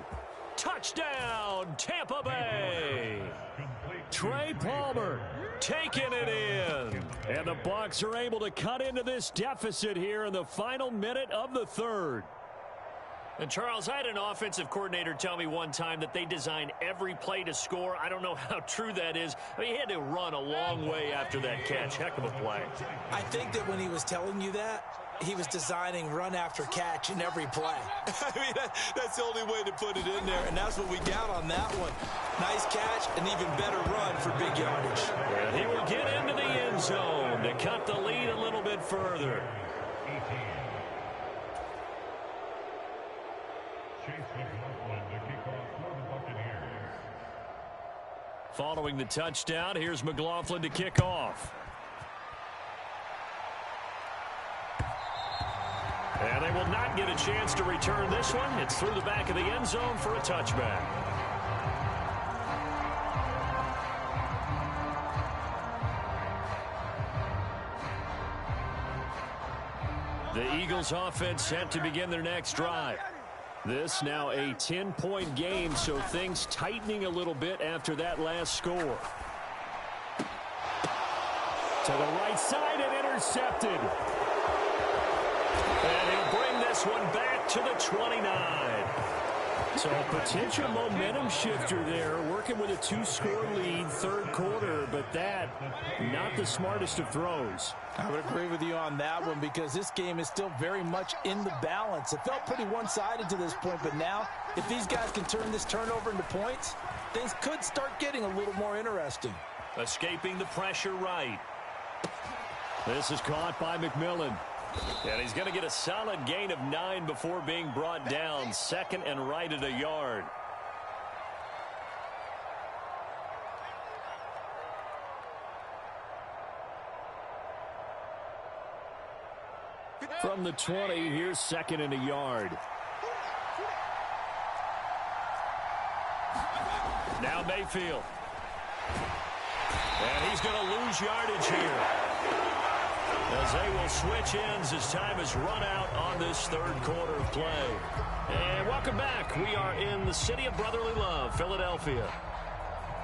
Touchdown, Tampa Bay. Trey Palmer taking it in. And the Bucs are able to cut into this deficit here in the final minute of the 3rd. And, Charles, I had an offensive coordinator tell me one time that they design every play to score. I don't know how true that is. I mean, he had to run a long way after that catch. Heck of a play. I think that when he was telling you that, he was designing run after catch in every play. I mean, that's the only way to put it in there, and that's what we got on that one. Nice catch, an even better run for big yardage. And he will get into the end zone to cut the lead a little bit further. Following the touchdown, here's McLaughlin to kick off. And they will not get a chance to return this one. It's through the back of the end zone for a touchback. The Eagles offense set to begin their next drive. This now a 10-point game, so things tightening a little bit after that last score. To the right side and intercepted. And he'll bring this one back to the 29. So a potential momentum shifter there, working with a 2-score lead, third quarter, but that, not the smartest of throws. I would agree with you on that one because this game is still very much in the balance. It felt pretty one-sided to this point, but now, if these guys can turn this turnover into points, things could start getting a little more interesting. Escaping the pressure right. This is caught by McMillan. And he's going to get a solid gain of 9 before being brought down. Second and right at a yard. From the 20, here's second and a yard. Now Mayfield. And he's going to lose yardage here, as they will switch ends as time has run out on this third quarter of play. And welcome back. We are in the city of brotherly love, Philadelphia.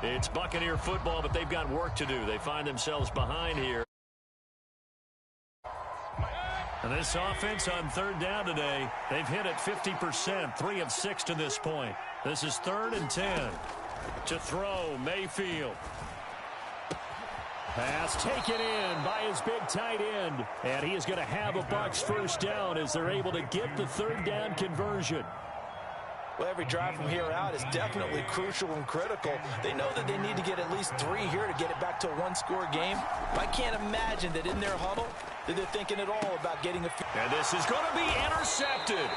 It's Buccaneer football, but they've got work to do. They find themselves behind here. And this offense on third down today, they've hit it 50%, 3 of 6 to this point. This is 3rd and 10. To throw, Mayfield. Pass taken in by his big tight end. And he is going to have a Bucs first down as they're able to get the third down conversion. Well, every drive from here out is definitely crucial and critical. They know that they need to get at least 3 here to get it back to a 1-score game. I can't imagine that in their huddle that they're thinking at all about getting a few. And this is going to be intercepted.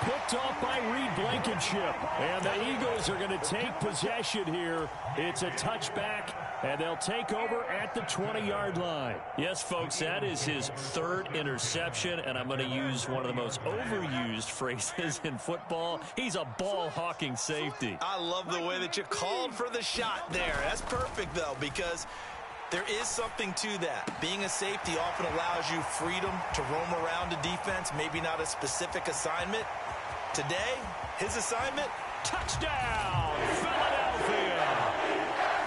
Picked off by Reed Blankenship. And the Eagles are going to take possession here. It's a touchback, and they'll take over at the 20-yard line. Yes, folks, that is his 3rd interception, and I'm going to use one of the most overused phrases in football. He's a ball-hawking safety. I love the way that you called for the shot there. That's perfect, though, because there is something to that. Being a safety often allows you freedom to roam around a defense, maybe not a specific assignment. Today, his assignment, touchdown, Philadelphia.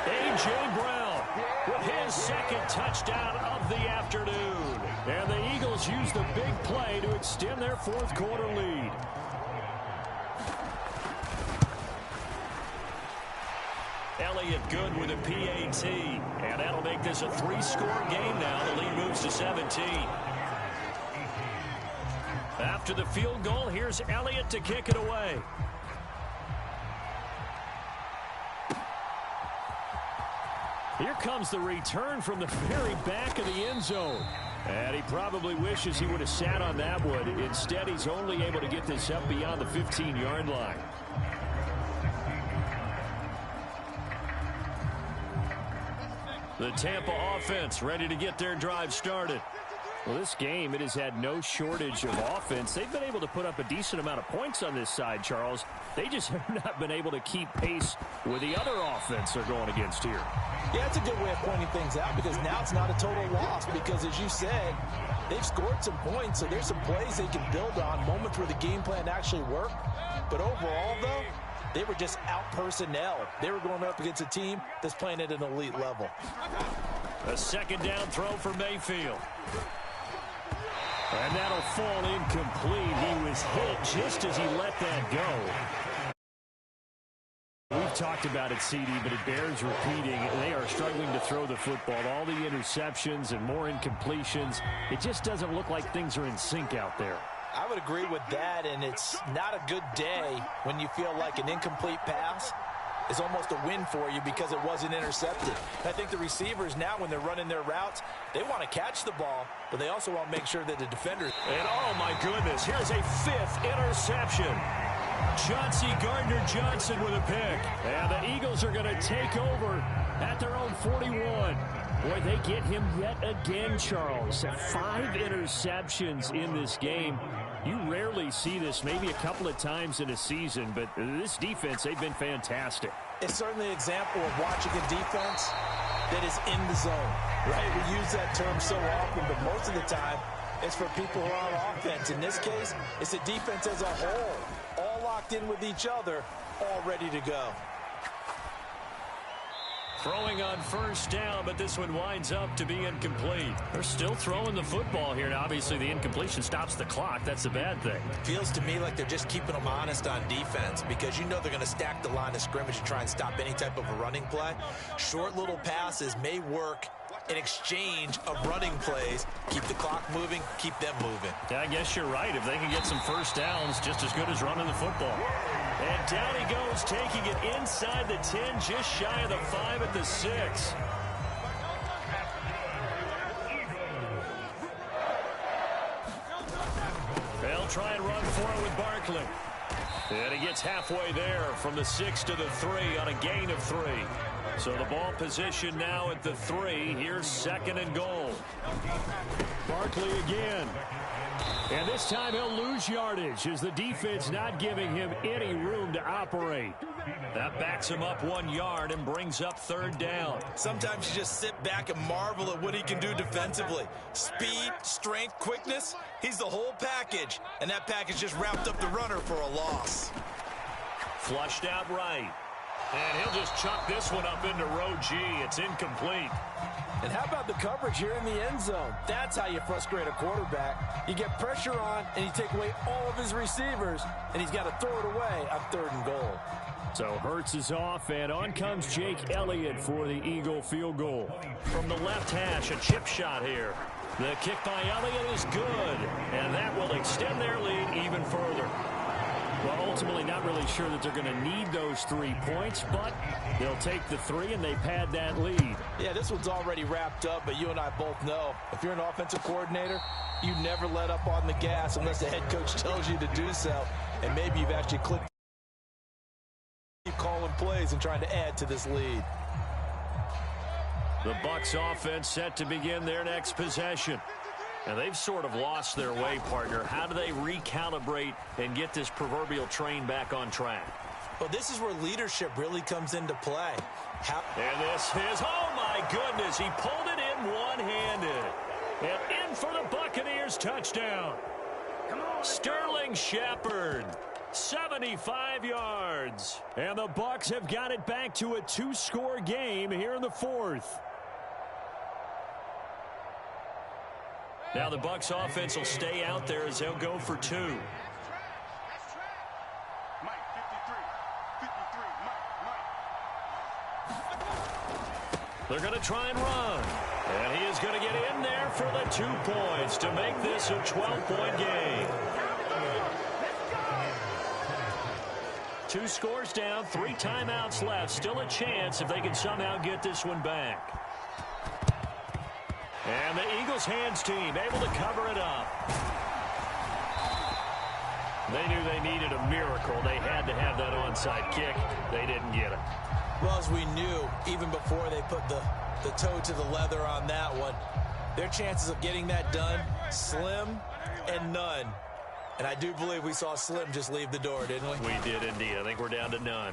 A.J. Brown with his 2nd touchdown of the afternoon. And the Eagles use the big play to extend their 4th quarter lead. Elliott good with a PAT. And that'll make this a 3-score game now. The lead moves to 17. After the field goal, here's Elliott to kick it away. Here comes the return from the very back of the end zone. And he probably wishes he would have sat on that one. Instead, he's only able to get this up beyond the 15-yard line. The Tampa offense ready to get their drive started. Well, this game, it has had no shortage of offense. They've been able to put up a decent amount of points on this side, Charles. They just have not been able to keep pace with the other offense they're going against here. Yeah, it's a good way of pointing things out because now it's not a total loss because, as you said, they've scored some points, so there's some plays they can build on, moments where the game plan actually worked. But overall, though, they were just out personnel. They were going up against a team that's playing at an elite level. A 2nd down throw for Mayfield. And that'll fall incomplete. He was hit just as he let that go. We've We've talked about it, CD, but it bears repeating. They are struggling to throw the football. All the interceptions and more incompletions. It just doesn't look like things are in sync out there. I would agree with that, and it's not a good day when you feel like an incomplete pass is almost a win for you because it wasn't intercepted. I think the receivers now, when they're running their routes, they want to catch the ball, but they also want to make sure that the defender... And oh my goodness, here's a 5th interception. Chauncey Gardner-Johnson with a pick. And the Eagles are going to take over at their own 41. Boy, they get him yet again, Charles. 5 interceptions in this game. You rarely see this, maybe a couple of times in a season, but this defense, they've been fantastic. It's certainly an example of watching a defense that is in the zone, right? We use that term so often, but most of the time, it's for people who are on offense. In this case, it's a defense as a whole, all locked in with each other, all ready to go. Throwing on first down, but this one winds up to be incomplete. They're still throwing the football here, and obviously the incompletion stops the clock. That's a bad thing. Feels to me like they're just keeping them honest on defense because you know they're going to stack the line of scrimmage and try and stop any type of a running play. Short little passes may work in exchange of running plays. Keep the clock moving, keep them moving. Yeah, I guess you're right. If they can get some first downs, just as good as running the football. And down he goes, taking it inside the 10, just shy of the 5 at the 6. They'll try and run for it with Barkley. And he gets halfway there from the 6 to the 3 on a gain of 3. So the ball position now at the 3. Here's 2nd and goal. Barkley again. And this time he'll lose yardage as the defense not giving him any room to operate. That backs him up 1 yard and brings up 3rd down. Sometimes you just sit back and marvel at what he can do defensively. Speed, strength, quickness, he's the whole package. And that package just wrapped up the runner for a loss. Flushed out right. And he'll just chuck this one up into row G. It's incomplete. And how about the coverage here in the end zone? That's how you frustrate a quarterback. You get pressure on, and you take away all of his receivers, and he's got to throw it away on 3rd and goal. So Hurts is off, and on comes Jake Elliott for the Eagle field goal. From the left hash, a chip shot here. The kick by Elliott is good, and that will extend their lead even further. Well, ultimately not really sure that they're going to need those 3 points, but they'll take the 3 and they pad that lead. Yeah, this one's already wrapped up, but you and I both know if you're an offensive coordinator, you never let up on the gas unless the head coach tells you to do so. And maybe you've actually clicked calling plays and trying to add to this lead. The Bucs offense set to begin their next possession. Now, they've sort of lost their way, partner. How do they recalibrate and get this proverbial train back on track? Well, this is where leadership really comes into play. And this is, oh my goodness, he pulled it in one-handed. And in for the Buccaneers touchdown. Sterling Shepard, 75 yards. And the Bucs have got it back to a 2-score game here in the 4th. Now the Bucs offense will stay out there as they'll go for 2. They're going to try and run. And he is going to get in there for the 2 points to make this a 12-point game. 2 scores down, 3 timeouts left. Still a chance if they can somehow get this one back. And the Eagles hands team able to cover it up. They knew they needed a miracle. They had to have that onside kick. They didn't get it. Well, as we knew, even before they put the toe to the leather on that one, their chances of getting that done, slim and none. And I do believe we saw Slim just leave the door, didn't we? We did indeed. I think we're down to none.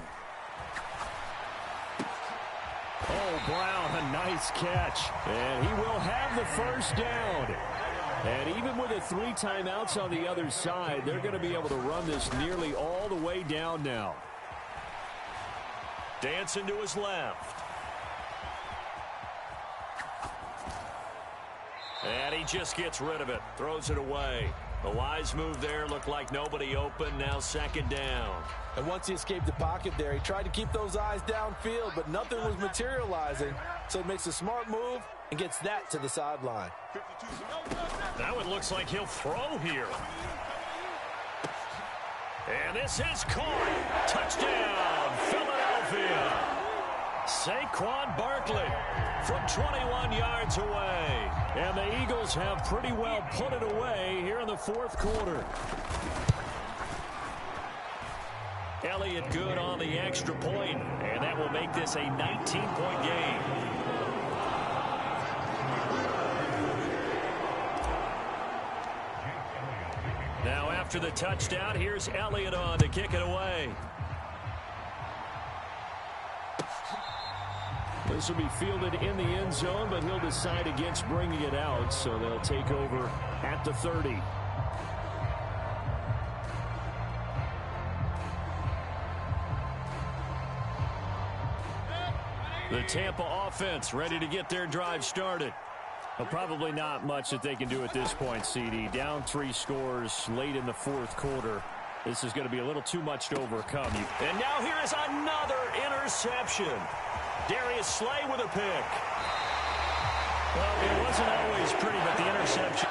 Oh, Brown, a nice catch. And he will have the first down. And even with the 3 timeouts on the other side, they're going to be able to run this nearly all the way down now. Dancing to his left. And he just gets rid of it. Throws it away. A wise move there. Looked like nobody open. Now second down. And once he escaped the pocket there, he tried to keep those eyes downfield, but nothing was materializing. So he makes a smart move and gets that to the sideline. That one looks like he'll throw here. And this is caught. Touchdown, Philadelphia. Saquon Barkley from 21 yards away. And the Eagles have pretty well put it away here in the fourth quarter. Elliott good on the extra point, and that will make this a 19-point game. Now after the touchdown, here's Elliott on to kick it away. This will be fielded in the end zone, but he'll decide against bringing it out, so they'll take over at the 30. The Tampa offense ready to get their drive started. Well, probably not much that they can do at this point, CD. Down 3 scores late in the fourth quarter. This is going to be a little too much to overcome. And now here is another interception. Darius Slay with a pick. Well, it wasn't always pretty, but the interception